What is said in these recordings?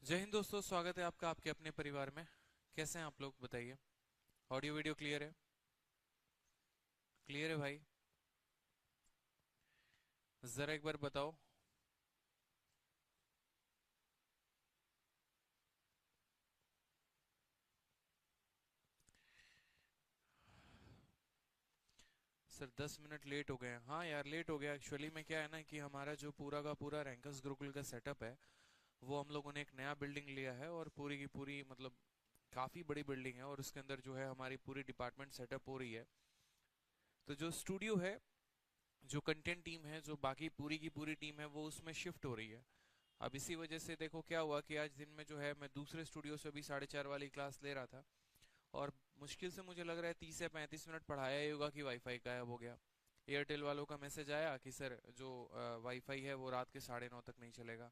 जय हिंद दोस्तों, स्वागत है आपका आपके अपने परिवार में। कैसे हैं आप लोग, बताइए। ऑडियो वीडियो क्लियर है? क्लियर है भाई? जरा एक बार बताओ। सर 10 मिनट लेट हो गए हैं। हाँ यार, लेट हो गया। एक्चुअली में क्या है ना कि हमारा जो पूरा का पूरा रैंकर्स गुरुकुल का सेटअप है, वो हम लोगों ने एक नया बिल्डिंग लिया है और पूरी की पूरी मतलब काफ़ी बड़ी बिल्डिंग है और उसके अंदर जो है हमारी पूरी डिपार्टमेंट सेटअप हो रही है। तो जो स्टूडियो है, जो कंटेंट टीम है, जो बाकी पूरी की पूरी टीम है, वो उसमें शिफ्ट हो रही है। अब इसी वजह से देखो क्या हुआ कि आज दिन में जो है मैं दूसरे स्टूडियो से अभी 4:30 वाली क्लास ले रहा था और मुश्किल से मुझे लग रहा है 30 या 35 मिनट पढ़ाया ही होगा कि वाईफाई गायब हो गया। एयरटेल वालों का मैसेज आया कि सर जो वाईफाई है वो रात के 9:30 तक नहीं चलेगा।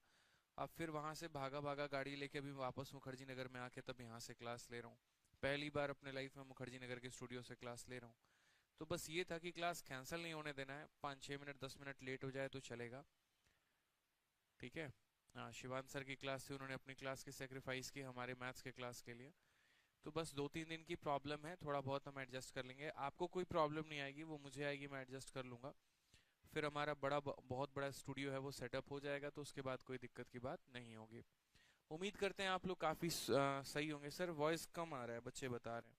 अब फिर वहां से भागा भागा गाड़ी लेके अभी वापस मुखर्जी नगर में आके तब यहाँ से क्लास ले रहा हूँ। पहली बार अपने लाइफ में मुखर्जी नगर के स्टूडियो से क्लास ले रहा हूँ। तो बस ये था कि क्लास कैंसिल नहीं होने देना है। 5-6 मिनट 10 मिनट लेट हो जाए तो चलेगा। ठीक है। हाँ, शिवान सर की क्लास थी, उन्होंने अपनी क्लास की सेक्रीफाइस की हमारे मैथ्स के क्लास के लिए। तो बस 2-3 दिन की प्रॉब्लम है, थोड़ा बहुत हम एडजस्ट कर लेंगे। आपको कोई प्रॉब्लम नहीं आएगी, वो मुझे आएगी, मैं एडजस्ट कर लूंगा। फिर हमारा बहुत बड़ा स्टूडियो है वो सेटअप हो जाएगा, तो उसके बाद कोई दिक्कत की बात नहीं होगी। उम्मीद करते हैं आप लोग काफी सही होंगे। सर वॉइस कम आ रहा है, बच्चे बता रहे हैं।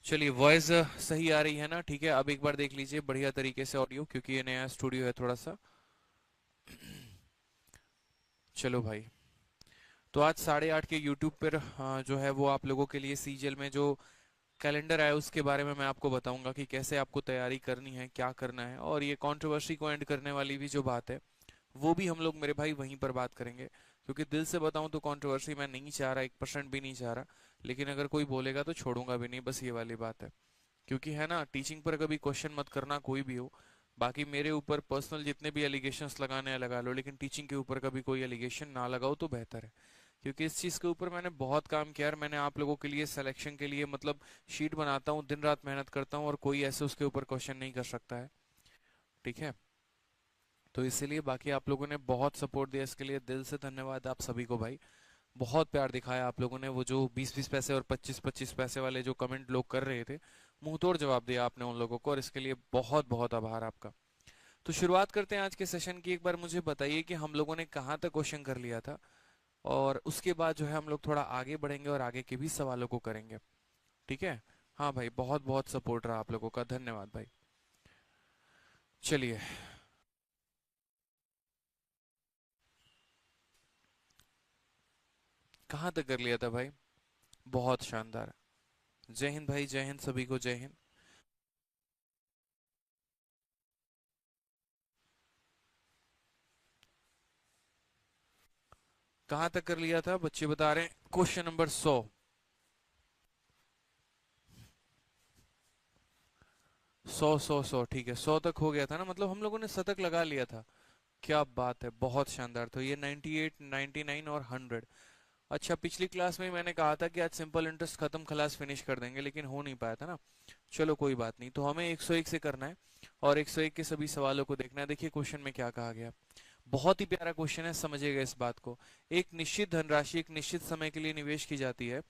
चलिए, वॉइस सही आ रही है ना? ठीक है, अब एक बार देख लीजिए बढ़िया तरीके से ऑडियो, क्योंकि ये नया स्टूडियो है थोड़ा सा। चलो भाई। तो आज 8:30 के यूट्यूब पर जो है वो आप लोगों के लिए सीजीएल में जो कैलेंडर आया उसके बारे में मैं आपको बताऊंगा कि कैसे आपको तैयारी करनी है, क्या करना है। और ये कंट्रोवर्सी को एंड करने वाली भी जो बात है, वो भी हम लोग मेरे भाई वहीं पर बात करेंगे। क्योंकि दिल से बताऊं तो कंट्रोवर्सी मैं नहीं चाह रहा, 1% भी नहीं चाह रहा। लेकिन अगर कोई बोलेगा तो छोड़ूंगा भी नहीं, बस ये वाली बात है। क्योंकि है ना, टीचिंग पर कभी क्वेश्चन मत करना कोई भी हो। बाकी मेरे ऊपर पर्सनल जितने भी एलिगेशंस लगाने हैं लगा लो, लेकिन टीचिंग के ऊपर कभी कोई एलिगेशन ना लगाओ तो बेहतर है। क्योंकि इस चीज़ के ऊपर मैंने बहुत काम किया और मैंने आप लोगों के लिए सिलेक्शन के लिए मतलब शीट बनाता हूँ, दिन रात मेहनत करता हूँ और कोई ऐसे उसके ऊपर क्वेश्चन नहीं कर सकता है। ठीक है। तो इसीलिए बाकी आप लोगों ने बहुत सपोर्ट दिया, इसके लिए दिल से धन्यवाद आप सभी को भाई। बहुत प्यार दिखाया आप लोगों ने। वो जो 20-20 पैसे और 25-25 पैसे वाले जो कमेंट लोग कर रहे थे, मुंह तोड़ जवाब दिया आपने उन लोगों को, और इसके लिए बहुत बहुत आभार आपका। तो शुरुआत करते हैं आज के सेशन की। एक बार मुझे बताइए कि हम लोगों ने कहाँ तक क्वेश्चन कर लिया था, और उसके बाद जो है हम लोग थोड़ा आगे बढ़ेंगे और आगे के भी सवालों को करेंगे। ठीक है। हाँ भाई, बहुत बहुत सपोर्ट रहा आप लोगों का, धन्यवाद भाई। चलिए, कहाँ तक कर लिया था भाई? बहुत शानदार। जय हिंद भाई, जय हिंद, सभी को जय हिंद। कहाँ तक कर लिया था बच्चे बता रहे हैं? Question number 100। 100 100 100, ठीक है, 100 तक हो गया था ना, मतलब हम लोगों ने शतक लगा लिया था। क्या बात है, बहुत शानदार। तो ये 98 99 और 100। अच्छा, पिछली क्लास में मैंने कहा था कि आज सिंपल इंटरेस्ट खत्म, खलास फिनिश कर देंगे, लेकिन हो नहीं पाया था ना। चलो कोई बात नहीं, तो हमें 101 से करना है और 101 के सभी सवालों को देखना है। देखिए क्वेश्चन में क्या कहा गया। बहुत ही प्यारा क्वेश्चन है, समझिएगा इस बात को। एक निश्चित धनराशि एक निश्चित समय के लिए निवेश की जाती है।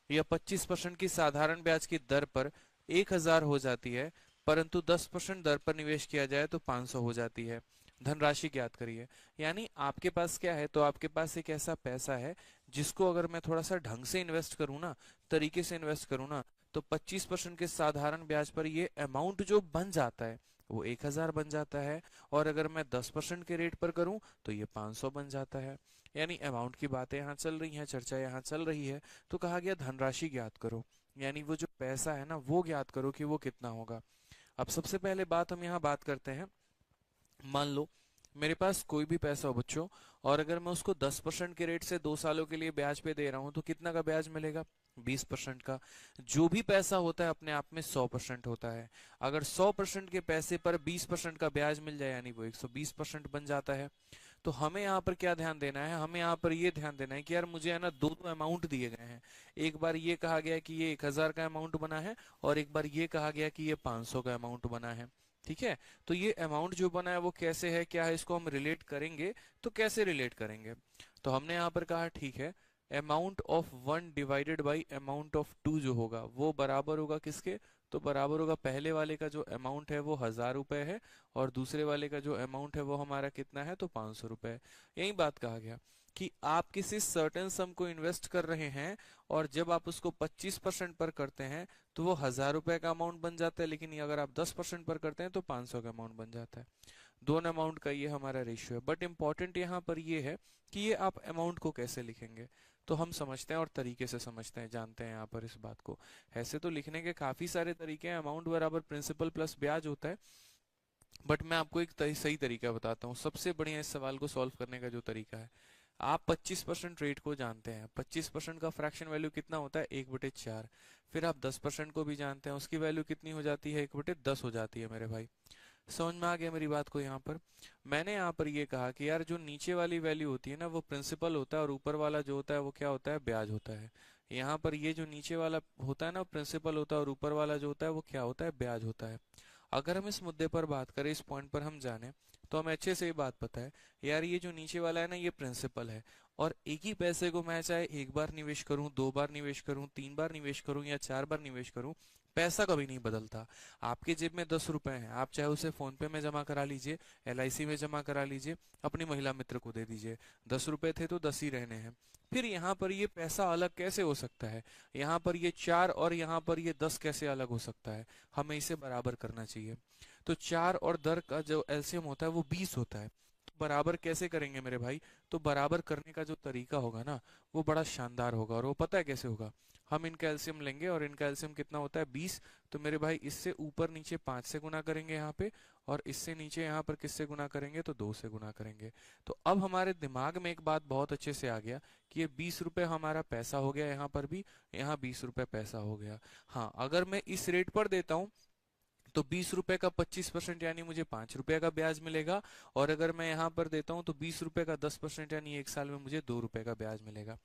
यह 25% की साधारण ब्याज की दर पर 1,000 हो जाती है, परंतु 10% दर पर निवेश किया जाए तो 500 हो जाती है। धनराशि ज्ञात करिए। यानी आपके पास क्या है, तो आपके पास एक ऐसा पैसा है जिसको अगर मैं थोड़ा सा ढंग से इन्वेस्ट करूँ ना, तरीके से इन्वेस्ट करूँ ना, तो 25% के साधारण ब्याज पर ये अमाउंट जो बन जाता है वो 1,000 बन जाता है। और अगर मैं 10% के रेट पर करूं तो ये 500 बन जाता है। यानी अमाउंट की बातें यहाँ चल रही हैं, चर्चा यहाँ चल रही है। तो कहा गया धनराशि ज्ञात करो, यानी वो जो पैसा है ना वो ज्ञात करो कि वो कितना होगा। अब सबसे पहले बात हम यहाँ बात करते हैं। मान लो मेरे पास कोई भी पैसा हो बच्चों, और अगर मैं उसको 10% के रेट से 2 सालों के लिए ब्याज पे दे रहा हूं तो कितना का ब्याज मिलेगा? 20% का। जो भी पैसा होता है अपने आप में 100% होता है। अगर 100% के पैसे पर 20% का ब्याज मिल जाए यानी वो 120% बन जाता है। तो हमें यहाँ पर क्या ध्यान देना है? हमें यहाँ पर ये ध्यान देना है कि यार मुझे है ना दो दो अमाउंट दिए गए हैं। एक बार ये कहा गया कि ये 1,000 का अमाउंट बना है, और एक बार ये कहा गया कि ये 500 का अमाउंट बना है। ठीक है। तो ये अमाउंट जो बना है वो कैसे है, क्या है, इसको हम रिलेट करेंगे। तो कैसे रिलेट करेंगे? तो हमने यहाँ पर कहा ठीक है, amount of one divided by amount of two जो होगा वो बराबर होगा किसके? तो बराबर होगा पहले वाले का जो अमाउंट है वो 1000 रुपए है, और दूसरे वाले का जो अमाउंट है वो हमारा कितना है? तो 500 रुपए है। यही बात कहा गया कि आप किसी सर्टेन सम को इन्वेस्ट कर रहे हैं, और जब आप उसको 25% पर करते हैं तो वो 1000 रुपए का अमाउंट बन जाता है, लेकिन ये अगर आप 10% पर करते हैं तो 500 का अमाउंट बन जाता है। दोनों अमाउंट का ये हमारा रेशियो है। बट इम्पॉर्टेंट यहाँ पर ये है कि ये आप अमाउंट को कैसे लिखेंगे। तो हम समझते हैं और तरीके से समझते हैं, जानते हैं यहाँ पर इस बात को। ऐसे तो लिखने के काफी सारे तरीके हैं, अमाउंट बराबर प्रिंसिपल प्लस ब्याज होता है, बट मैं आपको एक सही तरीका बताता हूँ। सबसे बढ़िया इस सवाल को सॉल्व करने का जो तरीका है, आप 25% रेट को जानते हैं, 25% का फ्रैक्शन वैल्यू कितना होता है? 1/4। फिर आप 10% को भी जानते हैं, उसकी वैल्यू कितनी हो जाती है? 1/10 हो जाती है मेरे भाई। समझ में आ गया मेरी बात को? यहाँ पर मैंने यहाँ पर ये कहा कि यार जो नीचे वाली वैल्यू होती है ना वो प्रिंसिपल होता है, और ऊपर वाला जो होता है वो क्या होता है? ब्याज होता है। यहाँ पर ये जो नीचे वाला होता है ना प्रिंसिपल होता है, और ऊपर वाला जो होता है वो क्या होता है? ब्याज होता है। अगर हम इस मुद्दे पर बात करें, इस पॉइंट पर हम जाने, तो हमें अच्छे से ये बात पता है यार ये जो नीचे वाला है ना ये प्रिंसिपल है, और एक ही पैसे को मैं चाहे एक बार निवेश करूं, दो बार निवेश करूं, तीन बार निवेश करूं या चार बार निवेश करूं, पैसा कभी नहीं बदलता। आपके जेब में 10 रुपए हैं, आप चाहे उसे फोन पे में जमा करा लीजिए, LIC में जमा करा लीजिए, अपनी महिला मित्र को दे दीजिए। 10 रुपए थे तो 10 ही रहने हैं। फिर यहाँ पर ये पैसा अलग कैसे हो सकता है? यहाँ पर ये 4 और यहाँ पर ये 10 कैसे अलग हो सकता है? हमें इसे बराबर करना चाहिए। तो 4 और 10 का जो एलसीएम होता है वो 20 होता है। तो बराबर कैसे करेंगे मेरे भाई? तो बराबर करने का जो तरीका होगा ना वो बड़ा शानदार होगा, और वो पता है कैसे होगा? हम इनका एलसीएम लेंगे, और इनका एलसीएम कितना होता है? 20। तो मेरे भाई इससे ऊपर नीचे 5 से गुना करेंगे यहाँ पे, और इससे नीचे यहाँ पर किससे गुना करेंगे? तो 2 से गुना करेंगे। तो अब हमारे दिमाग में एक बात बहुत अच्छे से आ गया कि ये 20 रुपए हमारा पैसा हो गया, यहाँ पर भी, यहाँ 20 रुपए पैसा हो गया। हाँ, अगर मैं इस रेट पर देता हूँ तो 20 रुपए का 25% यानी मुझे 5 रुपए का ब्याज मिलेगा, और अगर मैं यहाँ पर देता हूँ तो 20 रुपए का 10% यानी एक साल में मुझे 2 रुपए का ब्याज मिलेगा।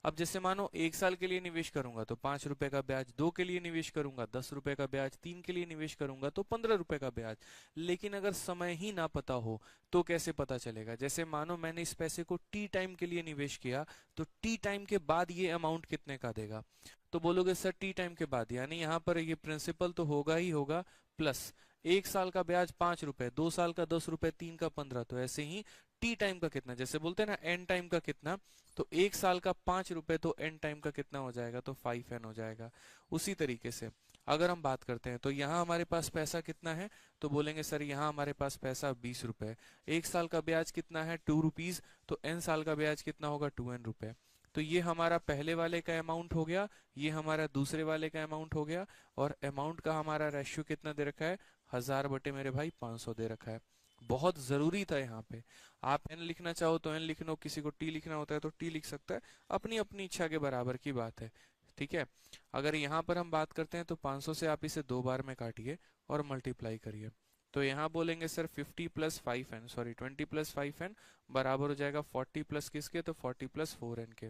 अब जैसे मानो एक साल के लिए निवेश करूंगा तो 5 रुपए का ब्याज, दो के लिए निवेश करूंगा 10 रुपए का ब्याज, तीन के लिए निवेश करूंगा तो 15 रुपए का ब्याज। लेकिन अगर समय ही ना पता हो तो कैसे पता चलेगा? जैसे मानो मैंने इस पैसे को टी टाइम के लिए निवेश किया, तो टी टाइम के बाद ये अमाउंट कितने का देगा? तो बोलोगे सर टी टाइम के बाद, यानी यहाँ पर ये प्रिंसिपल तो होगा ही होगा, प्लस एक साल का ब्याज 5 रुपए, 2 साल का 10 रुपए, तीन का 15, तो ऐसे ही टी टाइम का कितना, जैसे बोलते हैं ना एन टाइम का कितना, तो एक साल का 5 रुपए, तो एन टाइम का कितना हो जाएगा? तो 5n हो जाएगा। उसी तरीके से अगर हम बात करते हैं तो यहाँ हमारे पास पैसा कितना है? तो बोलेंगे सर यहाँ हमारे पास पैसा 20 रुपए, एक साल का ब्याज कितना है? 2 रुपीज, तो एन साल का ब्याज कितना होगा? 2n रुपए। तो ये हमारा पहले वाले का अमाउंट हो गया, ये हमारा दूसरे वाले का अमाउंट हो गया, और अमाउंट का हमारा रेशियो कितना दे रखा है? 1000 बटे मेरे भाई 500 दे रखा है। बहुत जरूरी था यहाँ पे। आप एन लिखना चाहो तो एन लिख लो, किसी को टी लिखना होता है तो टी लिख सकता है, अपनी अपनी इच्छा के बराबर की बात है। ठीक है। अगर यहाँ पर हम बात करते हैं तो 500 से आप इसे दो बार में काटिए और मल्टीप्लाई करिए। तो यहाँ बोलेंगे sir 50 plus 5n, sorry 20 plus 5n बराबर हो जाएगा 40 प्लस किसके? तो 40 प्लस 4n के।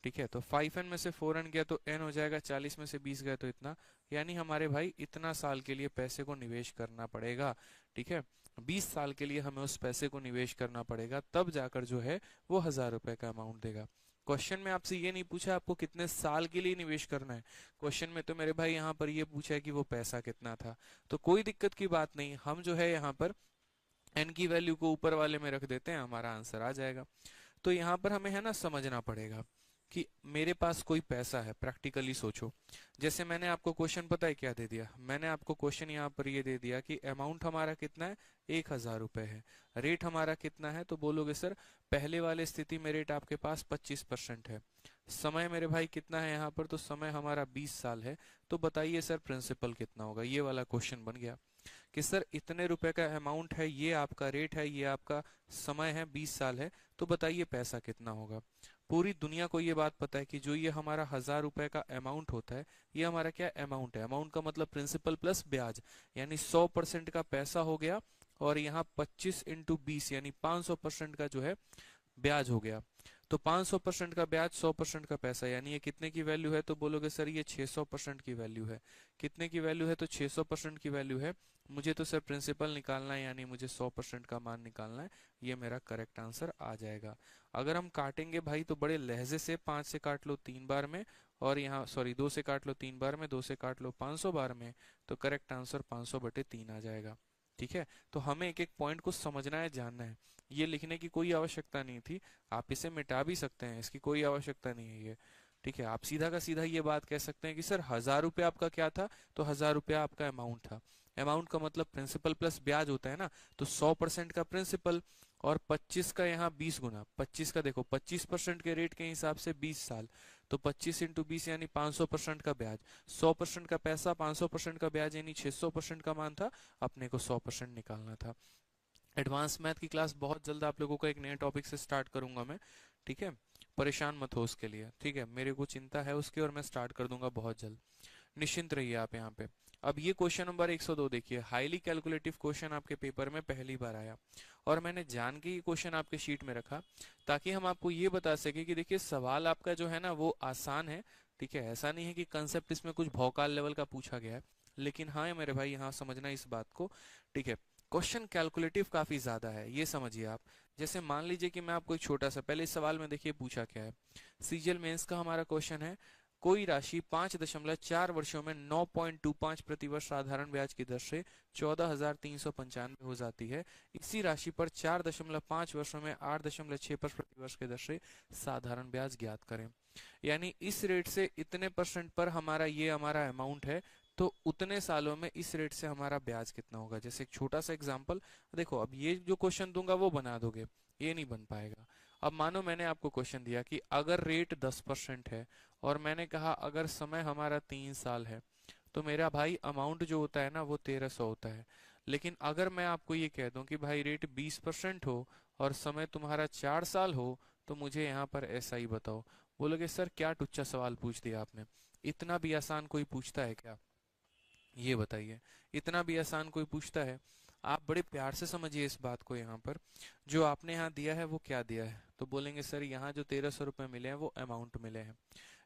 ठीक है। तो 5n में से 4n गया तो n हो जाएगा, 40 में से 20 गया तो इतना, यानी हमारे भाई इतना साल के लिए पैसे को निवेश करना पड़ेगा। ठीक है। 20 साल के लिए हमें उस पैसे को निवेश करना पड़ेगा, तब जाकर जो है वो 1000 रुपए का अमाउंट देगा। क्वेश्चन में आपसे ये नहीं पूछा आपको कितने साल के लिए निवेश करना है, क्वेश्चन में तो मेरे भाई यहाँ पर ये पूछा है कि वो पैसा कितना था। तो कोई दिक्कत की बात नहीं, हम जो है यहाँ पर एन की वैल्यू को ऊपर वाले में रख देते हैं, हमारा आंसर आ जाएगा। तो यहाँ पर हमें है ना समझना पड़ेगा कि मेरे पास कोई पैसा है, प्रैक्टिकली सोचो। जैसे मैंने आपको क्वेश्चन पता है क्या दे दिया? मैंने आपको क्वेश्चन यहाँ पर ये दे दिया कि अमाउंट हमारा कितना है? 1000 रुपए है। रेट हमारा कितना है? तो बोलोगे सर पहले वाले स्थिति में रेट आपके पास 25% है। समय मेरे भाई कितना है यहाँ पर? तो समय हमारा 20 साल है। तो बताइए सर प्रिंसिपल कितना होगा? ये वाला क्वेश्चन बन गया कि सर इतने रुपए का अमाउंट है, ये आपका रेट है, ये आपका समय है, 20 साल है, तो बताइए पैसा कितना होगा? पूरी दुनिया को ये बात पता है कि जो ये हमारा 1000 रुपए का अमाउंट होता है, ये हमारा क्या अमाउंट है? अमाउंट का मतलब प्रिंसिपल प्लस ब्याज, यानी 100% का पैसा हो गया, और यहाँ 25 इंटू 20 यानी 500% का जो है ब्याज हो गया। तो 500% का ब्याज 100% का पैसा, यानी ये कितने की वैल्यू है, तो बोलोगे सर ये 600% की वैल्यू है। कितने की वैल्यू है, तो 600% की वैल्यू है। मुझे तो सर प्रिंसिपल निकालना है, यानी मुझे 100% का मान निकालना है। ये मेरा करेक्ट आंसर आ जाएगा। अगर हम काटेंगे भाई तो बड़े लहजे से 5 से काट लो 3 बार में, और यहाँ सॉरी 2 से काट लो 3 बार में, 2 से काट लो 500 बार में, तो करेक्ट आंसर 500/3 आ जाएगा। ठीक है, तो हमें एक एक पॉइंट को समझना है, जानना है। ये लिखने की कोई आवश्यकता नहीं थी, आप इसे मिटा भी सकते हैं, इसकी कोई आवश्यकता नहीं है ये। ठीक है, आप सीधा का सीधा ये बात कह सकते हैं कि सर 1000 रुपये आपका क्या था, तो 1000 रुपया आपका अमाउंट था। अमाउंट का मतलब प्रिंसिपल प्लस ब्याज होता है ना, तो 100% का प्रिंसिपल और 25 का यहाँ 20 गुना, 25 का देखो 25% के रेट के हिसाब से 20 साल, तो 25 × 20 यानी 500% का ब्याज। 100% का पैसा, 500% का ब्याज, यानी 600% का मान था, अपने को 100% निकालना था। एडवांस मैथ की क्लास बहुत जल्द आप लोगों को एक नए टॉपिक से स्टार्ट करूंगा मैं। ठीक है, परेशान मत हो उसके लिए। ठीक है, मेरे को चिंता है उसकी, और मैं स्टार्ट कर दूंगा बहुत जल्द, निश्चिंत रहिए आप यहाँ पे। अब ये क्वेश्चन नंबर 102 देखिए, हाईली कैलकुलेटिव क्वेश्चन आपके पेपर में पहली बार आया, और मैंने जान के ये क्वेश्चन आपके शीट में रखा ताकि हम आपको ये बता सके कि देखिए सवाल आपका जो है ना वो आसान है। ठीक है, ऐसा नहीं है कि कंसेप्ट इसमें कुछ भौकाल लेवल का पूछा गया है, लेकिन हाँ मेरे भाई यहाँ समझना इस बात को। ठीक है, क्वेश्चन कैलकुलेटिव काफी ज्यादा है, ये समझिए आप। जैसे मान लीजिए कि मैं आपको एक छोटा सा, पहले इस सवाल में देखिए पूछा क्या है। सीजीएल मेंस का हमारा क्वेश्चन है, कोई राशि 5.4 वर्षों में 9.25 प्रतिवर्ष साधारण ब्याज की दर से 14,395 हो जाती है। इसी राशि पर 4.5 वर्षों में 8.6 प्रतिवर्ष की दर से साधारण ब्याज ज्ञात करें। यानी इस रेट से इतने परसेंट पर हमारा ये हमारा अमाउंट है, तो उतने सालों में इस रेट से हमारा ब्याज कितना होगा। जैसे एक छोटा सा एग्जांपल देखो, अब ये जो क्वेश्चन दूंगा वो बना दोगे, ये नहीं बन पाएगा। अब मानो मैंने आपको क्वेश्चन दिया कि अगर रेट 10% है, और मैंने कहा अगर समय हमारा 3 साल है, तो मेरा भाई अमाउंट जो होता है ना वो 1300 होता है। लेकिन अगर मैं आपको ये कह दूं कि भाई रेट 20% हो और समय तुम्हारा 4 साल हो, तो मुझे यहाँ पर ऐसा ही बताओ। बोलोगे सर क्या टुच्चा सवाल पूछ दिया आपने, इतना भी आसान कोई पूछता है क्या, ये बताइए। इतना भी आसान कोई पूछता है? आप बड़े प्यार से समझिए इस बात को। यहाँ पर जो आपने यहाँ दिया है वो क्या दिया है, तो बोलेंगे सर यहाँ जो 1300 रुपये मिले हैं वो अमाउंट मिले हैं।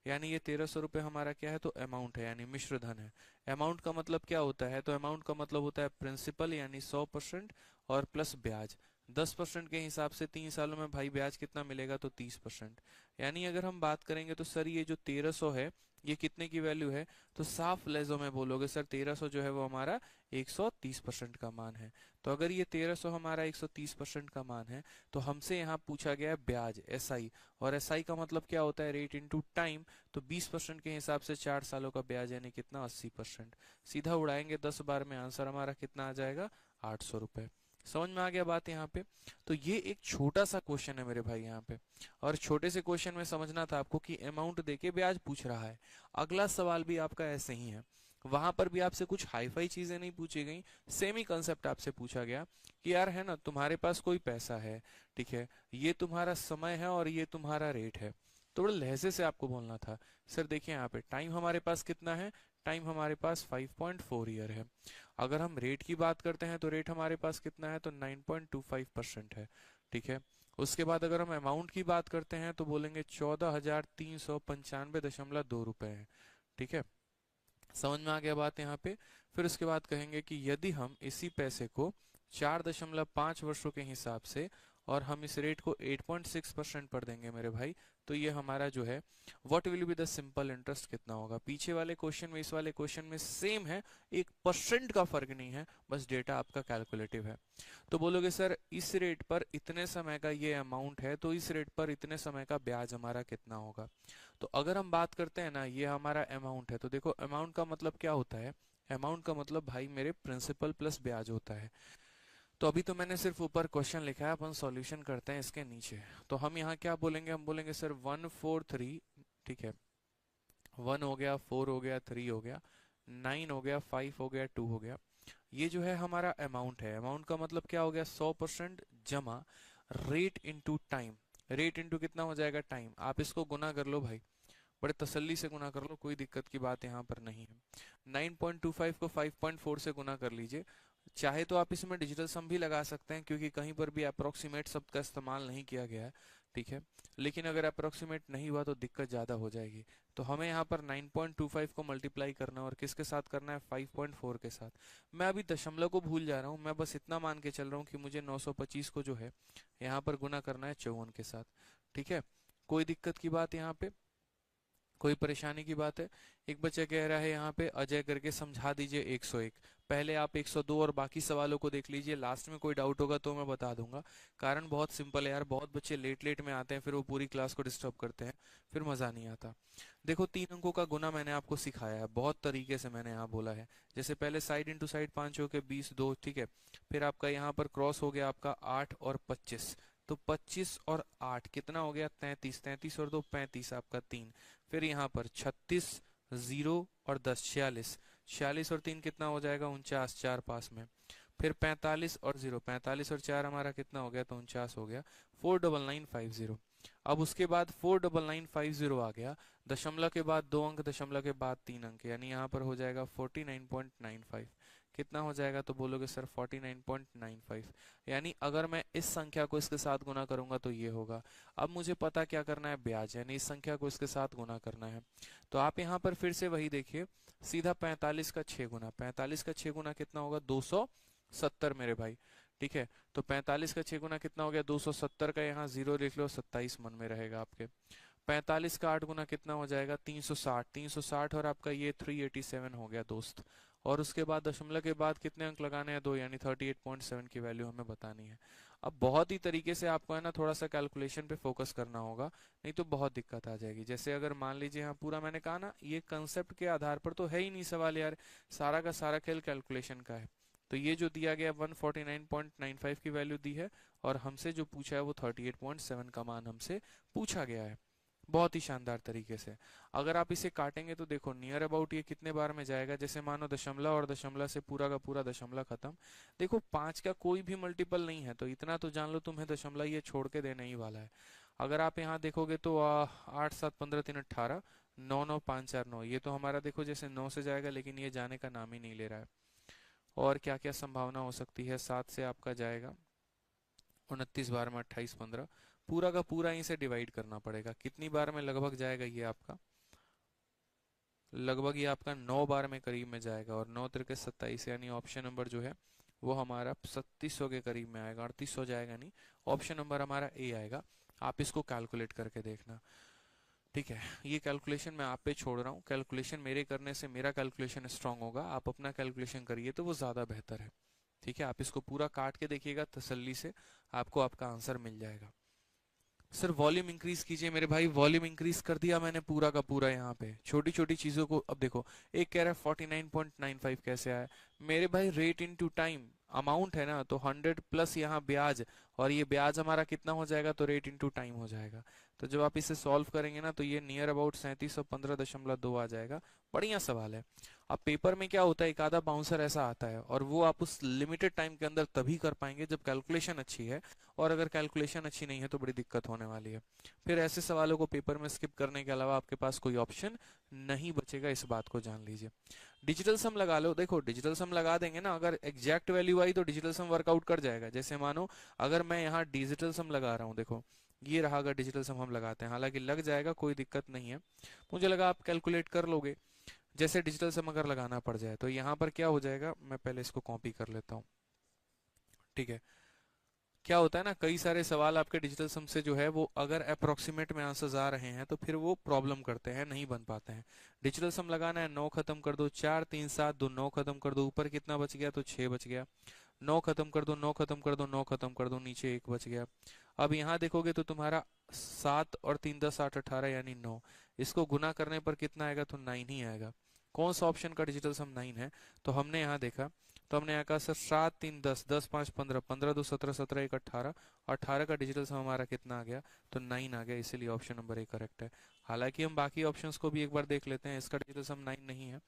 यानी ये 1300 रुपये हमारा क्या है, तो अमाउंट है, यानी मिश्र धन है। अमाउंट का मतलब क्या होता है, तो अमाउंट का मतलब होता है प्रिंसिपल यानी 100% और प्लस ब्याज। 10% के हिसाब से 3 सालों में भाई ब्याज कितना मिलेगा, तो 30%। यानी अगर हम बात करेंगे तो सर ये जो 1300 है ये कितने की वैल्यू है, तो साफ लहजों में बोलोगे सर 1300 जो है वो हमारा 130% का मान है। तो अगर ये 1300 हमारा 130% का मान है, तो हमसे यहाँ पूछा गया है ब्याज एसआई, और एसआई का मतलब क्या होता है, रेट इनटू टाइम। तो 20% के हिसाब से 4 सालों का ब्याज यानी कितना, 80%। सीधा उड़ाएंगे 10 बार में, आंसर हमारा कितना आ जाएगा, 800 रुपये। समझ में आ गया बात यहाँ पे। तो ये एक छोटा सा क्वेश्चन है मेरे भाई यहाँ पे, और छोटे से क्वेश्चन में समझना था आपको कि अमाउंट देके ब्याज पूछ रहा है। अगला सवाल भी आपका ऐसे ही है, वहां पर भी आपसे कुछ हाईफाई चीजें नहीं पूछी गई, सेम ही कंसेप्ट आपसे पूछा गया कि यार है ना तुम्हारे पास कोई पैसा है, ठीक है, ये तुम्हारा समय है और ये तुम्हारा रेट है। तो बड़े लहजे से आपको बोलना था, सर देखिए यहाँ पे टाइम हमारे पास कितना है, टाइम हमारे पास 5.4 ईयर है। अगर हम रेट की बात करते हैं तो रेट हमारे पास कितना है, तो 9.25% है। ठीक है, उसके बाद अगर हम अमाउंट की बात करते हैं तो बोलेंगे 14,395.2 रुपए है। ठीक है, समझ में आ गया बात यहाँ पे। फिर उसके बाद कहेंगे कि यदि हम इसी पैसे को 4.5 वर्षों के हिसाब से, और हम इस रेट को 8.6% पर देंगे मेरे भाई, तो ये हमारा जो है what will be the simple interest कितना होगा। पीछे वाले क्वेश्चन में इस वाले क्वेश्चन में सेम है, 1% का फर्क नहीं है, बस डेटा आपका कैलकुलेटिव है। तो बोलोगे सर इस रेट पर इतने समय का ये अमाउंट है, तो इस रेट पर इतने समय का ब्याज हमारा कितना होगा। तो अगर हम बात करते हैं ना, ये हमारा अमाउंट है, तो देखो अमाउंट का मतलब क्या होता है, अमाउंट का मतलब भाई मेरे प्रिंसिपल प्लस ब्याज होता है। तो अभी तो मैंने सिर्फ ऊपर क्वेश्चन लिखा है, अपन सॉल्यूशन करते हैं इसके नीचे। तो हम यहाँ क्या बोलेंगे, हम बोलेंगे सर 143, ठीक है, 1 हो गया, 4 हो गया, 3 हो गया, 9 हो गया, 5 हो गया, 2 हो गया। ये जो है हमारा अमाउंट है। अमाउंट का मतलब क्या हो गया, 100% जमा rate into time. Rate into कितना हो जाएगा, टाइम। आप इसको गुना कर लो भाई, बड़े तसल्ली से गुना कर लो, कोई दिक्कत की बात यहाँ पर नहीं है। 9.25 को 5.4 से गुना कर लीजिए। चाहे तो आप इसमें डिजिटल सम भी लगा सकते हैं, क्योंकि कहीं पर भी अप्रोक्सीमेट शब्द का इस्तेमाल नहीं किया गया है। ठीक है, लेकिन अगर अप्रोक्सीमेट नहीं हुआ तो दिक्कत ज़्यादा हो जाएगी। तो हमें यहाँ पर 9.25 को मल्टीप्लाई करना है, और किसके साथ करना है, 5.4 के साथ। मैं अभी दशमलव को भूल जा रहा हूँ, मैं बस इतना मान के चल रहा हूँ कि मुझे 925 को जो है यहाँ पर गुना करना है 54 के साथ। ठीक है, कोई दिक्कत की बात यहाँ पे, कोई परेशानी की बात है? एक बच्चा कह रहा है यहाँ पे, अजय करके समझा दीजिए 101। पहले आप 102 और बाकी सवालों को देख लीजिए, लास्ट में कोई डाउट होगा तो मैं बता दूंगा। कारण बहुत सिंपल है यार, बहुत बच्चे लेट लेट में आते हैं, फिर वो पूरी क्लास को डिस्टर्ब करते हैं, फिर मज़ा नहीं आता। देखो 3 अंकों का गुना मैंने आपको सिखाया है, बहुत तरीके से मैंने यहाँ बोला है। जैसे पहले साइड इंटू साइड 5 हो के 20 2, ठीक है। फिर आपका यहाँ पर क्रॉस हो गया आपका 8 और 25, तो 25 और 8 कितना हो गया, 33, 33 और 2 35, आपका 3। फिर यहाँ पर 36, 0 और 10 46, 46 और 3 कितना हो जाएगा, 49, 4 पास में। फिर 45 और 0, 45 और 4 हमारा कितना हो गया, तो 49 हो गया। 49950। अब उसके बाद 49950 आ गया, दशमलव के बाद 2 अंक, दशमलव के बाद 3 अंक, यानी यहाँ पर हो जाएगा 49.95। कितना हो जाएगा, तो बोलोगे सर 49.95। यानी अगर मैं इस संख्या को इसके साथ गुना करूंगा तो ये होगा। अब मुझे पता क्या करना है, ब्याज, यानी इस संख्या को इसके साथ गुना करना है। तो आप यहाँ पर फिर से वही देखिए, सीधा 45 का 6 गुना, 45 का 6 गुना कितना होगा, 270 मेरे भाई। ठीक है, तो 45 का 6 गुना कितना हो गया, 270 का यहाँ 0 लिख लो, 27 मन में रहेगा आपके। 45 का 8 गुना कितना हो जाएगा, 360, 360 और आपका ये 387 हो गया दोस्त। और उसके बाद दशमलव के बाद कितने अंक लगाने हैं, 2, यानी 38.7 की वैल्यू हमें बतानी है। अब बहुत ही तरीके से आपको है ना थोड़ा सा कैलकुलेशन पे फोकस करना होगा, नहीं तो बहुत दिक्कत आ जाएगी। जैसे अगर मान लीजिए, हाँ पूरा मैंने कहा ना, ये कंसेप्ट के आधार पर तो है ही नहीं सवाल यार, सारा का सारा खेल कैलकुलेशन का है। तो ये जो दिया गया 149.95 की वैल्यू दी है, और हमसे जो पूछा है वो 38.7 का मान हमसे पूछा गया है, बहुत ही शानदार तरीके से। अगर आप इसे काटेंगे तो देखो नियर अबाउट ये कितने बार में जाएगा, जैसे मानो दशमलव और दशमलव से पूरा का पूरा दशमलव खत्म। देखो 5 का कोई भी मल्टीपल नहीं है, तो इतना तो जान लो तुम्हें दशमलव ये छोड़ के देने ही वाला है। अगर आप यहाँ देखोगे तो 8 7 15 3 18, 9 9 5 4 9, ये तो हमारा देखो जैसे 9 से जाएगा, लेकिन ये जाने का नाम ही नहीं ले रहा है। और क्या क्या संभावना हो सकती है, 7 से आपका जाएगा 29 बार में 28 15, पूरा का पूरा इसे डिवाइड करना पड़ेगा। कितनी बार में लगभग जाएगा ये आपका, लगभग ये आपका 9 बार में करीब में जाएगा, और 9 तिरके 27, यानी ऑप्शन नंबर जो है वो हमारा 3700 के करीब में आएगा, 3800 जाएगा नहीं, ऑप्शन नंबर हमारा ए आएगा। आप इसको कैलकुलेट करके देखना, ठीक है। ये कैलकुलेशन मैं आप पे छोड़ रहा हूँ, कैलकुलेशन मेरे करने से मेरा कैलकुलेशन स्ट्रांग होगा, आप अपना कैलकुलेशन करिए तो वो ज़्यादा बेहतर है। ठीक है, आप इसको पूरा काट के देखिएगा तसल्ली से, आपको आपका आंसर मिल जाएगा। सर वॉल्यूम इंक्रीज कीजिए मेरे भाई, वॉल्यूम इंक्रीज कर दिया मैंने पूरा का पूरा। यहाँ पे छोटी छोटी चीजों को अब देखो, एक कह रहा है 49.95 कैसे आया मेरे भाई, रेट इनटू टाइम, अमाउंट है ना, तो 100 प्लस यहाँ ब्याज, और ये ब्याज हमारा कितना हो जाएगा, तो रेट इनटू टाइम हो जाएगा। तो जब आप इसे सॉल्व करेंगे ना, तो ये नियर अबाउट 3715.2 आ जाएगा। बढ़िया सवाल है। अब पेपर में क्या होता है, एक आधा बाउंसर ऐसा आता है, और वो आप उस लिमिटेड टाइम के अंदर तभी कर पाएंगे जब कैलकुलेशन अच्छी है, और अगर कैलकुलेशन अच्छी नहीं है तो बड़ी दिक्कत होने वाली है। फिर ऐसे सवालों को पेपर में स्किप करने के अलावा आपके पास कोई ऑप्शन नहीं बचेगा, इस बात को जान लीजिए। डिजिटल सम लगा लो, देखो डिजिटल सम लगा देंगे ना, अगर एग्जैक्ट वैल्यू आई तो डिजिटल सम वर्कआउट कर जाएगा। जैसे मानो अगर मैं यहाँ डिजिटल सम लगा रहा हूँ, देखो ये रहा, अगर डिजिटल सम हम लगाते हैं, हालांकि लग जाएगा कोई दिक्कत नहीं है, मुझे लगा आप कैलकुलेट कर लोगे। जैसे डिजिटल सम अगर लगाना पड़ जाए तो यहाँ पर क्या हो जाएगा, मैं पहले इसको कॉपी कर लेता हूँ, ठीक है। क्या होता है ना, कई सारे सवाल आपके डिजिटल सम से जो है वो अगर अप्रोक्सीमेट में आंसर्स आ रहे हैं तो फिर वो प्रॉब्लम करते हैं, नहीं बन पाते हैं। डिजिटल सम लगाना है, 9 खत्म कर दो, 4 3 7 2, 9 खत्म कर दो, ऊपर कितना बच गया, तो 6 बच गया। 9 खत्म कर दो, 9 खत्म कर दो, 9 खत्म कर दो, नीचे 1 बच गया। अब यहाँ देखोगे तो तुम्हारा 7 और 3 10 8 18, यानी 9, इसको गुना करने पर कितना आएगा, तो 9 ही आएगा। कौन सा ऑप्शन का डिजिटल सम 9 है, तो हमने यहाँ देखा, तो हमने यहाँ कहा सर 7 3 10, 10 5 15, 15 2 17, 17 1 18, 18 का डिजिटल सम हमारा कितना आ गया, तो 9 आ गया, इसीलिए ऑप्शन नंबर ए करेक्ट है। हालांकि हम बाकी ऑप्शंस को भी एक बार देख लेते हैं, इसका डिजिटल सम 9 नहीं है।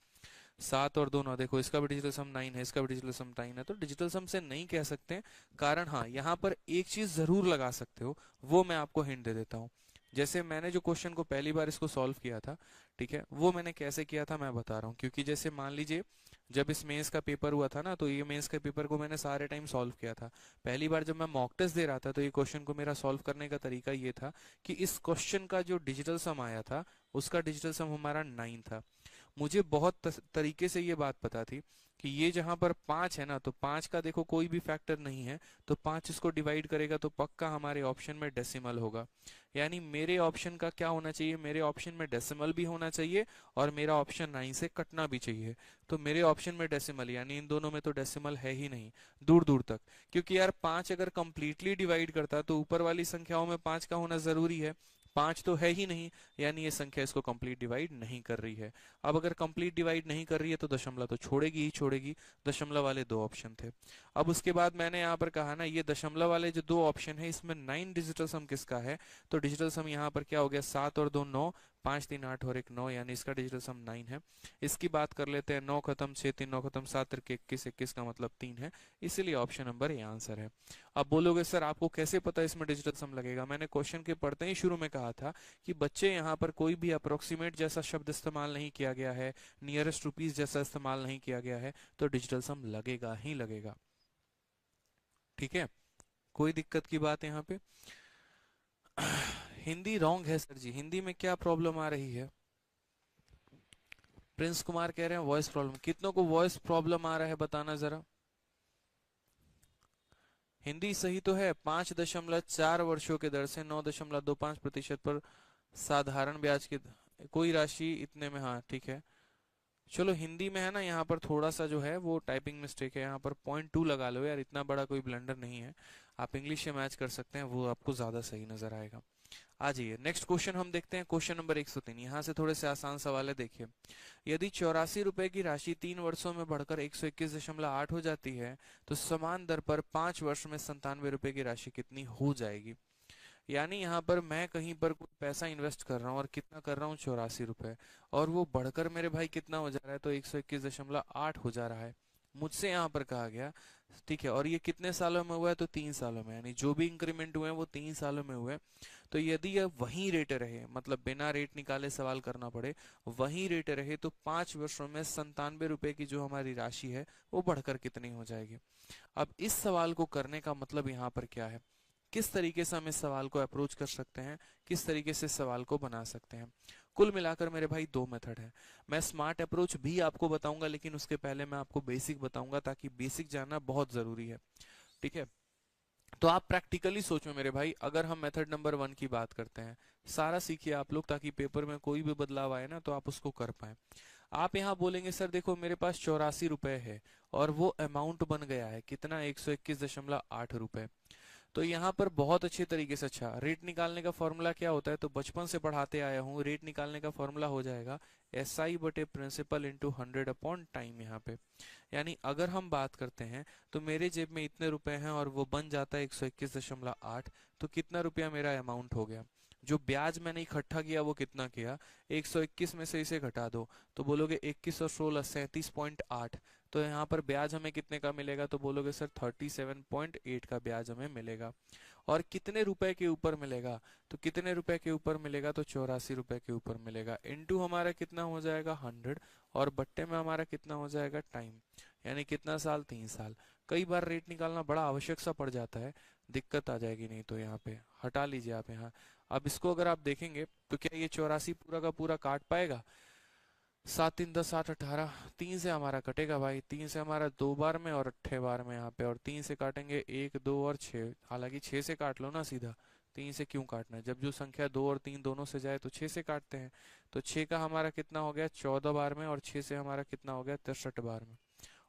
7 और 2 9, देखो इसका भी डिजिटल सम 9 है, इसका भी डिजिटल सम 9 है, तो डिजिटल सम से नहीं कह सकते। कारण हाँ, यहाँ पर एक चीज जरूर लगा सकते हो, वो मैं आपको हिंट दे देता हूँ। जैसे मैंने जो क्वेश्चन को पहली बार इसको सॉल्व किया था, ठीक है, वो मैंने कैसे किया था मैं बता रहा हूँ। क्योंकि जैसे मान लीजिए जब इस मेंस का पेपर हुआ था ना, तो ये मेंस के पेपर को मैंने सारे टाइम सॉल्व किया था। पहली बार जब मैं मॉक टेस्ट दे रहा था तो ये क्वेश्चन को मेरा सॉल्व करने का तरीका ये था कि इस क्वेश्चन का जो डिजिटल सम आया था उसका डिजिटल सम हमारा 9 था। मुझे बहुत तरीके से ये बात पता थी कि ये जहां पर 5 है ना, तो 5 का देखो कोई भी फैक्टर नहीं है, तो 5 इसको डिवाइड करेगा तो पक्का हमारे ऑप्शन में डेसिमल होगा। यानी मेरे ऑप्शन का क्या होना चाहिए, मेरे ऑप्शन में डेसिमल भी होना चाहिए और मेरा ऑप्शन 9 से कटना भी चाहिए। तो मेरे ऑप्शन में डेसिमल, यानी इन दोनों में तो डेसिमल है ही नहीं दूर दूर तक। क्योंकि यार 5 अगर कंप्लीटली डिवाइड करता तो ऊपर वाली संख्याओं में 5 का होना जरूरी है, 5 तो है ही नहीं, यानी ये संख्या इसको कंप्लीट डिवाइड नहीं कर रही है। अब अगर कंप्लीट डिवाइड नहीं कर रही है तो दशमलव तो छोड़ेगी ही छोड़ेगी। दशमलव वाले दो ऑप्शन थे। अब उसके बाद मैंने यहाँ पर कहा ना, ये दशमलव वाले जो दो ऑप्शन है इसमें 9 डिजिटल सम किसका है, तो डिजिटल सम यहाँ पर क्या हो गया, 7 और 2 9, 5 3 8 और 1 9, यानी इसका डिजिटल सम 9 है। इसकी बात कर लेते हैं, 9 खत्म 6 3 9 खत्म 7 3 21, 21 का मतलब 3 है, इसीलिए ऑप्शन नंबर ये आंसर है। अब बोलोगे सर आपको कैसे पता इसमें डिजिटल सम लगेगा, मैंने क्वेश्चन के पढ़ते ही शुरू में कहा था कि बच्चे यहाँ पर कोई भी अप्रोक्सीमेट जैसा शब्द इस्तेमाल नहीं किया गया है, नियरेस्ट रुपीस जैसा इस्तेमाल नहीं किया गया है, तो डिजिटल सम लगेगा ही लगेगा। ठीक है, कोई दिक्कत की बात यहाँ पे? हिंदी रॉन्ग है सर जी, हिंदी में क्या प्रॉब्लम आ रही है? प्रिंस कुमार कह रहे हैं वॉइस प्रॉब्लम। कितनों को वॉइस प्रॉब्लम आ रहा है बताना जरा। हिंदी सही तो है, 5.4 वर्षों के दर से 9.25% पर साधारण ब्याज की कोई राशि इतने में, हाँ ठीक है। चलो हिंदी में है ना, यहाँ पर थोड़ा सा जो है वो टाइपिंग मिस्टेक है, यहाँ पर 0.2 लगा लो यार, इतना बड़ा कोई ब्लंडर नहीं है। आप इंग्लिश से मैच कर सकते हैं, वो आपको ज्यादा सही नजर आएगा। आ जाइए नेक्स्ट क्वेश्चन हम देखते हैं, क्वेश्चन नंबर 103। यहाँ से थोड़े से आसान सवाल है, देखिए। यदि 84 रुपए की राशि 3 वर्षों में बढ़कर 121.8 हो जाती है तो समान दर पर 5 वर्ष में 97 रुपए की राशि कितनी हो जाएगी। यानी यहाँ पर मैं कहीं पर कोई पैसा इन्वेस्ट कर रहा हूँ और कितना कर रहा हूँ, 84 रुपए, और वो बढ़कर मेरे भाई कितना हो जा रहा है, तो 121.8 हो जा रहा है। मुझसे यहाँ पर कहा गया, ठीक है, और ये कितने सालों में हुआ है, तो 3 सालों में, यानी जो भी इंक्रीमेंट हुए हैं वो 3 सालों में हुए। तो यदि यह वही रेट रहे, मतलब बिना रेट निकाले सवाल करना पड़े, वही रेट रहे, तो 5 वर्षों में 97 रुपए की जो हमारी राशि है वो बढ़कर कितनी हो जाएगी। अब इस सवाल को करने का मतलब यहाँ पर क्या है, किस तरीके से हम इस सवाल को अप्रोच कर सकते हैं, किस तरीके से इस सवाल को बना सकते हैं। कुल मिलाकर मेरे भाई दो मेथड है। मैं स्मार्ट अप्रोच भी आपको बताऊंगा, लेकिन उसके पहले मैं आपको बेसिक बताऊंगा, ताकि बेसिक जानना बहुत जरूरी है। ठीक है, तो आप प्रैक्टिकली सोचो मेरे भाई, अगर हम मेथड नंबर 1 की बात करते हैं, सारा सीखिए आप लोग, ताकि पेपर में कोई भी बदलाव आए ना तो आप उसको कर पाए। आप यहाँ बोलेंगे सर देखो मेरे पास 84 रुपए है और वो अमाउंट बन गया है कितना, 121.8 रुपए। तो यहाँ पर बहुत अच्छे तरीके से, अच्छा रेट निकालने का फॉर्मूला क्या होता है, तो बचपन से पढ़ाते आया हूँ, रेट निकालने का फॉर्मूला हो जाएगा SI बटे प्रिंसिपल इंटू 100 अपॉन टाइम। यहाँ पे यानी अगर हम बात करते हैं तो मेरे जेब में इतने रुपए हैं और वो बन जाता है 121.8, तो कितना रुपया मेरा अमाउंट हो गया। जो ब्याज मैंने इकट्ठा किया वो कितना किया, 121 में से इसे घटा दो तो बोलोगे 21 और 16 37.8। तो यहाँ पर ब्याज हमें कितने का मिलेगा, तो बोलोगे सर 37.8 का ब्याज हमें मिलेगा। और कितने रुपए के ऊपर मिलेगा, तो कितने रुपए के ऊपर मिलेगा, तो 84 रुपए के ऊपर मिलेगा। इनटू हमारा कितना हो जाएगा 100, और बट्टे में हमारा कितना हो जाएगा टाइम, यानी कितना साल, 3 साल। कई बार रेट निकालना बड़ा आवश्यक सा पड़ जाता है, दिक्कत आ जाएगी, नहीं तो यहाँ पे हटा लीजिए आप यहाँ। अब इसको अगर आप देखेंगे तो क्या ये 84 पूरा का पूरा काट पाएगा, 7 3 10 8 18, 3 से हमारा कटेगा भाई, 3 से हमारा 2 बार में और 6 बार में यहाँ पे, और 3 से काटेंगे 1 2 और 6, हालांकि 6 से काट लो ना सीधा, 3 से क्यों काटना है, जब जो संख्या 2 और 3 दोनों से जाए तो 6 से काटते हैं। तो 6 का हमारा कितना हो गया, 14 बार में, और 6 से हमारा कितना हो गया, 63 बार में।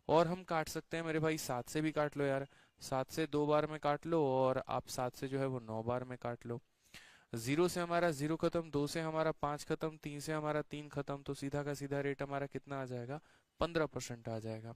और हम काट सकते हैं मेरे भाई 7 से भी काट लो यार, 7 से 2 बार में काट लो, और आप 7 से जो है वो 9 बार में काट लो। 0 से हमारा 0 खत्म, 2 से हमारा 5 खत्म, 3 से हमारा 3 खत्म, तो सीधा का सीधा रेट हमारा कितना आ जाएगा, 15% आ जाएगा।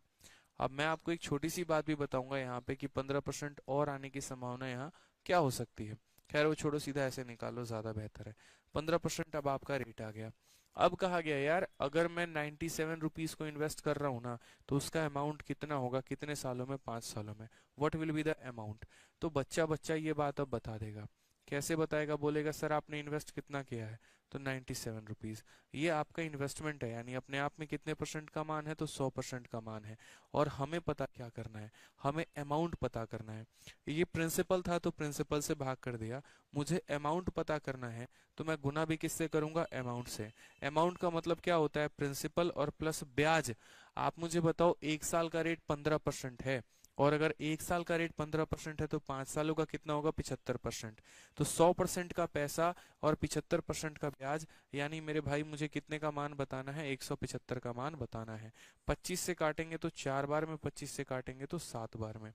अब मैं आपको एक छोटी सी बात भी बताऊंगा यहाँ पे कि 15% और आने की संभावना यहाँ क्या हो सकती है। खैर वो छोड़ो, सीधा ऐसे निकालो ज्यादा बेहतर है। 15% अब आपका रेट आ गया। अब कहा गया यार अगर मैं 97 रुपीज को इन्वेस्ट कर रहा हूँ ना, तो उसका अमाउंट कितना होगा, कितने सालों में, 5 सालों में, what will be the amount. तो बच्चा बच्चा ये बात अब बता देगा कैसे बताएगा, बोलेगा सर आपने इन्वेस्ट कितना किया है, तो 97 रुपीज। ये आपका इन्वेस्टमेंट है, यानी अपने आप में कितने परसेंट का मान है, तो 100% का मान है। और हमें पता क्या करना है, हमें अमाउंट पता करना है। ये प्रिंसिपल था तो प्रिंसिपल से भाग कर दिया, मुझे अमाउंट पता करना है तो मैं गुना भी किससे करूंगा, अमाउंट से। अमाउंट का मतलब क्या होता है, प्रिंसिपल और प्लस ब्याज। आप मुझे बताओ, एक साल का रेट 15% है, और अगर एक साल का रेट 15% है तो 5 सालों का कितना होगा, 75%। तो 100% का पैसा और 75% का ब्याज, यानी मेरे भाई मुझे कितने का मान बताना है, 175 का मान बताना है। 25 से काटेंगे तो 4 बार में, 25 से काटेंगे तो 7 बार में,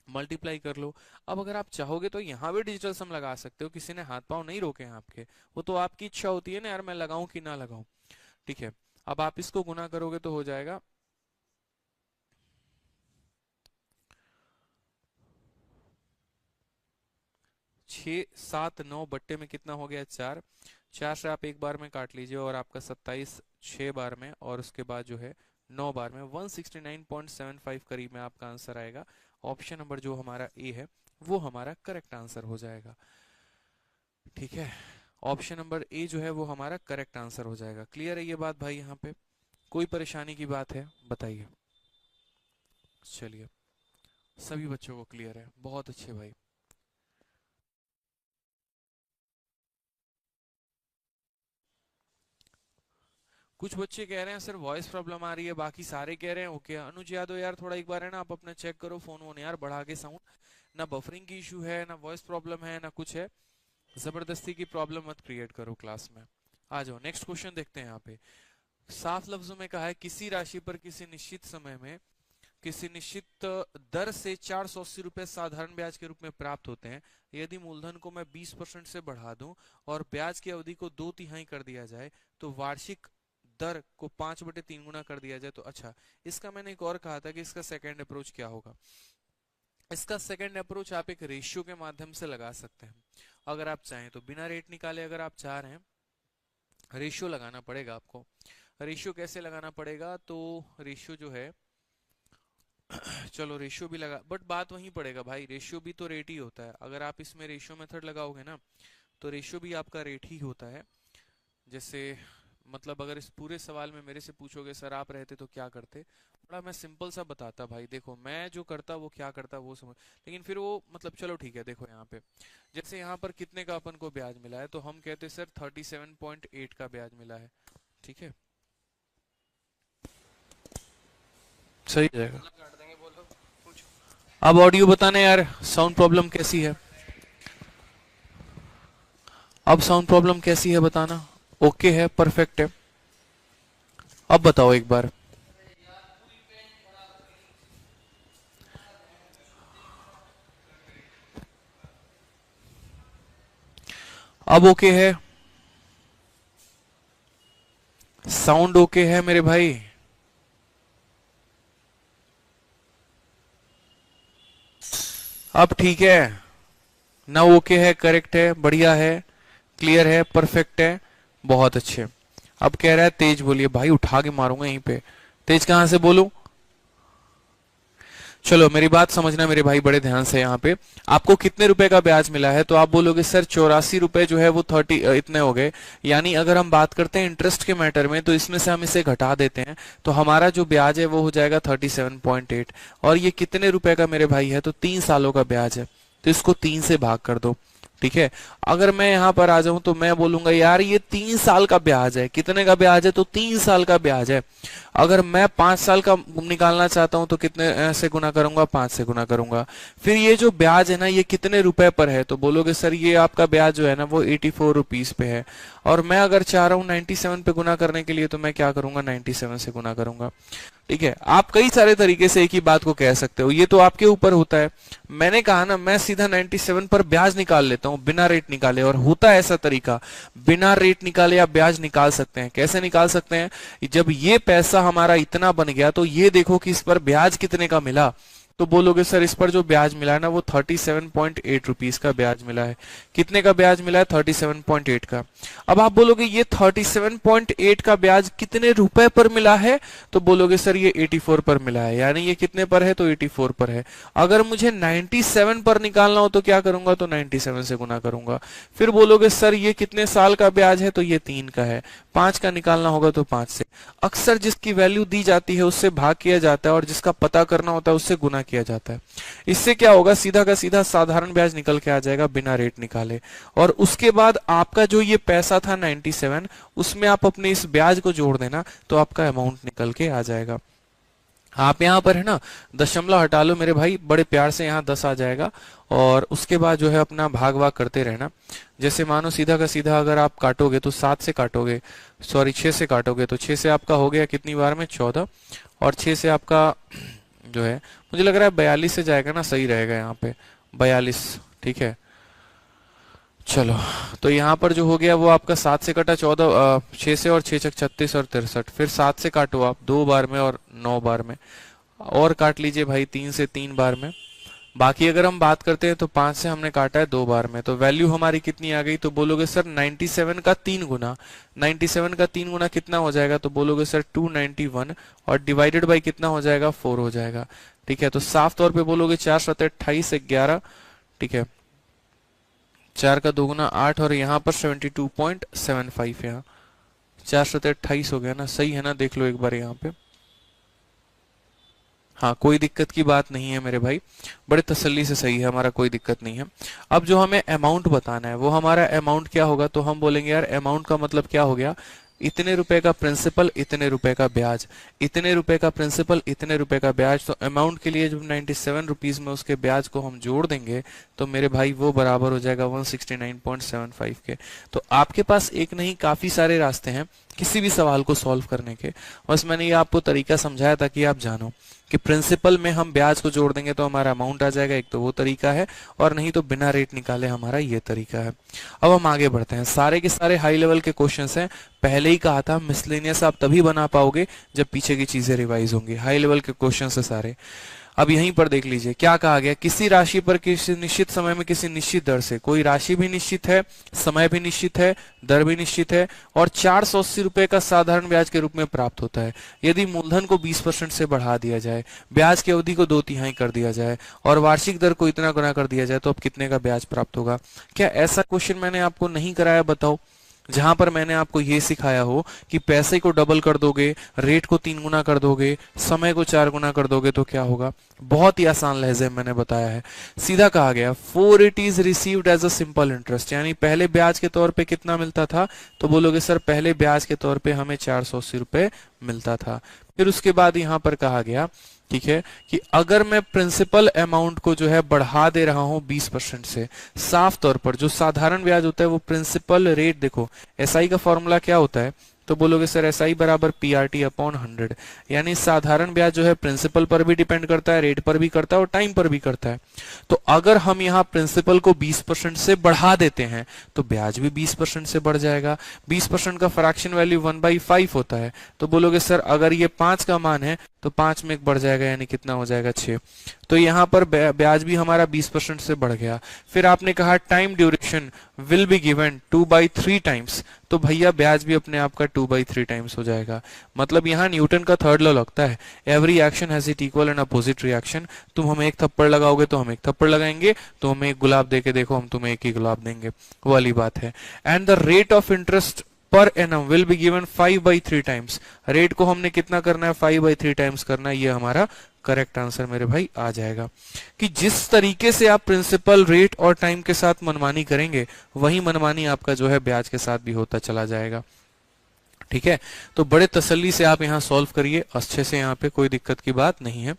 मल्टीप्लाई कर लो। अब अगर आप चाहोगे तो यहाँ भी डिजिटल सम लगा सकते हो, किसी ने हाथ पांव नहीं रोके हैं आपके, वो तो आपकी इच्छा होती है ना यार, मैं लगाऊं कि ना लगाऊं। ठीक है, अब आप इसको गुना करोगे तो हो जाएगा 6, 7, 9 बट्टे में कितना हो गया, 4। 4 से आप एक बार में काट लीजिए और आपका 27 6 बार में, और उसके बाद जो है 9 बार में, 169.75 करीब में आपका आंसर आएगा। ऑप्शन नंबर जो हमारा ए है वो हमारा करेक्ट आंसर हो जाएगा। ठीक है, ऑप्शन नंबर ए जो है वो हमारा करेक्ट आंसर हो जाएगा। क्लियर है ये बात भाई, यहाँ पे कोई परेशानी की बात है बताइए। चलिए, सभी बच्चों को क्लियर है, बहुत अच्छे भाई। कुछ बच्चे कह रहे हैं सर वॉइस प्रॉब्लम आ रही है, बाकी सारे कह रहे हैं ओके। अनुज यादव यार थोड़ा एक बार है ना आप अपना चेक करो फोन वोन यार, बढ़ा के साउंड। ना बफरिंग की इशू है, ना वॉइस प्रॉब्लम है, ना कुछ है। जबरदस्ती की प्रॉब्लम मत क्रिएट करो क्लास में। आ जाओ, नेक्स्ट क्वेश्चन देखते हैं यहाँ पे। साफ लफ्जों में कहा है, किसी राशि पर किसी निश्चित समय में किसी निश्चित दर से 480 रुपए साधारण ब्याज के रूप में प्राप्त होते हैं। यदि मूलधन को मैं 20% से बढ़ा दूं और ब्याज की अवधि को 2/3 कर दिया जाए, तो वार्षिक दर को 5/3 गुना कर दिया जाए तो। अच्छा, इसका मैंने एक और कहा था कि इसका सेकेंड अप्रोच क्या होगा। इसका सेकेंड अप्रोच आप एक रेशियो के माध्यम से लगा सकते हैं, अगर आप चाहें तो। बिना रेट निकाले अगर आप चाह रहे हैं, रेशियो लगाना पड़ेगा आपको। रेशियो कैसे लगाना पड़ेगा, तो रेशियो जो है चलो रेशियो भी लगा, बट बात वहीं पड़ेगा भाई, रेशियो भी तो रेट ही होता है। अगर आप इसमें रेशियो मेथड लगाओगे ना, तो रेशियो भी आपका रेट ही होता है। जैसे मतलब अगर इस पूरे सवाल में मेरे से पूछोगे सर आप रहते तो क्या करते, बड़ा मैं सिंपल सा बताता भाई। देखो मैं जो करता वो क्या करता वो समझ, लेकिन फिर वो मतलब चलो ठीक है। देखो यहाँ पे जैसे यहाँ पर कितने का अपन को ब्याज मिला है, तो हम कहते सर 37.8 का ब्याज मिला है। ठीक है, सही जाएगा। अब ऑडियो बताने यार, साउंड प्रॉब्लम कैसी है, अब साउंड प्रॉब्लम कैसी है बताना। ओके है, परफेक्ट है, अब बताओ एक बार। अब ओके है, साउंड ओके है मेरे भाई। अब ठीक है ना, ओके है, करेक्ट है, बढ़िया है, क्लियर है, परफेक्ट है, बहुत अच्छे। अब कह रहा है तेज बोलिए, भाई उठा के मारूंगा यहीं पे। तेज कहां से बोलूं, चलो मेरी बात समझना मेरे भाई बड़े ध्यान से। यहाँ पे आपको कितने रुपए का ब्याज मिला है, तो आप बोलोगे सर 84 रुपए जो है वो 30 इतने हो गए। यानी अगर हम बात करते हैं इंटरेस्ट के मैटर में, तो इसमें से हम इसे घटा देते हैं, तो हमारा जो ब्याज है वो हो जाएगा 37.8। और ये कितने रुपए का मेरे भाई है, तो 3 सालों का ब्याज है, तो इसको 3 से भाग कर दो। ठीक है, अगर मैं यहाँ पर आ जाऊं तो मैं बोलूंगा यार ये 3 साल का ब्याज है। कितने का ब्याज है, तो 3 साल का ब्याज है। अगर मैं 5 साल का निकालना चाहता हूं तो कितने से गुना करूंगा, 5 से गुना करूंगा। फिर ये जो ब्याज है ना, ये कितने रुपए पर है, तो बोलोगे सर ये आपका ब्याज जो है ना वो 84 रुपीज पे है। और मैं अगर चाह रहा हूँ 97 पे गुना करने के लिए, तो मैं क्या करूंगा, 97 से गुना करूंगा। ठीक है, आप कई सारे तरीके से एक ही बात को कह सकते हो, ये तो आपके ऊपर होता है। मैंने कहा ना, मैं सीधा 97 पर ब्याज निकाल लेता हूं बिना रेट निकाले, और होता है ऐसा तरीका, बिना रेट निकाले आप ब्याज निकाल सकते हैं। कैसे निकाल सकते हैं, जब ये पैसा हमारा इतना बन गया, तो ये देखो कि इस पर ब्याज कितने का मिला, तो बोलोगे सर इस पर जो ब्याज मिला है ना वो 37.8 रुपीज का ब्याज मिला है। कितने का ब्याज मिला है? 37.8 का। अब आप बोलोगे ये 37.8 का ब्याज कितने रुपए पर मिला है? तो बोलोगे सर ये 84 पर मिला है। यानी ये कितने पर है? तो 84 पर है। अगर मुझे 97 पर निकालना हो तो क्या करूंगा? तो 97 से गुना करूंगा। फिर बोलोगे सर ये कितने साल का ब्याज है? तो ये 3 का है। 5 का निकालना होगा तो 5 से। अक्सर जिसकी वैल्यू दी जाती है उससे भाग किया जाता है और जिसका पता करना होता है उससे गुना किया जाता है। इससे क्या होगा? सीधा का सीधा साधारण ब्याज निकल के आ जाएगा बिना रेट निकाले। और उसके बाद आपका जो ये पैसा था 97, उसमें आप अपने इस ब्याज को जोड़ देना तो आपका अमाउंट निकल के आ जाएगा। आप यहाँ पर है ना दशमलव हटा लो मेरे भाई, बड़े प्यार से यहाँ 10 आ जाएगा। और उसके बाद जो है अपना भाग भाग करते रहना। जैसे मानो सीधा का सीधा अगर आप काटोगे तो 7 से काटोगे, सॉरी 6 से काटोगे तो 6 से आपका हो गया कितनी बार में? 14। और 6 से आपका जो है मुझे लग रहा है 42 से जाएगा ना, सही रहेगा यहाँ पे 42। ठीक है चलो, तो यहाँ पर जो हो गया वो आपका 7 से कटा 14, 6 से, और 6 छक 36 और 63। फिर 7 से काटो आप 2 बार में और 9 बार में, और काट लीजिए भाई 3 से 3 बार में। बाकी अगर हम बात करते हैं तो 5 से हमने काटा है 2 बार में। तो वैल्यू हमारी कितनी आ गई? तो बोलोगे सर 97 का 3 गुना। 97 का 3 गुना कितना हो जाएगा? तो बोलोगे सर 291, और डिवाइडेड बाई कितना हो जाएगा? 4 हो जाएगा। ठीक है, तो साफ तौर पे बोलोगे 4 7 28 11। ठीक है, 4 का 2 गुना 8, और यहाँ पर 72.75। यहाँ 4 7 28 हो गया ना, सही है ना? देख लो एक बार यहाँ पे। हाँ, कोई दिक्कत की बात नहीं है मेरे भाई, बड़े तसल्ली से सही है हमारा, कोई दिक्कत नहीं है। अब जो हमें अमाउंट बताना है वो हमारा अमाउंट क्या होगा? तो हम बोलेंगे यार अमाउंट का मतलब क्या हो गया? इतने रुपए का प्रिंसिपल, इतने रुपए का ब्याज। इतने रुपए का प्रिंसिपल, इतने रुपए का ब्याज। तो अमाउंट के लिए जब 97 रुपीज में उसके ब्याज को हम जोड़ देंगे तो मेरे भाई वो बराबर हो जाएगा 169.75 के। तो आपके पास एक नहीं काफी सारे रास्ते हैं किसी भी सवाल को सॉल्व करने के। बस मैंने ये आपको तरीका समझाया ताकि आप जानो कि प्रिंसिपल में हम ब्याज को जोड़ देंगे तो हमारा अमाउंट आ जाएगा। एक तो वो तरीका है, और नहीं तो बिना रेट निकाले हमारा ये तरीका है। अब हम आगे बढ़ते हैं। सारे के सारे हाई लेवल के क्वेश्चंस हैं। पहले ही कहा था मिसलेनियस आप तभी बना पाओगे जब पीछे की चीजें रिवाइज होंगी। हाई लेवल के क्वेश्चंस है सारे। अब यहीं पर देख लीजिए क्या कहा गया। किसी राशि पर किसी निश्चित समय में किसी निश्चित दर से, कोई राशि भी निश्चित है, समय भी निश्चित है, दर भी निश्चित है, और 480 रुपए का साधारण ब्याज के रूप में प्राप्त होता है। यदि मूलधन को 20% से बढ़ा दिया जाए, ब्याज की अवधि को 2/3 कर दिया जाए, और वार्षिक दर को इतना गुना कर दिया जाए, तो अब कितने का ब्याज प्राप्त होगा? क्या ऐसा क्वेश्चन मैंने आपको नहीं कराया? बताओ, जहां पर मैंने आपको ये सिखाया हो कि पैसे को डबल कर दोगे, रेट को 3 गुना कर दोगे, समय को 4 गुना कर दोगे तो क्या होगा? बहुत ही आसान लहजे में मैंने बताया है। सीधा कहा गया for it is received as a simple interest, यानी पहले ब्याज के तौर पे कितना मिलता था? तो बोलोगे सर पहले ब्याज के तौर पे हमें 480 रुपए मिलता था। फिर उसके बाद यहां पर कहा गया, ठीक है, कि अगर मैं प्रिंसिपल अमाउंट को जो है बढ़ा दे रहा हूं 20% से, साफ तौर पर जो साधारण ब्याज होता है वो प्रिंसिपल रेट, देखो एसआई का फॉर्मूला क्या होता है? तो बोलोगे सर एसआई बराबर पीआरटी अपॉन 100, यानी साधारण ब्याज जो है प्रिंसिपल पर भी डिपेंड करता है, रेट पर भी करता है, और टाइम पर भी करता है। तो अगर हम यहाँ प्रिंसिपल को 20% से बढ़ा देते हैं तो ब्याज भी 20% से बढ़ जाएगा। 20% का फ्रैक्शन वैल्यू 1/5 होता है। तो बोलोगे सर अगर ये 5 का मान है तो 5 में एक बढ़ जाएगा, यानी कितना हो जाएगा? 6। तो यहाँ पर ब्याज भी हमारा 20% से बढ़ गया। फिर आपने कहा time duration will be given 2/3 times, तो भैया ब्याज भी अपने आप का 2/3 टाइम्स हो जाएगा। मतलब यहाँ न्यूटन का थर्ड लॉ लगता है, every action has it equal and opposite reaction. तुम हमें एक थप्पड़ लगाओगे तो हम एक थप्पड़ लगाएंगे, तो हमें एक गुलाब देके देखो हम तुम्हें एक ही गुलाब देंगे, वो वाली बात है। And the rate of interest per annum will be given 5/3 times. Rate को हमने कितना करना है? 5/3 टाइम्स करना है। ये हमारा करेक्ट आंसर मेरे भाई आ जाएगा। कि जिस तरीके से आप प्रिंसिपल, रेट और टाइम के साथ मनमानी करेंगे वही मनमानी आपका जो है ब्याज के साथ भी होता चला जाएगा। ठीक है, तो बड़े तसल्ली से आप यहाँ सॉल्व करिए, अच्छे से, यहाँ पे कोई दिक्कत की बात नहीं है।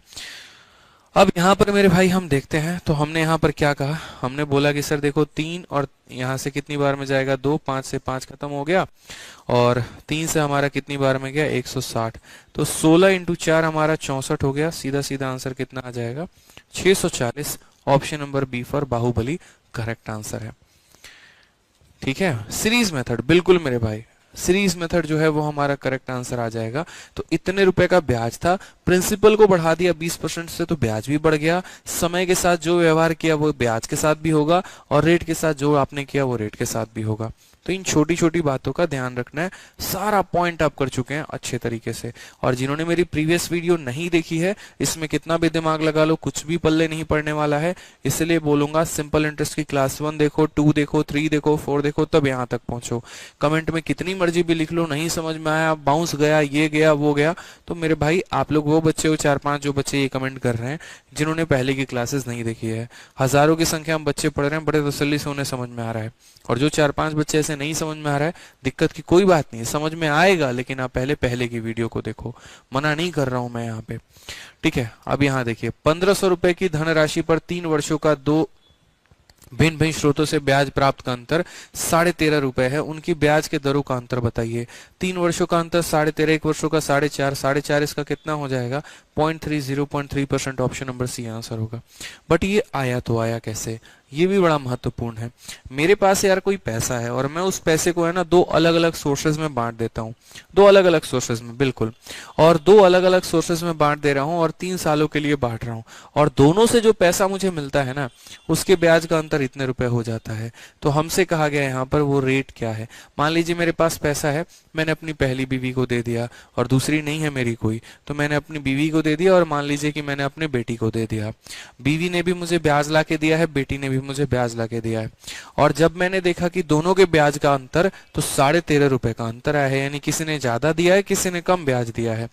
अब यहाँ पर मेरे भाई हम देखते हैं, तो हमने यहाँ पर क्या कहा? हमने बोला कि सर देखो 3 और यहाँ से कितनी बार में जाएगा? 2, 5 से 5 खत्म हो गया, और 3 से हमारा कितनी बार में गया? 160। तो 16 × 4 हमारा 64 हो गया। सीधा सीधा आंसर कितना आ जाएगा? 640। Option number B for Baahubali correct answer है। ठीक है, सीरीज मेथड, बिल्कुल मेरे भाई, सीरीज मेथड जो है वो हमारा करेक्ट आंसर आ जाएगा। तो इतने रुपए का ब्याज था, प्रिंसिपल को बढ़ा दिया 20% से तो ब्याज भी बढ़ गया, समय के साथ जो व्यवहार किया वो ब्याज के साथ भी होगा, और रेट के साथ जो आपने किया वो रेट के साथ भी होगा। तो इन छोटी छोटी बातों का ध्यान रखना है। सारा पॉइंट आप कर चुके हैं अच्छे तरीके से। और जिन्होंने मेरी प्रीवियस वीडियो नहीं देखी है, इसमें कितना भी दिमाग लगा लो कुछ भी पल्ले नहीं पड़ने वाला है। इसलिए बोलूंगा सिंपल इंटरेस्ट की क्लास 1 देखो, 2 देखो, 3 देखो, 4 देखो, तब यहाँ तक पहुंचो। कमेंट में कितनी मर्जी भी लिख लो, नहीं समझ में आया, बाउंस गया, ये गया वो गया, तो मेरे भाई आप लोग वो बच्चे हो 4-5 जो बच्चे ये कमेंट कर रहे हैं जिन्होंने पहले की क्लासेस नहीं देखी है। हजारों की संख्या में बच्चे पढ़ रहे हैं, बड़े तसल्ली से उन्हें समझ में आ रहा है। और जो 4-5 बच्चे ऐसे नहीं समझ में आ रहा है, दिक्कत की कोई बात नहीं, समझ में आएगा, लेकिन आप पहले की वीडियो को देखो। मना नहीं कर रहा हूं मैं यहाँ पे, ठीक है। अब यहाँ देखिए, 1500 रुपए की धनराशि पर 3 वर्षों का 2 भिन्न भिन्न स्रोतों से ब्याज प्राप्त का अंतर 13.5 रुपए है। उनकी ब्याज के दरों का अंतर बताइए। 3 वर्षों का अंतर 13.5, 1 वर्षों का 4.5, 4.5 इसका कितना हो जाएगा 0.30, 0.3%। ऑप्शन नंबर सी आंसर होगा। बट ये आया तो आया कैसे, ये भी बड़ा महत्वपूर्ण है। मेरे पास यार कोई पैसा है और मैं उस पैसे को है ना 2 अलग अलग सोर्सेज में बांट देता हूँ, 2 अलग अलग सोर्सेज में, बिल्कुल, और 2 अलग अलग सोर्सेज में बांट दे रहा हूँ और 3 सालों के लिए बांट रहा हूँ, और दोनों से जो पैसा मुझे मिलता है ना उसके ब्याज का अंतर इतने रुपए हो जाता है। तो हमसे कहा गया यहाँ पर वो रेट क्या है। मान लीजिए मेरे पास पैसा है, मैंने अपनी पहली बीवी को दे दिया और दूसरी नहीं है मेरी कोई, तो मैंने अपनी बीवी को दे दिया और मान लीजिए कि मैंने अपने बेटी को दे दिया। बीवी ने भी मुझे ब्याज ला के दिया है, बेटी ने भी मुझे ब्याज ला के दिया है। और जब मैंने देखा कि दोनों के ब्याज का अंतर तो 13.5 रुपए का अंतर आया है, यानी किसी ने ज्यादा दिया है, किसी ने कम ब्याज दिया है।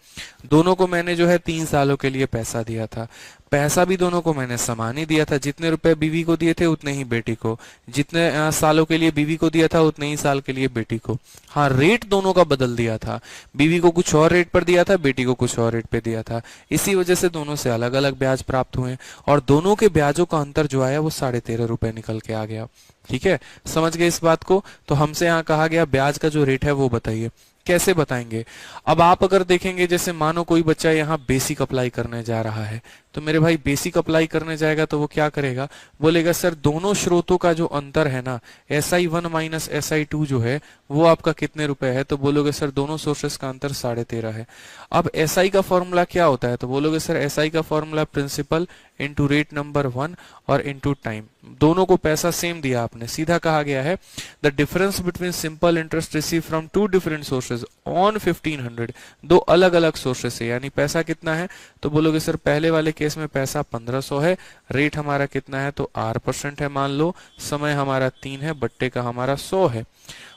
दोनों को मैंने जो है 3 सालों के लिए पैसा दिया था। पैसा भी दोनों को मैंने समान ही दिया था, जितने रुपए बीवी को दिए थे उतने ही बेटी को, जितने सालों के लिए बीवी को दिया था उतने ही साल के लिए बेटी को। हाँ, रेट दोनों का बदल दिया था, बीवी को कुछ और रेट पर दिया था, बेटी को कुछ और रेट पे दिया था। इसी वजह से दोनों से अलग अलग ब्याज प्राप्त हुए और दोनों के ब्याजों का अंतर जो आया वो 13.5 रुपए निकल के आ गया। ठीक है, समझ गए इस बात को। तो हमसे यहाँ कहा गया ब्याज का जो रेट है वो बताइए। कैसे बताएंगे? अब आप अगर देखेंगे, जैसे मानो कोई बच्चा यहाँ बेसिक अप्लाई करने जा रहा है, तो मेरे भाई बेसिक अप्लाई करने जाएगा तो वो क्या करेगा, बोलेगा सर दोनों स्रोतों का जो अंतर है ना SI1 माइनस SI2 जो है वो आपका कितने रुपए है, तो बोलोगे सर दोनों सोर्सेस का अंतर 13.5 है। अब SI का फॉर्मूला क्या होता है, तो बोलोगे सर SI का formula principal into rate number 1 और इंटू टाइम। दोनों को पैसा सेम दिया आपने, सीधा कहा गया है the difference between simple interest receive from 2 different sources on 1500, 2 अलग अलग सोर्सेज से, यानी पैसा कितना है, तो बोलोगे सर पहले वाले केस में पैसा 1500 है, रेट हमारा कितना है तो R% है मान लो, समय हमारा 3 है, बट्टे का हमारा 100 है।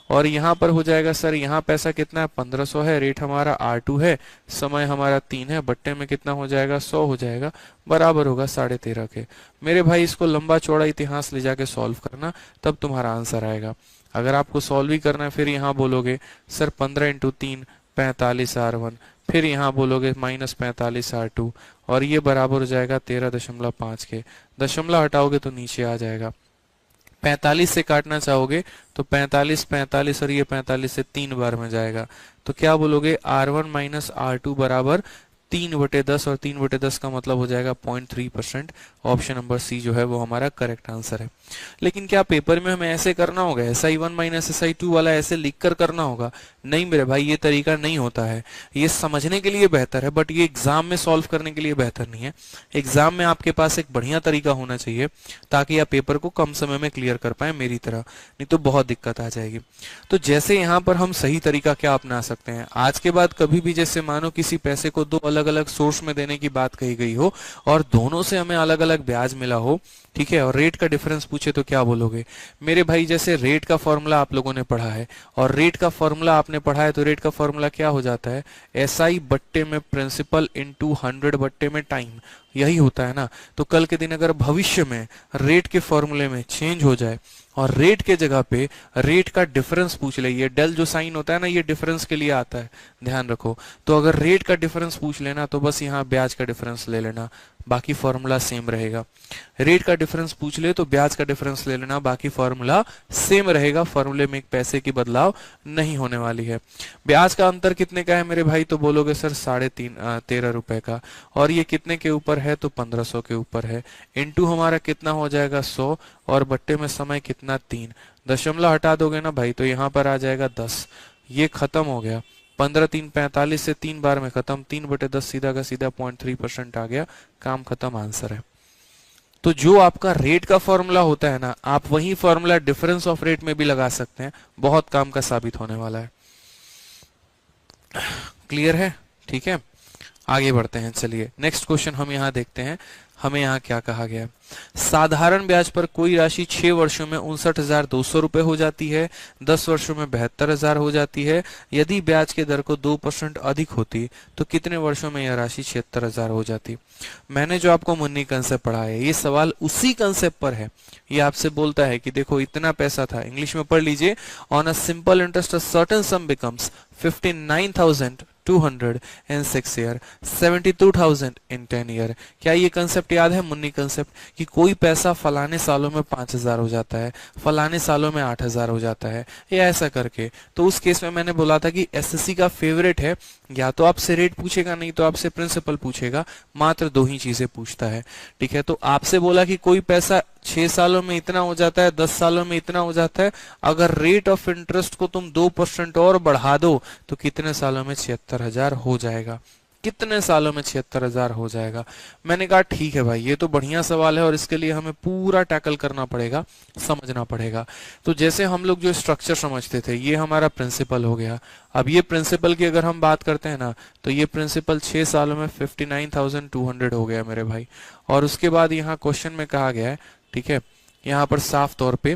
और यहाँ पर हो जाएगा सर यहाँ पैसा कितना है 1500 है, रेट हमारा R2 है, समय हमारा 3 है, बट्टे में कितना हो जाएगा 100 हो जाएगा, बराबर होगा 13.5 के। मेरे भाई इसको लंबा चौड़ा इतिहास ले जाके सॉल्व करना, तब तुम्हारा आंसर आएगा। अगर आपको सॉल्व ही करना है फिर यहाँ बोलोगे सर 15 इंटू 3 45 R1, फिर यहाँ बोलोगे माइनस 45 R2, और ये बराबर हो जाएगा 13.5 के। दशमलव हटाओगे तो नीचे आ जाएगा। 45 से काटना चाहोगे तो 45 45 और ये 45 से 3 बार में जाएगा, तो क्या बोलोगे R1 माइनस R2 बराबर 3/10, और 3/10 का मतलब हो जाएगा 0.3%। ऑप्शन नंबर सी जो है वो हमारा करेक्ट आंसर है। लेकिन क्या पेपर में हमें ऐसे करना होगा, SI1 माइनस SI2 वाला ऐसे लिख कर करना होगा? नहीं मेरे भाई, ये तरीका नहीं होता है। ये समझने के लिए बेहतर है, बट ये एग्जाम में सॉल्व करने के लिए बेहतर नहीं है। एग्जाम में आपके पास एक बढ़िया तरीका होना चाहिए ताकि आप पेपर को कम समय में क्लियर कर पाए मेरी तरह, नहीं तो बहुत दिक्कत आ जाएगी। तो जैसे यहाँ पर हम सही तरीका क्या अपना सकते हैं, आज के बाद कभी भी जैसे मानो किसी पैसे को 2 अलग अलग सोर्स में देने की बात कही गई हो और दोनों से हमें अलग अलग ब्याज मिला हो, ठीक है, और रेट का डिफरेंस पूछे तो क्या बोलोगे? मेरे भाई जैसे रेट का फॉर्मूला आप लोगों ने पढ़ा है और रेट का फॉर्मूला आपने पढ़ा है, तो रेट का फॉर्मूला क्या हो जाता है, SI बट्टे में प्रिंसिपल इंटू 100 बट्टे में टाइम, यही होता है ना। तो कल के दिन अगर भविष्य में रेट के फॉर्मूले में चेंज हो जाए और रेट के जगह पे रेट का डिफरेंस पूछ ले, ये डेल जो साइन होता है ना ये डिफरेंस के लिए आता है, ध्यान रखो। तो अगर रेट का डिफरेंस पूछ लेना तो बस यहाँ ब्याज का डिफरेंस ले लेना, बाकी फॉर्मूला सेम रहेगा। रेट का डिफरेंस पूछ ले तो ब्याज का डिफरेंस ले लेना, बाकी फॉर्मूला सेम रहेगा। फॉर्मूले में एक पैसे की बदलाव नहीं होने वाली है। ब्याज का अंतर कितने का है मेरे भाई, तो बोलोगे सर 13.5 रुपए का, और ये कितने के ऊपर है तो 1500 के ऊपर है। इनटू हमारा कितना हो जाएगा 100, और बट्टे में समय कितना 3, दशमलव हटा दोगे ना भाई तो यहाँ पर आ जाएगा 10, ये खत्म हो गया। 15 3 45 से 3 बार में खत्म, 3/10 सीधा का सीधा 0.3% आ गया, काम खत्म, आंसर है। तो जो आपका रेट का फॉर्मूला होता है ना, आप वही फॉर्मूला डिफरेंस ऑफ रेट में भी लगा सकते हैं, बहुत काम का साबित होने वाला है। क्लियर है? ठीक है, आगे बढ़ते हैं। चलिए नेक्स्ट क्वेश्चन हम यहाँ देखते हैं, हमें यहाँ क्या कहा गया है। साधारण ब्याज पर कोई राशि 6 वर्षों में 59,200 रुपए हो जाती है, 10 वर्षों में 72,000 हो जाती है। यदि ब्याज के दर को 2% अधिक होती तो कितने वर्षों में यह राशि 76,000 हो जाती? मैंने जो आपको मुन्नी कंसेप्ट पढ़ा है, ये सवाल उसी कंसेप्ट पर है। ये आपसे बोलता है कि देखो इतना पैसा था, इंग्लिश में पढ़ लीजिए, on a simple interest a certain some becomes 59,206 year, 72,000 in 10 year. क्या ये कंसेप्ट याद है, मुन्नी कंसेप्ट, कि कोई पैसा फलाने सालों में 5,000 हो जाता है, फलाने सालों में 8,000 हो जाता है, या ऐसा करके। तो उस केस में मैंने बोला था कि एसएससी का फेवरेट है, या तो आपसे रेट पूछेगा, नहीं तो आपसे प्रिंसिपल पूछेगा, मात्र दो ही चीजें पूछता है। ठीक है, तो आपसे बोला कि कोई पैसा 6 सालों में इतना हो जाता है, 10 सालों में इतना हो जाता है, अगर रेट ऑफ इंटरेस्ट को तुम 2% और बढ़ा दो तो कितने सालों में 76,000 हो जाएगा, कितने सालों में 76,000 हो जाएगा। मैंने कहा ठीक है भाई, ये तो बढ़िया सवाल है और इसके लिए हमें पूरा टैकल करना पड़ेगा, समझना पड़ेगा। तो जैसे हम लोग जो स्ट्रक्चर समझते थे, ये हमारा प्रिंसिपल हो गया। अब ये प्रिंसिपल की अगर हम बात करते हैं ना, तो ये प्रिंसिपल 6 सालों में 59,200 हो गया मेरे भाई। और उसके बाद यहाँ क्वेश्चन में कहा गया है, ठीक है, यहाँ पर साफ तौर पे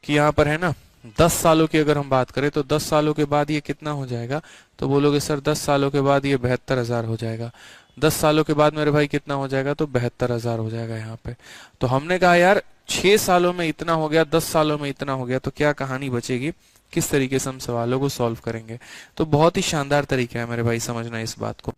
कि यहाँ पर है ना 10 सालों की अगर हम बात करें तो 10 सालों के बाद ये कितना हो जाएगा, तो बोलोगे सर 10 सालों के बाद ये 72,000 हो जाएगा। 10 सालों के बाद मेरे भाई कितना हो जाएगा, तो 72,000 हो जाएगा यहाँ पे। तो हमने कहा यार 6 सालों में इतना हो गया, 10 सालों में इतना हो गया, तो क्या कहानी बचेगी, किस तरीके से हम सवालों को सॉल्व करेंगे। तो बहुत ही शानदार तरीका है मेरे भाई समझना इस बात को।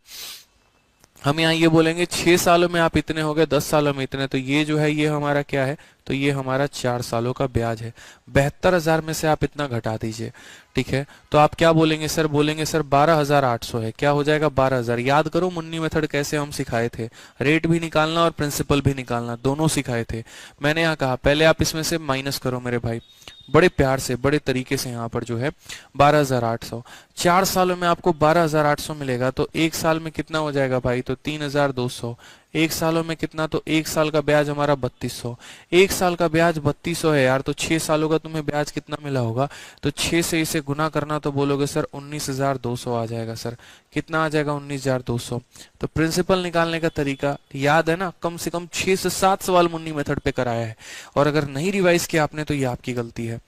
हम यहाँ ये बोलेंगे 6 सालों में आप इतने हो गए, 10 सालों में इतने, तो ये जो है ये हमारा क्या है, तो ये हमारा 4 सालों का ब्याज है। 72,000 में से आप इतना घटा दीजिए, ठीक है, तो आप क्या बोलेंगे सर, बोलेंगे सर 12,800 है, क्या हो जाएगा 12,000। याद करो मुन्नी मेथड कैसे हम सिखाए थे, रेट भी निकालना और प्रिंसिपल भी निकालना, दोनों सिखाए थे। मैंने यहाँ कहा पहले आप इसमें से माइनस करो मेरे भाई, बड़े प्यार से बड़े तरीके से, यहाँ पर जो है 12,800, 4 सालों में आपको 12,800 मिलेगा, तो एक साल में कितना हो जाएगा भाई, तो 3,200। एक सालों में कितना, तो एक साल का ब्याज हमारा 3200। एक साल का ब्याज 3200 है यार, तो 6 सालों का तुम्हें ब्याज कितना मिला होगा, तो 6 से इसे गुना करना, तो बोलोगे सर 19,200 आ जाएगा। सर कितना आ जाएगा, 19,200। तो प्रिंसिपल निकालने का तरीका याद है ना, कम से कम 6 से 7 सवाल मुन्नी मेथड पे कराया है, और अगर नहीं रिवाइज किया आपने तो ये आपकी गलती है।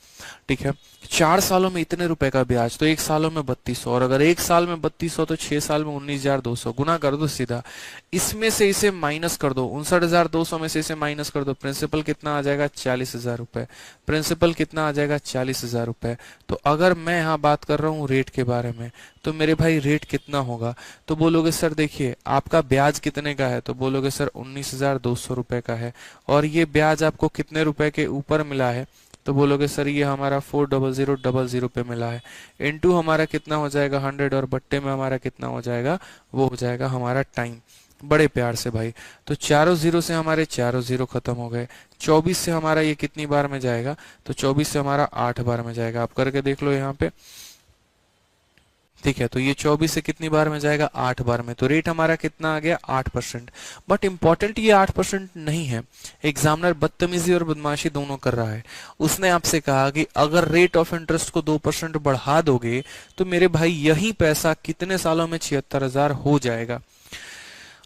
ठीक है, 4 सालों में इतने रुपए का ब्याज, तो एक सालों में 3200, और अगर एक साल में 3200 तो 6 साल में 19,200, गुना कर दो सीधा, इसमें से इसे माइनस कर दो, 59,200 में से इसे माइनस कर दो, प्रिंसिपल कितना आ जाएगा, 40,000 रुपए। प्रिंसिपल कितना आ जाएगा, 40,000 रुपए। तो अगर मैं यहाँ बात कर रहा हूँ रेट के बारे में, तो मेरे भाई रेट कितना होगा, तो बोलोगे सर देखिए आपका ब्याज कितने का है, तो बोलोगे सर 19,200 रुपए का है, और ये ब्याज आपको कितने रुपए के ऊपर मिला है, तो बोलोगे सर ये हमारा 400,000 पे मिला है। इनटू हमारा कितना हो जाएगा 100, और बट्टे में हमारा कितना हो जाएगा, वो हो जाएगा हमारा टाइम। बड़े प्यार से भाई, तो चारों जीरो से हमारे चारों जीरो खत्म हो गए। 24 से हमारा ये कितनी बार में जाएगा, तो 24 से हमारा 8 बार में जाएगा। आप करके देख लो यहाँ पे, ठीक है, तो ये 24 से कितनी बार में जाएगा, 8 बार में। तो रेट हमारा कितना आ गया, 8%। बट इंपॉर्टेंट ये 8% नहीं है, एग्जामिनर बदतमीजी और बदमाशी दोनों कर रहा है। उसने आपसे कहा कि अगर रेट ऑफ इंटरेस्ट को 2% बढ़ा दोगे तो मेरे भाई यही पैसा कितने सालों में 76,000 हो जाएगा।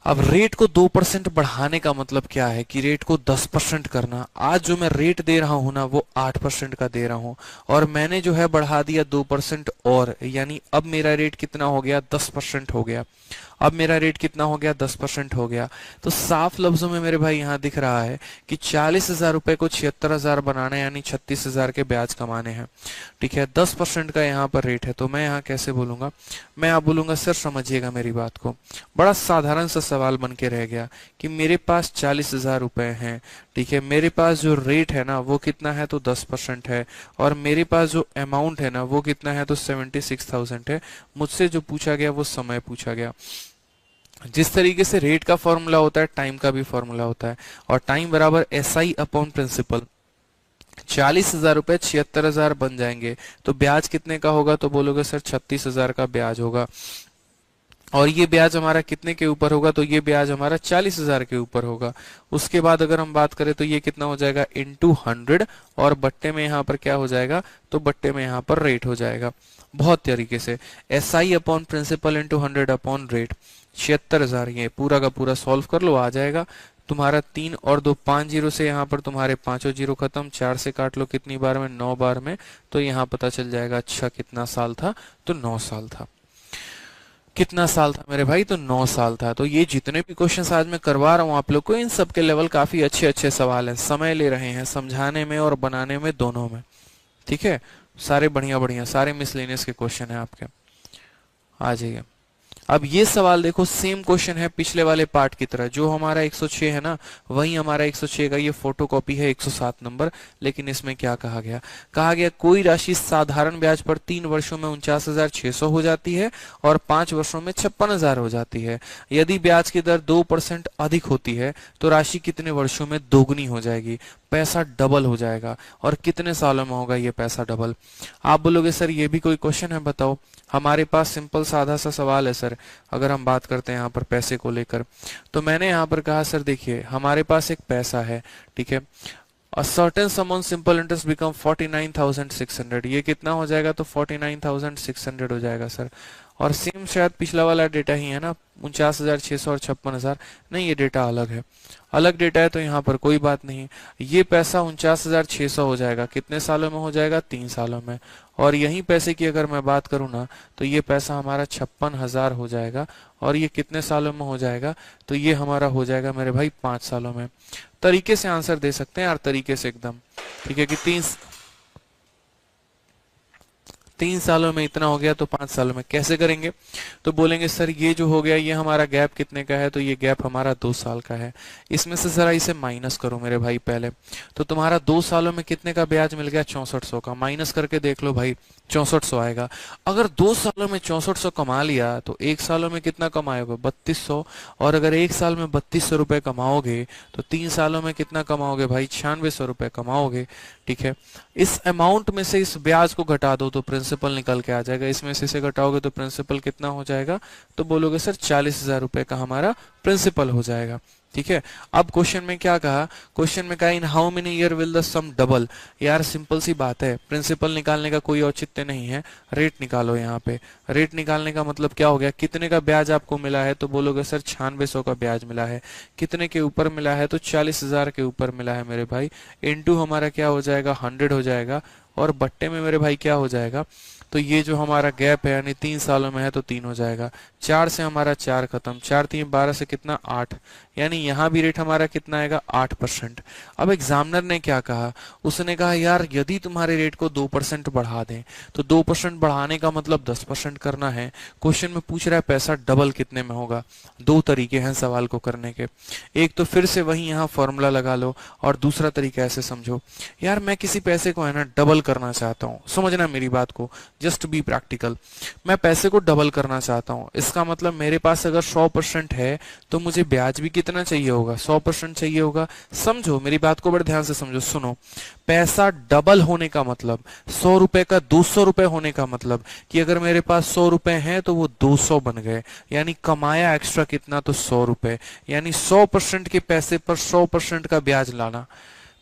अब रेट को 2% बढ़ाने का मतलब क्या है कि रेट को 10% करना। आज जो मैं रेट दे रहा हूं ना वो 8% का दे रहा हूं, और मैंने जो है बढ़ा दिया 2% और, यानी अब मेरा रेट कितना हो गया, 10% हो गया। अब मेरा रेट कितना हो गया, 10% हो गया। तो साफ लफ्जों में मेरे भाई यहाँ दिख रहा है कि 40,000 रुपए को 76,000 बनाना यानी 36,000 के ब्याज कमाने हैं। ठीक है, 10% का यहाँ पर रेट है, तो मैं यहाँ कैसे बोलूंगा, मैं यहाँ बोलूंगा सर समझिएगा मेरी बात को, बड़ा साधारण सा सवाल बन के रह गया कि मेरे पास 40,000 रुपए हैं। ठीक है, मेरे पास जो रेट है ना वो कितना है, तो 10% है, और मेरे पास जो अमाउंट है ना वो कितना है, तो 76,000 है। मुझसे जो पूछा गया वो समय पूछा गया। जिस तरीके से रेट का फॉर्मूला होता है, टाइम का भी फॉर्मूला होता है, और टाइम बराबर SI अपॉन प्रिंसिपल। 40,000 रुपए 76,000 बन जाएंगे, तो ब्याज कितने का होगा? तो बोलोगे सर 36,000 का ब्याज होगा। और ये ब्याज हमारा कितने के ऊपर होगा? तो ये ब्याज हमारा 40,000 के ऊपर होगा। उसके बाद अगर हम बात करें तो ये कितना हो जाएगा? इंटू 100, और बट्टे में यहाँ पर क्या हो जाएगा? तो बट्टे में यहाँ पर रेट हो जाएगा। बहुत तरीके से SI upon principal into 100 upon rate, 76,000, ये पूरा का पूरा सॉल्व कर लो, आ जाएगा तुम्हारा 3 और 2 5 जीरो से यहाँ पर तुम्हारे पांचों जीरो खत्म, 4 से काट लो कितनी बार में? 9 बार में। तो यहाँ पता चल जाएगा अच्छा कितना साल था? तो 9 साल था। कितना साल था मेरे भाई? तो 9 साल था। तो ये जितने भी क्वेश्चंस आज मैं करवा रहा हूँ आप लोग को, इन सब के लेवल काफी अच्छे अच्छे सवाल हैं, समय ले रहे हैं समझाने में और बनाने में, दोनों में। ठीक है, सारे बढ़िया बढ़िया, सारे मिसलेनियस के क्वेश्चन है आपके। आ जाइए। अब ये सवाल देखो, सेम क्वेश्चन है पिछले वाले पार्ट की तरह। जो हमारा 106 है ना, वही हमारा 106 का ये फोटोकॉपी है 107 नंबर। लेकिन इसमें क्या कहा गया? कहा गया कोई राशि साधारण ब्याज पर 3 वर्षों में 49,600 हो जाती है और 5 वर्षों में 56,000 हो जाती है। यदि ब्याज की दर 2% अधिक होती है तो राशि कितने वर्षों में दोगुनी हो जाएगी? पैसा डबल हो जाएगा। और कितने सालों में होगा ये पैसा डबल? आप बोलोगे सर ये भी कोई क्वेश्चन है? बताओ। हमारे पास सिंपल साधा सा सवाल है सर। अगर हम बात करते हैं यहाँ पर पैसे को लेकर, तो मैंने यहाँ पर कहा सर देखिए हमारे पास एक पैसा है, ठीक है, अ certain some on simple interest become 49,600। ये कितना हो जाएगा? तो 49,600 हो जाएगा सर। और सेम शायद पिछला वाला डेटा ही है ना, 49,600 और 56,000। नहीं, ये डेटा अलग है, अलग डेटा है, तो यहाँ पर कोई बात नहीं। ये पैसा 49,600 हो जाएगा, कितने सालों में हो जाएगा? 3 सालों में। और यही पैसे की अगर मैं बात करूँ ना, तो ये पैसा हमारा 56,000 हो जाएगा। और ये कितने सालों में हो जाएगा? तो ये हमारा हो जाएगा मेरे भाई 5 सालों में। तरीके से आंसर दे सकते हैं यार, तरीके से एकदम, ठीक है, कि 3 सालों में इतना हो गया तो 5 सालों में कैसे करेंगे? तो बोलेंगे सर ये जो हो गया ये हमारा गैप कितने का है? तो ये गैप हमारा 2 साल का है। इसमें से जरा इसे माइनस करो मेरे भाई पहले। तो तुम्हारा 2 सालों में कितने का ब्याज मिल गया? 6400 का। माइनस करके देख लो भाई, 6400 आएगा। अगर 2 सालों में 6400 कमा लिया तो 1 सालों में कितना कमाओगे? 3200। और अगर 1 साल में 3200 रुपए कमाओगे तो 3 सालों में कितना कमाओगे भाई? 9600 रुपए कमाओगे। ठीक है, इस अमाउंट में से इस ब्याज को घटा दो तो प्रिंसिपल निकल के आ जाएगा। इसमें से इसे घटाओगे तो प्रिंसिपल कितना हो जाएगा? तो बोलोगे सर 40,000 रुपए का हमारा प्रिंसिपल हो जाएगा। ठीक है, अब क्वेश्चन में क्या कहा? क्वेश्चन में कहा in how many year will the sum double. यार सिंपल सी बात है, प्रिंसिपल निकालने का कोई औचित्य नहीं है, रेट निकालो। यहाँ पे रेट निकालने का मतलब क्या हो गया? कितने का ब्याज आपको मिला है? तो बोलोगे सर 9600 का ब्याज मिला है। कितने के ऊपर मिला है? तो 40,000 के ऊपर मिला है मेरे भाई। इनटू हमारा क्या हो जाएगा? 100 हो जाएगा। और बट्टे में मेरे भाई क्या हो जाएगा? तो ये जो हमारा गैप है यानी 3 सालों में है तो 3 हो जाएगा। 4 से हमारा 4 खत्म, 4 3 12 से कितना? 8। यानी यहाँ भी रेट हमारा कितना आएगा? 8%। अब एग्जामिनर ने क्या कहा? उसने कहा यार यदि तुम्हारे रेट को 2% बढ़ा दें तो 2% बढ़ाने का मतलब 10% करना है। क्वेश्चन में पूछ रहा है पैसा डबल कितने में होगा। 2 तरीके हैं सवाल को करने के। एक तो फिर से वही यहाँ फॉर्मूला लगा लो, और दूसरा तरीका ऐसे समझो, यार मैं किसी पैसे को है ना डबल करना चाहता हूँ। समझना मेरी बात को, जस्ट बी प्रैक्टिकल। मैं पैसे को डबल करना चाहता हूँ, इसका मतलब मेरे पास अगर 100% है तो मुझे ब्याज भी कितना चाहिए होगा? 100% चाहिए होगा। समझो मेरी बात को बड़े ध्यान से समझो, सुनो। पैसा डबल होने का मतलब 100 रुपए का 200 रुपए होने का मतलब कि अगर मेरे पास 100 रुपए हैं तो वो 200 बन गए। यानी कमाया एक्स्ट्रा कितना? तो 100 रुपए। यानी 100% के पैसे पर 100% का ब्याज लाना।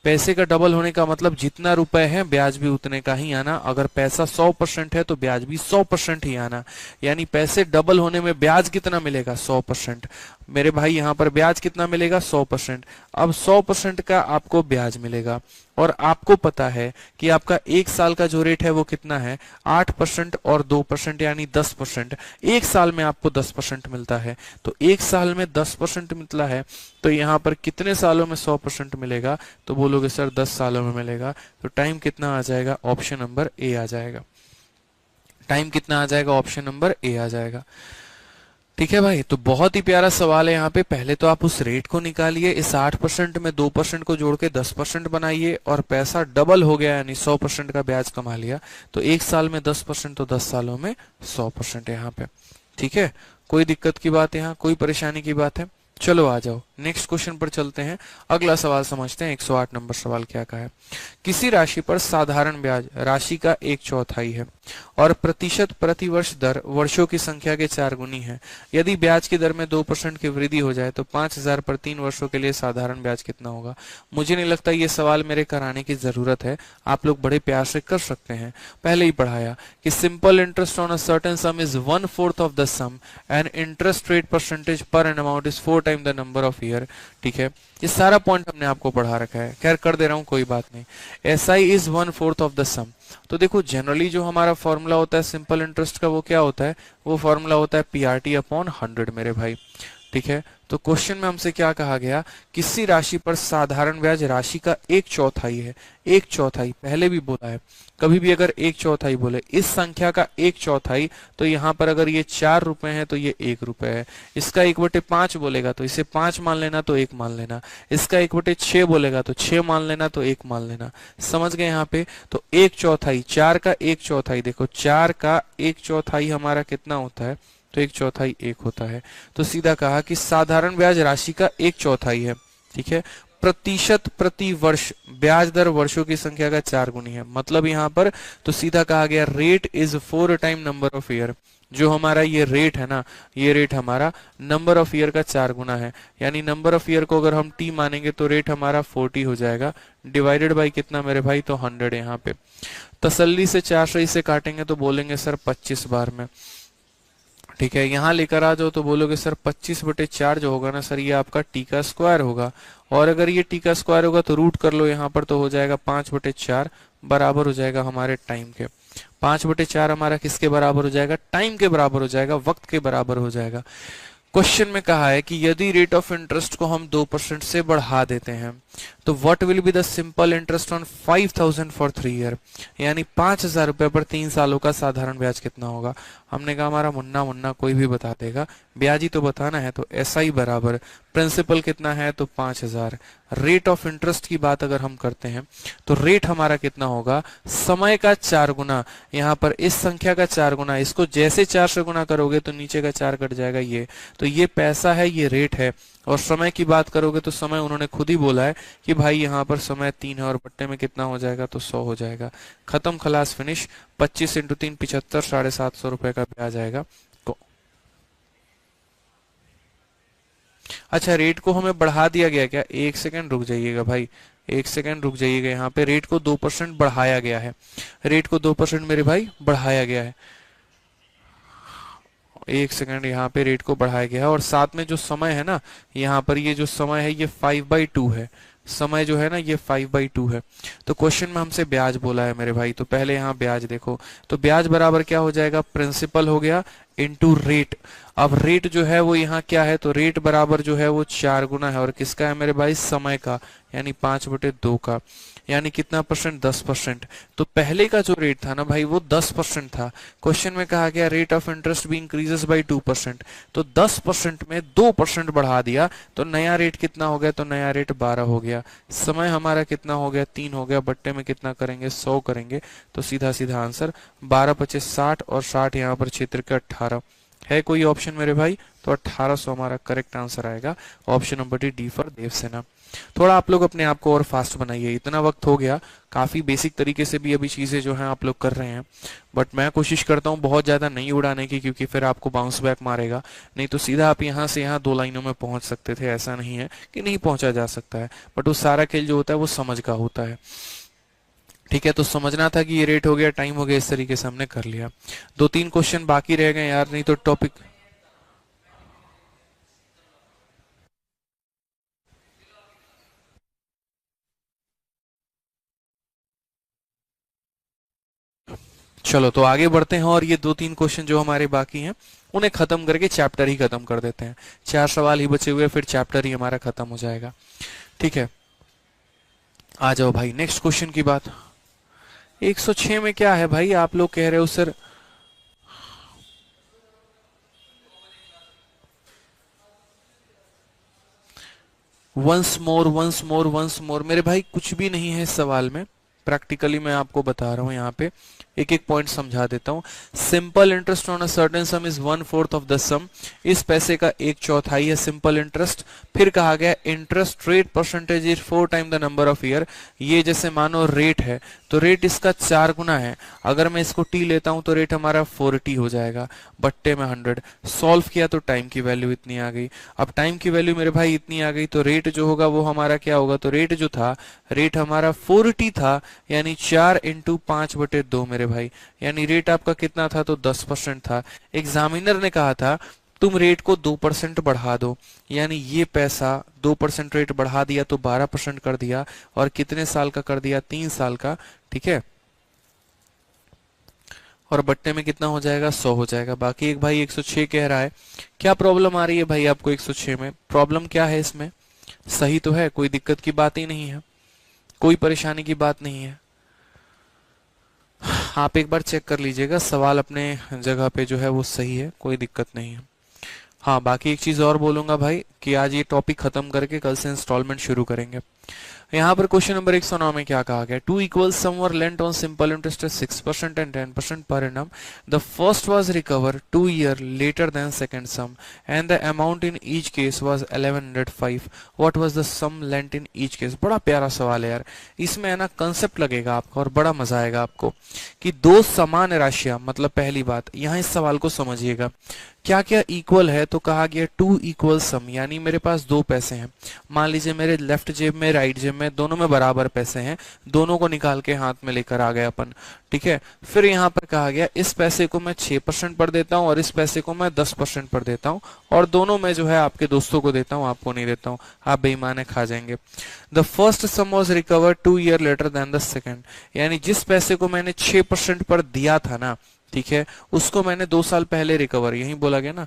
पैसे का डबल होने का मतलब जितना रुपए है ब्याज भी उतने का ही आना। अगर पैसा 100% है तो ब्याज भी 100% ही आना। यानी पैसे डबल होने में ब्याज कितना मिलेगा? 100%। मेरे भाई यहाँ पर ब्याज कितना मिलेगा? 100%। अब 100% का आपको ब्याज मिलेगा, और आपको पता है कि आपका 1 साल का जो रेट है वो कितना है? 8% और 2% यानी 10%। 1 साल में आपको 10% मिलता है, तो 1 साल में 10% मिलता है, तो यहाँ पर कितने सालों में 100% मिलेगा? तो बोलोगे सर 10 सालों में मिलेगा। तो टाइम कितना आ जाएगा? ऑप्शन नंबर ए आ जाएगा। टाइम कितना आ जाएगा? ऑप्शन नंबर ए आ जाएगा। ठीक है भाई, तो बहुत ही प्यारा सवाल है यहाँ पे। पहले तो आप उस रेट को निकालिए, इस 8% में 2% को जोड़ के 10% बनाइए, और पैसा डबल हो गया यानी 100% का ब्याज कमा लिया। तो 1 साल में 10% तो 10 सालों में 100% है यहाँ पे। ठीक है, कोई दिक्कत की बात, यहाँ कोई परेशानी की बात है? चलो आ जाओ नेक्स्ट क्वेश्चन पर चलते हैं। अगला सवाल समझते हैं। 108 नंबर सवाल क्या कहा है। किसी राशि पर साधारण ब्याज राशि का 1/4 है और प्रतिशत प्रति वर्ष दर वर्षों की संख्या के 4 गुनी है। यदि ब्याज की दर में 2% की वृद्धि हो जाए तो 5,000 पर 3 वर्षों के लिए साधारण ब्याज कितना होगा। मुझे नहीं लगता ये सवाल मेरे कराने की जरूरत है, आप लोग बड़े प्यार से कर सकते हैं। पहले ही पढ़ाया कि simple interest on a certain sum is 1/4 of the sum and interest rate percentage पर an amount is 4 time the number of year. ठीक है, ये सारा पॉइंट हमने आपको पढ़ा रखा है, खैर कर दे रहा हूं कोई बात नहीं। SI इज 1/4 ऑफ द सम। तो देखो जनरली जो हमारा फॉर्मूला होता है सिंपल इंटरेस्ट का वो क्या होता है, वो फॉर्मूला होता है PRT अपॉन 100 मेरे भाई। ठीक है, तो क्वेश्चन में हमसे क्या कहा गया, किसी राशि पर साधारण ब्याज राशि का 1/4 है। 1/4 पहले भी बोला है, कभी भी अगर 1/4 बोले इस संख्या का 1/4, तो यहाँ पर अगर ये 4 रुपए है तो ये 1 रुपए है। इसका 1/5 बोलेगा तो इसे 5 मान लेना तो 1 मान लेना। इसका 1/6 बोलेगा तो 6 मान लेना तो 1 मान लेना। समझ गए यहाँ पे। तो 1/4, 4 का 1/4, देखो 4 का 1/4 हमारा कितना होता है, तो 1/4 1 होता है। तो सीधा कहा कि साधारण ब्याज राशि का 1/4 है। ठीक है, प्रतिशत प्रति वर्ष ब्याज दर वर्षों की संख्या का 4 गुनी है, मतलब यहाँ पर तो सीधा कहा गया rate is 4 time number of year. जो हमारा ये रेट है ना, ये रेट हमारा नंबर ऑफ ईयर का 4 गुना है। यानी नंबर ऑफ ईयर को अगर हम T मानेंगे तो रेट हमारा 40 हो जाएगा, डिवाइडेड बाई कितना मेरे भाई, तो 100 यहाँ पे। तसल्ली से 4 से इसे काटेंगे तो बोलेंगे सर 25 बार में। ठीक है, यहाँ लेकर आ जाओ तो बोलोगे सर 25/4 जो होगा ना सर ये आपका टी का स्क्वायर होगा, और अगर ये टी का स्क्वायर होगा तो रूट कर लो यहाँ पर, तो हो जाएगा 5/4 बराबर हो जाएगा हमारे टाइम के। 5/4 हमारा किसके बराबर हो जाएगा, टाइम के बराबर हो जाएगा, वक्त के बराबर हो जाएगा। क्वेश्चन में कहा है कि यदि रेट ऑफ इंटरेस्ट को हम 2% से बढ़ा देते हैं तो what will be the simple interest on 5,000 for 3 year, यानी 5,000 रुपए पर 3 सालों का साधारण ब्याज कितना होगा। हमने कहा हमारा मुन्ना मुन्ना कोई भी बता देगा, ब्याज ही तो बताना है। तो SI बराबर प्रिंसिपल कितना है, तो 5,000। रेट ऑफ इंटरेस्ट की बात अगर हम करते हैं तो रेट हमारा कितना होगा, समय का 4 गुना। यहाँ पर इस संख्या का 4 गुना, इसको जैसे 4 से गुना करोगे तो नीचे का 4 कट जाएगा ये, तो ये पैसा है, ये रेट है। और समय की बात करोगे तो समय उन्होंने खुद ही बोला है कि भाई यहाँ पर समय 3 है और पट्टे में कितना हो जाएगा, तो 100 हो जाएगा। खत्म, खलास, फिनिश। 25 × 3 75, 750 रुपए का ब्याज आएगा। अच्छा, रेट को हमें बढ़ा दिया गया क्या, एक सेकंड रुक जाइएगा भाई, एक सेकंड रुक जाइएगा। यहाँ पे रेट को 2% बढ़ाया गया है, रेट को 2% मेरे भाई बढ़ाया गया है। एक सेकंड, यहाँ पे रेट को बढ़ाया गया है और साथ में जो समय है ना, यहाँ पर ये जो समय है ये 5/2 है। समय जो है ना ये 5/2 है। तो क्वेश्चन में हमसे ब्याज बोला है मेरे भाई, तो पहले यहाँ ब्याज देखो, तो ब्याज बराबर क्या हो जाएगा, प्रिंसिपल हो गया इनटू रेट। अब रेट जो है वो यहाँ क्या है, तो रेट बराबर जो है वो 4 गुना है, और किसका है मेरे भाई, समय का, यानी 5/2 का। यानी कितना परसेंट, 10%। तो पहले का जो रेट था ना भाई वो 10% था। क्वेश्चन में कहा गया रेट ऑफ इंटरेस्ट भी इंक्रीजेस बाय 2%, तो 10% में 2% बढ़ा दिया तो नया रेट कितना हो गया, तो नया रेट 12 हो गया। समय हमारा कितना हो गया, 3 हो गया। बट्टे में कितना करेंगे, 100 करेंगे, तो सीधा सीधा आंसर 12×25 60, और 60 यहाँ पर क्षेत्र के 18 है। कोई ऑप्शन मेरे भाई, तो 1800 हमारा करेक्ट आंसर आएगा। Option number D for Devsena. थोड़ा आप लोग अपने आप को और फास्ट बनाइए, इतना वक्त हो गया, काफी बेसिक तरीके से भी अभी चीजें जो हैं आप लोग कर रहे हैं, बट मैं कोशिश करता हूँ बहुत ज्यादा नहीं उड़ाने की, क्योंकि फिर आपको बाउंस बैक मारेगा। नहीं तो सीधा आप यहाँ से यहाँ 2 लाइनों में पहुंच सकते थे, ऐसा नहीं है कि नहीं पहुंचा जा सकता है, बट वो सारा खेल जो होता है वो समझ का होता है। ठीक है, तो समझना था कि ये रेट हो गया, टाइम हो गया, इस तरीके से हमने कर लिया। 2-3 क्वेश्चन बाकी रह गए यार, नहीं तो टॉपिक। चलो तो आगे बढ़ते हैं, और ये 2-3 क्वेश्चन जो हमारे बाकी हैं उन्हें खत्म करके चैप्टर ही खत्म कर देते हैं। 4 सवाल ही बचे हुए, फिर चैप्टर ही हमारा खत्म हो जाएगा। ठीक है, आ जाओ भाई नेक्स्ट क्वेश्चन की बात। 106 में क्या है भाई, आप लोग कह रहे हो sir once more once more once more, मेरे भाई कुछ भी नहीं है इस सवाल में। प्रैक्टिकली मैं आपको बता रहा हूँ यहाँ पे, एक एक पॉइंट समझा देता हूँ। Simple interest on a certain sum is 1/4 of the sum, इस पैसे का 1/4 है सिंपल इंटरेस्ट। फिर कहा गया interest rate percentage is 4 time the number of year, ये जैसे मानो रेट है तो रेट इसका 4 गुना है, अगर मैं इसको टी लेता हूं तो रेट हमारा 4t हो जाएगा, बट्टे में 100। सॉल्व किया तो टाइम की वैल्यू इतनी आ गई। अब टाइम की वैल्यू मेरे भाई इतनी आ गई तो रेट जो होगा वो हमारा क्या होगा, तो रेट जो था, रेट हमारा 4t था, यानी 4 इंटू 5/2 मेरे भाई, यानी रेट आपका कितना था, तो 10% था। एग्जामिनर ने कहा था तुम रेट को 2% बढ़ा दो, यानी ये पैसा 2% रेट बढ़ा दिया तो 12% कर दिया, और कितने साल का कर दिया, 3 साल का, ठीक है। और बट्टे में कितना हो जाएगा, 100 हो जाएगा। बाकी एक भाई 106 कह रहा है, क्या प्रॉब्लम आ रही है भाई आपको 106 में, प्रॉब्लम क्या है इसमें, सही तो है, कोई दिक्कत की बात ही नहीं है, कोई परेशानी की बात नहीं है। आप एक बार चेक कर लीजिएगा, सवाल अपने जगह पे जो है वो सही है, कोई दिक्कत नहीं है। हाँ, बाकी एक चीज और बोलूंगा भाई कि आज ये टॉपिक खत्म करके कल से इंस्टॉलमेंट शुरू करेंगे। यहाँ पर क्वेश्चन नंबर 109 में क्या कहा गया, two equal sum were lent on simple interest 6% and 10% per annum, the first was recover 2 year later then second sum and the amount in each case was 1105, what was the sum lent in each case. बड़ा प्यारा सवाल है यार, इसमें है ना concept लगेगा आपको और बड़ा मजा आएगा आपको कि दो समान राशियां, मतलब पहली बात यहाँ इस सवाल को समझिएगा, क्या क्या इक्वल है, तो कहा गया टू इक्वल सम, यानी मेरे पास दो पैसे हैं, मान लीजिए मेरे लेफ्ट जेब में राइट जेब में दोनों में बराबर पैसे हैं, दोनों को निकाल के हाथ में लेकर आ गए अपन, ठीक है। फिर यहाँ पर कहा गया इस पैसे को मैं 6% पर देता हूँ और इस पैसे को मैं 10% पर देता हूँ, और दोनों में जो है आपके दोस्तों को देता हूँ, आपको नहीं देता हूँ, आप बेईमान है, खा जाएंगे। The first sum was recovered 2 year later then the second, यानी जिस पैसे को मैंने 6% पर दिया था ना, ठीक है, उसको मैंने 2 साल पहले रिकवर, यही बोला गया ना,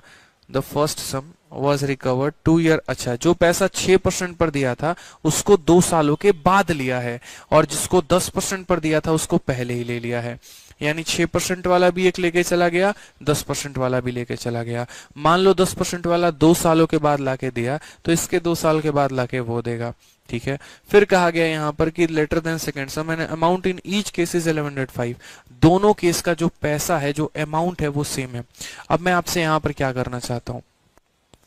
the first sum was recovered 2 year, अच्छा जो पैसा 6% पर दिया था उसको 2 सालों के बाद लिया है, और जिसको 10% पर दिया था उसको पहले ही ले लिया है, यानी 6% वाला भी एक लेके चला गया, 10% वाला भी लेके चला गया। मान लो 10% वाला 2 सालों के बाद लाके दिया तो इसके 2 साल के बाद लाके वो देगा, ठीक है। फिर कहा गया यहाँ पर कि later then second sum and amount in each case is 1105, दोनों केस का जो पैसा है, जो अमाउंट है वो सेम है। अब मैं आपसे यहाँ पर क्या करना चाहता हूँ,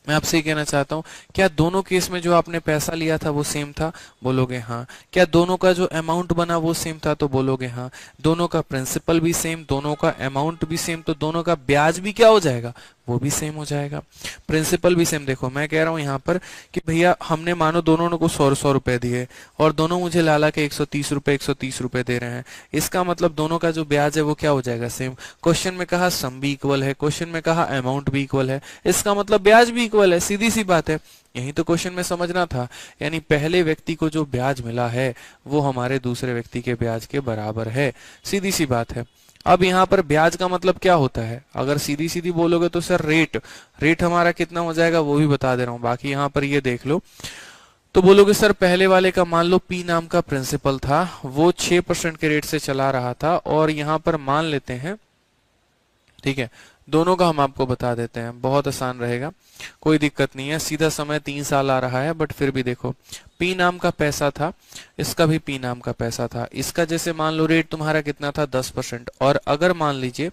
मैं आपसे ये कहना चाहता हूँ, क्या दोनों केस में जो आपने पैसा लिया था वो सेम था, बोलोगे हाँ। क्या दोनों का जो अमाउंट बना वो सेम था, तो बोलोगे हाँ। दोनों का प्रिंसिपल भी सेम, दोनों का अमाउंट भी सेम, तो दोनों का ब्याज भी क्या हो जाएगा, वो भी सेम हो जाएगा। प्रिंसिपल भी सेम, देखो मैं कह रहा हूँ यहाँ पर कि भैया हमने मानो दोनों को 100 रुपए दिए और दोनों मुझे लाला के 130 रुपए दे रहे हैं, इसका मतलब दोनों का जो ब्याज है वो क्या हो जाएगा, सेम। क्वेश्चन में कहा सम भी इक्वल है, क्वेश्चन में कहा अमाउंट भी इक्वल है, इसका मतलब ब्याज भी इक्वल है, सीधी सी बात है। यही तो क्वेश्चन में समझना था, यानी पहले व्यक्ति को जो ब्याज मिला है वो हमारे दूसरे व्यक्ति के ब्याज के बराबर है, सीधी सी बात है। अब यहाँ पर ब्याज का मतलब क्या होता है, अगर सीधी सीधी बोलोगे तो सर रेट, रेट हमारा कितना हो जाएगा वो भी बता दे रहा हूँ, बाकी यहाँ पर ये देख लो। तो बोलोगे सर पहले वाले का मान लो पी नाम का प्रिंसिपल था, वो 6% के रेट से चला रहा था, और यहाँ पर मान लेते हैं, ठीक है, दोनों का हम आपको बता देते हैं, बहुत आसान रहेगा, कोई दिक्कत नहीं है, सीधा समय 3 साल आ रहा है, बट फिर भी देखो पी नाम का पैसा था, इसका भी पी नाम का पैसा था, इसका जैसे मान लो रेट तुम्हारा कितना था 10%, और अगर मान लीजिए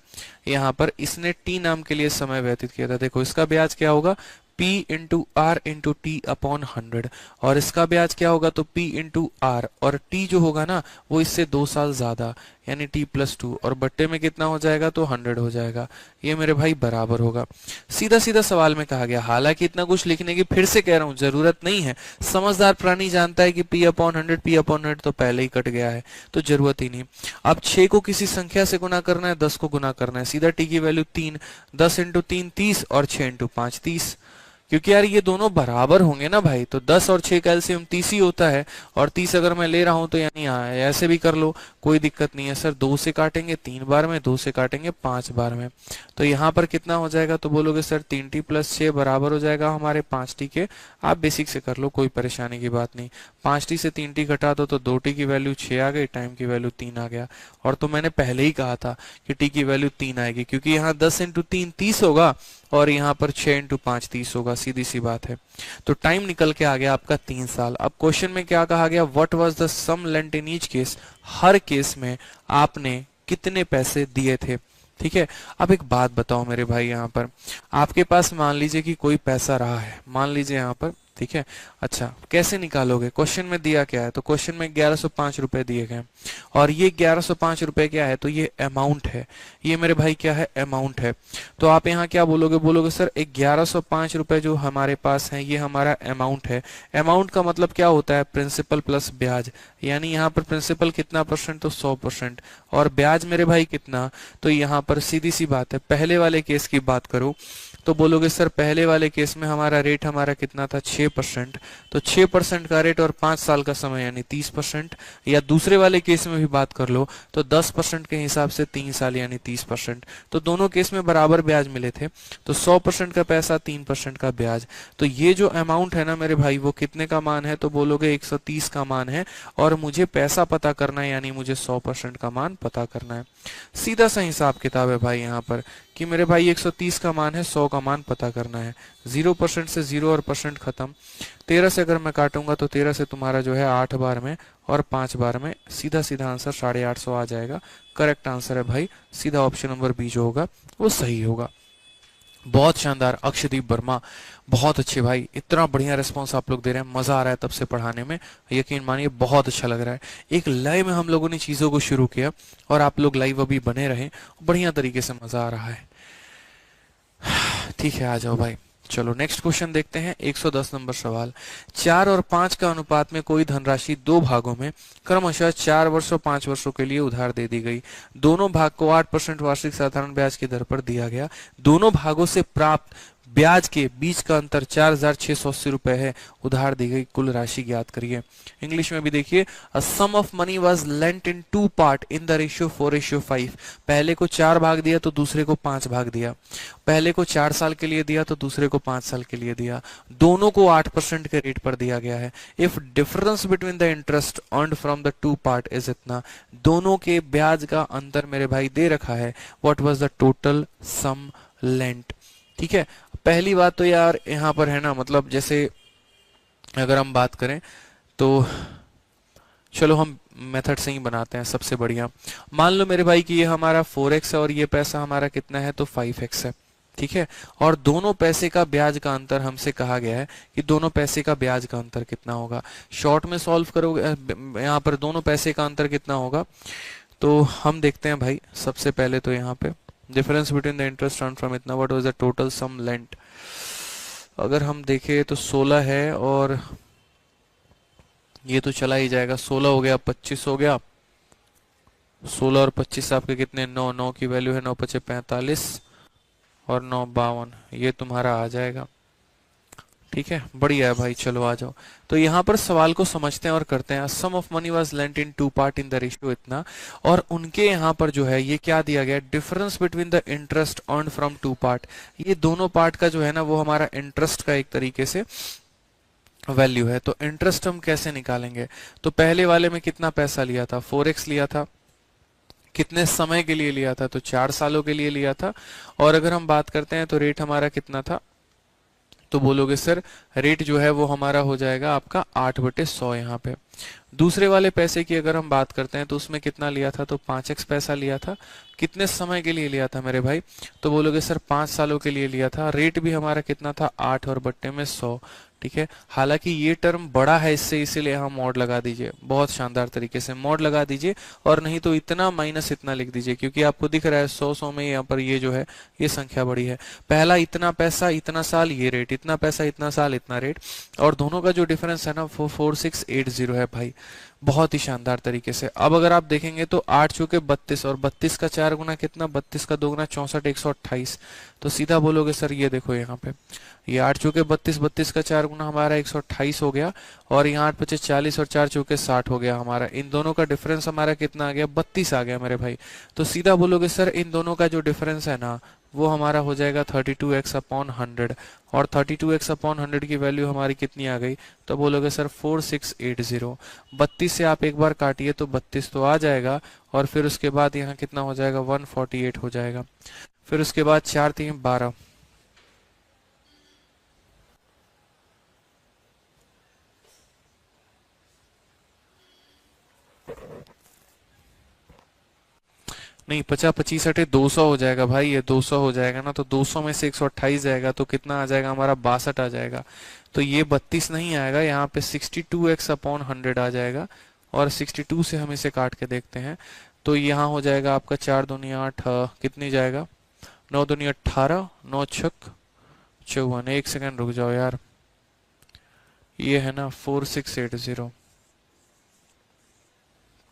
यहाँ पर इसने टी नाम के लिए समय व्यतीत किया था, देखो इसका ब्याज क्या होगा, P into R into T upon 100, और इसका ब्याज क्या होगा, तो P इंटू आर, और T जो होगा ना वो इससे 2 साल ज्यादा, यानी T+2, और बट्टे में कितना हो जाएगा, तो 100 हो जाएगा, ये मेरे भाई बराबर होगा। सीधा सीधा सवाल में कहा गया, हालांकि इतना कुछ लिखने की फिर से कह रहा हूं जरूरत नहीं है, समझदार प्राणी जानता है कि P/100 तो पहले ही कट गया है, तो जरूरत ही नहीं। अब 6 को किसी संख्या से गुना करना है, 10 को गुना करना है, सीधा T की वैल्यू 3, 10 इंटू 3 30, और 6 इंटू 5 30, क्योंकि यार ये दोनों बराबर होंगे ना भाई, तो 10 और 6 का एलसीएम 30 ही होता है, और 30 अगर मैं ले रहा हूं तो यानी ऐसे भी कर लो, कोई दिक्कत नहीं है। सर 2 से काटेंगे 3 बार में, 2 से काटेंगे 5 बार में, तो यहाँ पर कितना हो जाएगा, तो बोलोगे सर 3t + 6 बराबर हो जाएगा हमारे 5t के, आप बेसिक से कर लो, कोई परेशानी की बात नहीं। 5t से 3t घटा दो तो 2t की वैल्यू 6 आ गई, टाइम की वैल्यू 3 आ गया, और तो मैंने पहले ही कहा था कि t की वैल्यू 3 आएगी, क्योंकि यहाँ 10 इंटू 3 30 होगा, और यहाँ पर 6 × 5 30 होगा, सीधी सी बात है। तो टाइम निकल के आ गया आपका 3 साल। अब क्वेश्चन में क्या कहा गया, what was the sum lent in each case, हर केस में आपने कितने पैसे दिए थे। ठीक है, अब एक बात बताओ मेरे भाई, यहाँ पर आपके पास मान लीजिए कि कोई पैसा रहा है, मान लीजिए यहाँ पर, ठीक है। अच्छा, कैसे निकालोगे, क्वेश्चन में दिया क्या है, तो क्वेश्चन में 1105 रुपए दिए गए, और ये 1105 रुपए क्या है, तो ये अमाउंट है, ये मेरे भाई क्या है, अमाउंट है। तो आप यहाँ क्या बोलोगे, बोलोगे सर 1105 रुपए जो हमारे पास है ये हमारा अमाउंट है। अमाउंट का मतलब क्या होता है, प्रिंसिपल प्लस ब्याज, यानी यहाँ पर प्रिंसिपल कितना परसेंट, तो 100%, और ब्याज मेरे भाई कितना, तो यहाँ पर सीधी सी बात है, पहले वाले केस की बात करूं तो बोलोगे सर पहले वाले केस में हमारा रेट हमारा कितना था, 6%, तो 6% का रेट और 5 साल का समय यानी 30%, या दूसरे वाले केस में भी बात कर लो तो 10% के हिसाब से 3 साल यानी 30%, तो दोनों केस में बराबर ब्याज मिले थे, तो 100% का पैसा 3% का ब्याज। तो ये जो अमाउंट है ना मेरे भाई वो कितने का मान है, तो बोलोगे 130 का मान है, और मुझे पैसा पता करना है यानी मुझे 100% का मान पता करना है। सीधा सा हिसाब किताब है भाई यहाँ पर कि मेरे भाई 130 का मान है, 100 का मान पता करना है। 0% से 0 और परसेंट खत्म। 13 से अगर मैं काटूंगा तो 13 से तुम्हारा जो है 8 बार में और 5 बार में, सीधा सीधा आंसर 850 आ जाएगा। करेक्ट आंसर है भाई सीधा ऑप्शन नंबर बी जो होगा वो सही होगा। बहुत शानदार अक्षदीप वर्मा, बहुत अच्छे भाई, इतना बढ़िया रिस्पांस आप लोग दे रहे हैं, मजा आ रहा है तब से पढ़ाने में, यकीन मानिए बहुत अच्छा लग रहा है। एक लय में हम लोगों ने चीजों को शुरू किया और आप लोग लाइव अभी बने रहे, बढ़िया तरीके से मजा आ रहा है। ठीक है, आ जाओ भाई, चलो नेक्स्ट क्वेश्चन देखते हैं। 110 नंबर सवाल, 4 और 5 का अनुपात में कोई धनराशि दो भागों में क्रमशः 4 वर्ष और 5 वर्षों के लिए उधार दे दी गई। दोनों भाग को 8% वार्षिक साधारण ब्याज की दर पर दिया गया। दोनों भागों से प्राप्त ब्याज के बीच का अंतर 4680 रुपए है। उधार दी गई कुल राशि ज्ञात करिए। इंग्लिश में भी देखिए, a sum of money was lent in 2 part in the ratio 4:5। पहले को 4 भाग दिया तो दूसरे को 5 भाग दिया। पहले को 4 साल के लिए दिया तो दूसरे को 5 साल के लिए दिया। दोनों को 8% के रेट पर दिया गया है। If difference between the interest earned from the 2 part is इतना, दोनों के ब्याज का अंतर मेरे भाई दे रखा है। What was the total sum lent. ठीक है, पहली बात तो यार यहाँ पर है ना, मतलब जैसे अगर हम बात करें तो चलो हम मेथड से ही बनाते हैं, सबसे बढ़िया। मान लो मेरे भाई कि ये हमारा 4x है और ये पैसा हमारा कितना है, तो 5x है। ठीक है, और दोनों पैसे का ब्याज का अंतर हमसे कहा गया है कि दोनों पैसे का ब्याज का अंतर कितना होगा। शॉर्ट में सॉल्व करोगे, यहाँ पर दोनों पैसे का अंतर कितना होगा, तो हम देखते हैं भाई। सबसे पहले तो यहाँ पे difference between the interest earned from इतना, what was the total sum lent. अगर हम देखें तो 16 है और ये तो चला ही जाएगा। 16 हो गया, 25 हो गया, 16 और 25 आपके कितने, 9, 9 की वैल्यू है 9 पचे 45 और 9 52, ये तुम्हारा आ जाएगा। ठीक है, बढ़िया है भाई, चलो आ जाओ। तो यहाँ पर सवाल को समझते हैं और करते हैं। Sum of money was lent in 2 part in the ratio इतना, और उनके यहाँ पर जो है ये क्या दिया गया, difference between the interest earned from 2 part. ये दोनों पार्ट का जो है ना वो हमारा इंटरेस्ट का एक तरीके से वैल्यू है। तो इंटरेस्ट हम कैसे निकालेंगे, तो पहले वाले में कितना पैसा लिया था, 4x लिया था, कितने समय के लिए लिया था, तो 4 सालों के लिए लिया था। और अगर हम बात करते हैं तो रेट हमारा कितना था, तो बोलोगे सर रेट जो है वो हमारा हो जाएगा आपका 8/100 यहाँ पे। दूसरे वाले पैसे की अगर हम बात करते हैं तो उसमें कितना लिया था, तो 5x पैसा लिया था। कितने समय के लिए लिया था मेरे भाई, तो बोलोगे सर 5 सालों के लिए लिया था। रेट भी हमारा कितना था, 8 और बट्टे में 100। ठीक है, हालांकि ये टर्म बड़ा है इससे, इसीलिए हम मॉड लगा दीजिए, बहुत शानदार तरीके से मॉड लगा दीजिए, और नहीं तो इतना माइनस इतना लिख दीजिए, क्योंकि आपको दिख रहा है 100 में यहाँ पर ये जो है ये संख्या बड़ी है। पहला इतना पैसा इतना साल ये रेट, इतना पैसा इतना साल इतना रेट, और दोनों का जो डिफरेंस है ना वो 4680 है भाई, बहुत ही शानदार तरीके से। अब अगर आप देखेंगे तो 8 चौके 32 और 32 का 4 गुना कितना, 32 का 2 गुना 64, 128। तो सीधा बोलोगे सर ये देखो यहाँ पे ये 8 चौके 32, 32 का 4 गुना हमारा 128 हो गया, और यहाँ 8 पचे 40 और 4 चौके 60 हो गया हमारा। इन दोनों का डिफरेंस हमारा कितना आ गया, 32 आ गया मेरे भाई। तो सीधा बोलोगे सर इन दोनों का जो डिफरेंस है ना वो हमारा हो जाएगा 32x/100, और 32x/100 की वैल्यू हमारी कितनी आ गई, तो बोलोगे सर 4680। 32 से आप एक बार काटिए तो 32 तो आ जाएगा, और फिर उसके बाद यहाँ कितना हो जाएगा, 148 हो जाएगा। फिर उसके बाद 4 3 12, नहीं, 50 25 हटे 200 हो जाएगा भाई, ये 200 हो जाएगा ना, तो 200 में से 128 जाएगा तो कितना आ जाएगा हमारा, 62 आ जाएगा। तो ये 32 नहीं आएगा, यहाँ पे 62x/100 आ जाएगा। और 62 से हम इसे काट के देखते हैं, तो यहाँ हो जाएगा आपका 4 दूनी 8, कितनी जाएगा, 9 दूनी 18, 9 छक 54। एक सेकंड रुक जाओ यार, ये है ना 4680,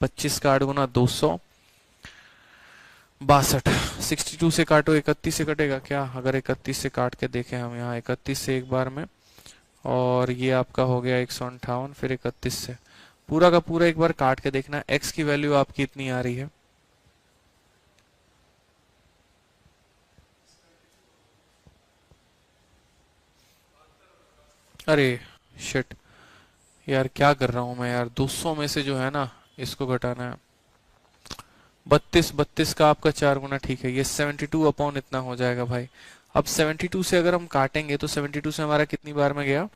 25 का 8 गुना 200, 62। 62 से काटो, 31 से कटेगा क्या, अगर 31 से काट के देखें हम, यहाँ 31 से एक बार में, और ये आपका हो गया 158, फिर 31 से, पूरा का पूरा एक बार काट के देखना x की वैल्यू आपकी इतनी आ रही है। अरे शिट यार, क्या कर रहा हूं मैं यार, 200 में से जो है ना इसको घटाना है। 32, 32 का आपका 4 गुना, ठीक है, ये 72 अपॉन इतना हो जाएगा भाई। अब 72 से अगर हम काटेंगे तो 72 से हमारा कितनी बार में गया,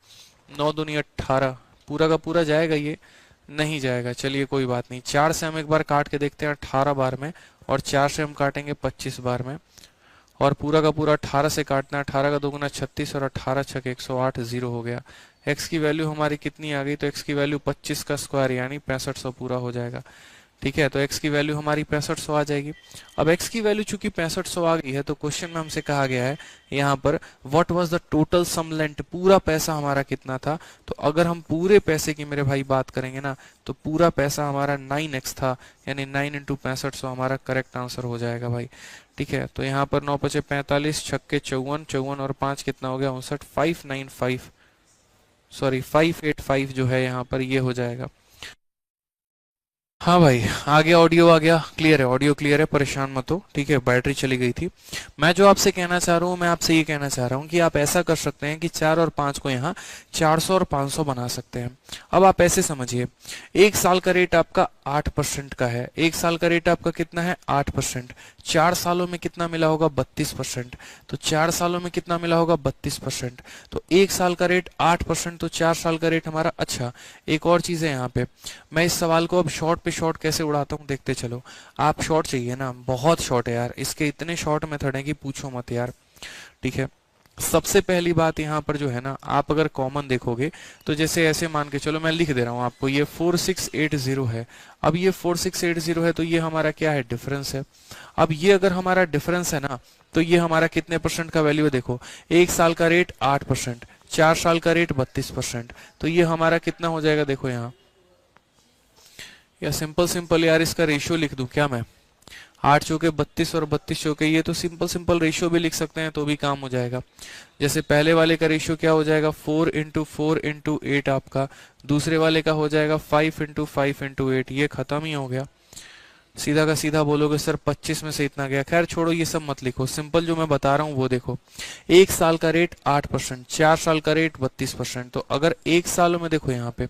9 दूनी 18, पूरा का पूरा जाएगा, ये नहीं जाएगा, चलिए कोई बात नहीं। 4 से हम एक बार काट के देखते हैं 18 बार में, और 4 से हम काटेंगे 25 बार में, और पूरा का पूरा 18 से काटना है, 18 का 2 गुना 36, और 18 छक 108, 0 हो गया। x की वैल्यू हमारी कितनी आ गई, तो x की वैल्यू 25 का स्क्वायर यानी 6500 पूरा हो जाएगा। ठीक है, तो x की वैल्यू हमारी 6500 आ जाएगी। अब x की वैल्यू चूंकि 6500 आ गई है, तो क्वेश्चन में हमसे कहा गया है यहाँ पर what was the total sum lent, पूरा पैसा हमारा कितना था। तो अगर हम पूरे पैसे की मेरे भाई बात करेंगे ना, तो पूरा पैसा हमारा 9x था, यानी 9 × 6500 हमारा करेक्ट आंसर हो जाएगा भाई। ठीक है, तो यहाँ पर 9 पचे 45, छक्के 54, 54 और 5 कितना हो गया 59, 595, सॉरी 585 जो है यहाँ पर, ये हो जाएगा। हाँ भाई, आ गया, ऑडियो आ गया, क्लियर है, ऑडियो क्लियर है, परेशान मत हो। ठीक है, बैटरी चली गई थी। मैं जो आपसे कहना चाह रहा हूँ, मैं आपसे ये कहना चाह रहा हूँ कि आप ऐसा कर सकते हैं कि 4 और 5 को यहाँ 400 और 500 बना सकते हैं। अब आप ऐसे समझिए, एक साल का रेट आपका 8% का है, एक साल का रेट आपका कितना है 8%, 4 सालों में कितना मिला होगा 32%, तो 4 सालों में कितना मिला होगा 32%, तो एक साल का रेट 8%, तो 4 साल का रेट हमारा। अच्छा, एक और चीज है यहाँ पे, मैं इस सवाल को अब शॉर्ट पे शॉर्ट कैसे उड़ाता हूँ देखते चलो। आप शॉर्ट चाहिए ना, बहुत शॉर्ट है यार, इसके इतने शॉर्ट मेथड है कि पूछो मत यार। ठीक है, सबसे पहली बात यहाँ पर जो है ना, आप अगर कॉमन देखोगे तो जैसे ऐसे मान के चलो, मैं लिख दे रहा हूँ आपको, ये 4680 है। अब ये 4680 है, तो ये हमारा क्या है, डिफरेंस है। अब ये अगर हमारा डिफरेंस है ना, तो ये हमारा कितने परसेंट का वैल्यू है, देखो, एक साल का रेट 8%, 4 साल का रेट 32%, तो ये हमारा कितना हो जाएगा, देखो यहाँ, या सिंपल सिंपल यार इसका रेशियो लिख दूं क्या मैं, 8 चौके 32 और 32 चौके, ये तो सिंपल सिंपल रेशियो भी लिख सकते हैं तो भी काम हो जाएगा। जैसे पहले वाले का रेशियो क्या हो जाएगा, 4 × 4 × 8 आपका, दूसरे वाले का हो जाएगा 5 × 5 × 8, ये खत्म ही हो गया। सीधा का सीधा बोलोगे सर 25 में से इतना गया, खैर छोड़ो ये सब मत लिखो, सिंपल जो मैं बता रहा हूँ वो देखो। एक साल का रेट 8%, 4 साल का रेट 32%, तो अगर एक साल में देखो यहाँ पे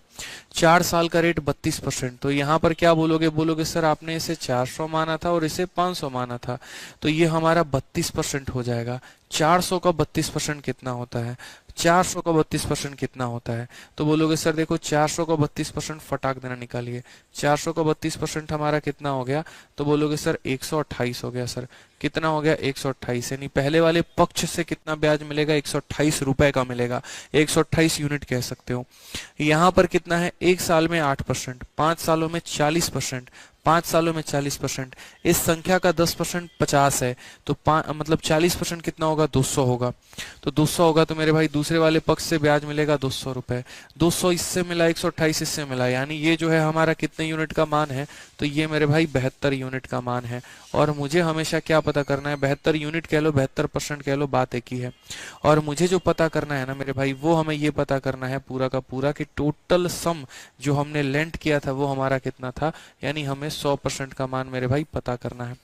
4 साल का रेट 32%, तो यहाँ पर क्या बोलोगे, बोलोगे सर आपने इसे 400 माना था और इसे 500 माना था, तो ये हमारा 32% हो जाएगा। 400 का 32% कितना होता है, 400 का 32% कितना होता है, तो बोलोगे सर देखो 400 का 32% फटाक देना निकालिए, 400 का 32% हमारा कितना हो गया, तो बोलोगे सर 128 हो गया। सर कितना हो गया 128, यानी पहले वाले पक्ष से कितना ब्याज मिलेगा, 128 रुपए का मिलेगा, 128 यूनिट कह सकते हो। यहाँ पर कितना है, एक साल में 8%, 5 सालों में 40%, 5 सालों में 40%, इस संख्या का 10% 50 है, तो मतलब 40% कितना होगा, 200 होगा। तो 200 होगा तो मेरे भाई दूसरे वाले पक्ष से ब्याज मिलेगा 200 रुपए, 200 इससे मिला, 128 इससे मिला, यानी ये जो है हमारा कितने यूनिट का मान है, तो ये मेरे भाई 72 यूनिट का मान है। और मुझे हमेशा क्या पता करना है, 72 यूनिट कह लो, 72% कह लो, बात एक ही है। और मुझे जो पता करना है ना मेरे भाई, वो हमें ये पता करना है पूरा का पूरा कि टोटल सम जो हमने लेंट किया था वो हमारा कितना था, यानी हमें 100% का मान मेरे भाई पता करना है।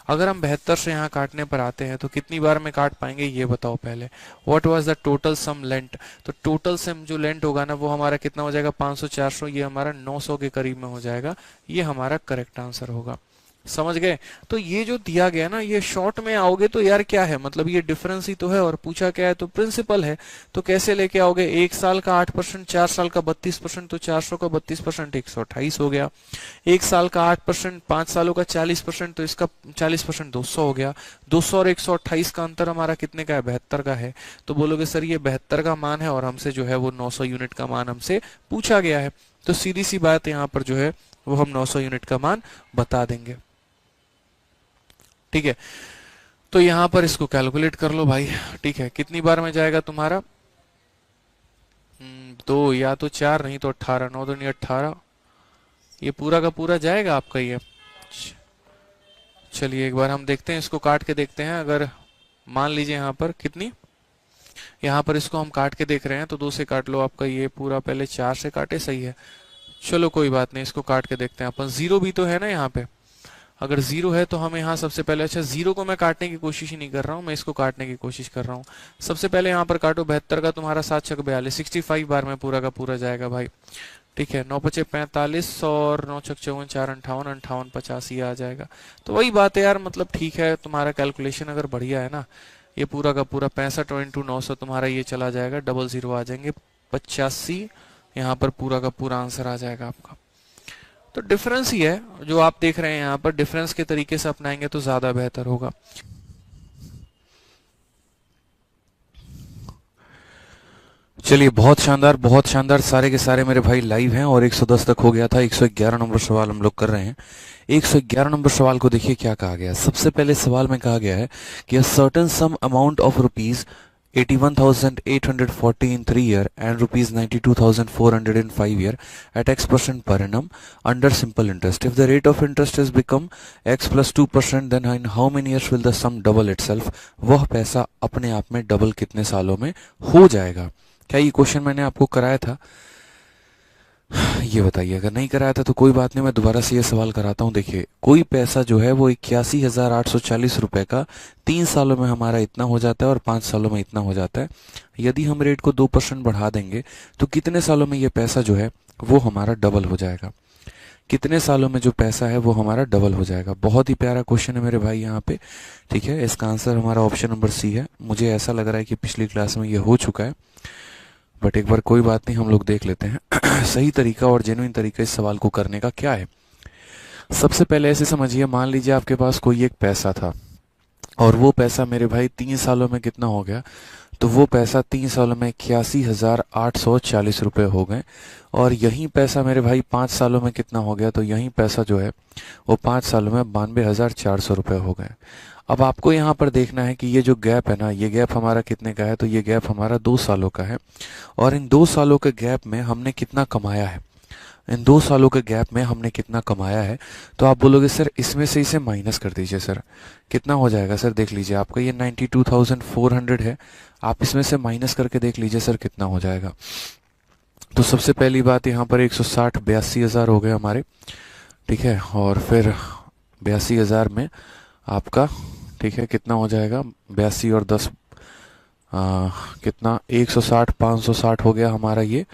अगर हम 72 से यहाँ काटने पर आते हैं तो कितनी बार में काट पाएंगे ये बताओ पहले। What was the total sum lent, तो टोटल सम जो लेंट होगा ना वो हमारा कितना हो जाएगा, 500 400, ये हमारा 900 के करीब में हो जाएगा, ये हमारा करेक्ट आंसर होगा। समझ गए? तो ये जो दिया गया ना, ये शॉर्ट में आओगे तो यार क्या है, मतलब ये डिफरेंस ही तो है, और पूछा क्या है, तो प्रिंसिपल है। तो कैसे लेके आओगे, 1 साल का 8%, 4 साल का 32%, तो 400 का 32% 128 हो गया। 1 साल का 8%, 5 सालों का 40%, तो इसका 40% 200 हो गया। 200 और 128 का अंतर हमारा कितने का है, 72 का है। तो बोलोगे सर ये 72 का मान है, और हमसे जो है वो 900 यूनिट का मान हमसे पूछा गया है। तो सीधी सी बात यहाँ पर जो है वो हम 900 यूनिट का मान बता देंगे। ठीक है, तो यहाँ पर इसको कैलकुलेट कर लो भाई। ठीक है, कितनी बार में जाएगा तुम्हारा, तो या तो 4, नहीं तो 18, 9 दूनी 18, ये पूरा का पूरा जाएगा आपका ये। चलिए एक बार हम देखते हैं, इसको काट के देखते हैं। अगर मान लीजिए यहाँ पर कितनी, यहाँ पर इसको हम काट के देख रहे हैं, तो 2 से काट लो, आपका ये पूरा पहले 4 से काटे, सही है। चलो कोई बात नहीं, इसको काट के देखते हैं अपन। 0 भी तो है ना यहाँ पे, अगर 0 है तो हम यहाँ सबसे पहले, अच्छा 0 को मैं काटने की कोशिश ही नहीं कर रहा हूँ, मैं इसको काटने की कोशिश कर रहा हूँ। सबसे पहले यहाँ पर काटो, 72 का तुम्हारा 7 छक 42, 65 बार में पूरा का पूरा जाएगा भाई। ठीक है, 9 पचे 45 और 9 छक 54, 4 58, 58 50 ये आ जाएगा। तो वही बात है यार, मतलब ठीक है, तुम्हारा कैलकुलेशन अगर बढ़िया है ना, ये पूरा का पूरा 65 इंटू 900 तुम्हारा ये चला जाएगा, 00 आ जाएंगे 85, यहाँ पर पूरा का पूरा आंसर आ जाएगा आपका। तो डिफरेंस ही है जो आप देख रहे हैं यहाँ पर, डिफरेंस के तरीके से अपनाएंगे तो ज्यादा बेहतर होगा। चलिए बहुत शानदार, सारे के सारे मेरे भाई लाइव हैं, और 110 तक हो गया था। 111 नंबर सवाल हम लोग कर रहे हैं। 111 नंबर सवाल को देखिए क्या कहा गया है। सबसे पहले सवाल में कहा गया है कि a certain sum amount of rupees 81,840 in 3 year and rupees 92,400 in 5 year at x% per annum under simple interest. If the rate of interest has become x plus 2%, then in how many years will the sum double itself? वह पैसा अपने आप में double कितने सालों में हो जाएगा? क्या ये क्वेश्चन मैंने आपको कराया था? ये बताइए, अगर नहीं कराया था तो कोई बात नहीं, मैं दोबारा से ये सवाल कराता हूँ। देखिए, कोई पैसा जो है वो 81,840 रुपए का 3 सालों में हमारा इतना हो जाता है और 5 सालों में इतना हो जाता है। यदि हम रेट को 2% बढ़ा देंगे तो कितने सालों में ये पैसा जो है वो हमारा डबल हो जाएगा? कितने सालों में जो पैसा है वो हमारा डबल हो जाएगा? बहुत ही प्यारा क्वेश्चन है मेरे भाई यहाँ पे। ठीक है, इसका आंसर हमारा ऑप्शन नंबर सी है। मुझे ऐसा लग रहा है कि पिछली क्लास में ये हो चुका है, बट एक बार कोई बात नहीं, हम लोग देख लेते हैं सही तरीका और जेन्युइन तरीका इस सवाल को करने का क्या है। सबसे पहले ऐसे समझिए, मान लीजिए आपके पास कोई एक पैसा था, और वो पैसा मेरे भाई 3 सालों में कितना हो गया, तो वो पैसा 3 सालों में 81,840 रुपये हो गए। और यही पैसा मेरे भाई 5 सालों में कितना हो गया, तो यही पैसा जो है वो 5 सालों में 92,400 रुपये हो गए। अब आपको यहाँ पर देखना है कि ये जो गैप है ना, ये गैप हमारा कितने का है, तो ये गैप हमारा 2 सालों का है। और इन 2 सालों के गैप में हमने कितना कमाया है, इन 2 सालों के गैप में हमने कितना कमाया है, तो आप बोलोगे सर इसमें से इसे माइनस कर दीजिए। सर कितना हो जाएगा? सर देख लीजिए, आपका ये 92,400 है, आप इसमें से माइनस करके देख लीजिए सर कितना हो जाएगा। तो सबसे पहली बात, यहाँ पर 160 82,000 हो गए हमारे। ठीक है, और फिर 82,000 में आपका, ठीक है, कितना हो जाएगा, 82 और 10 कितना, 160 560 हो गया हमारा, ये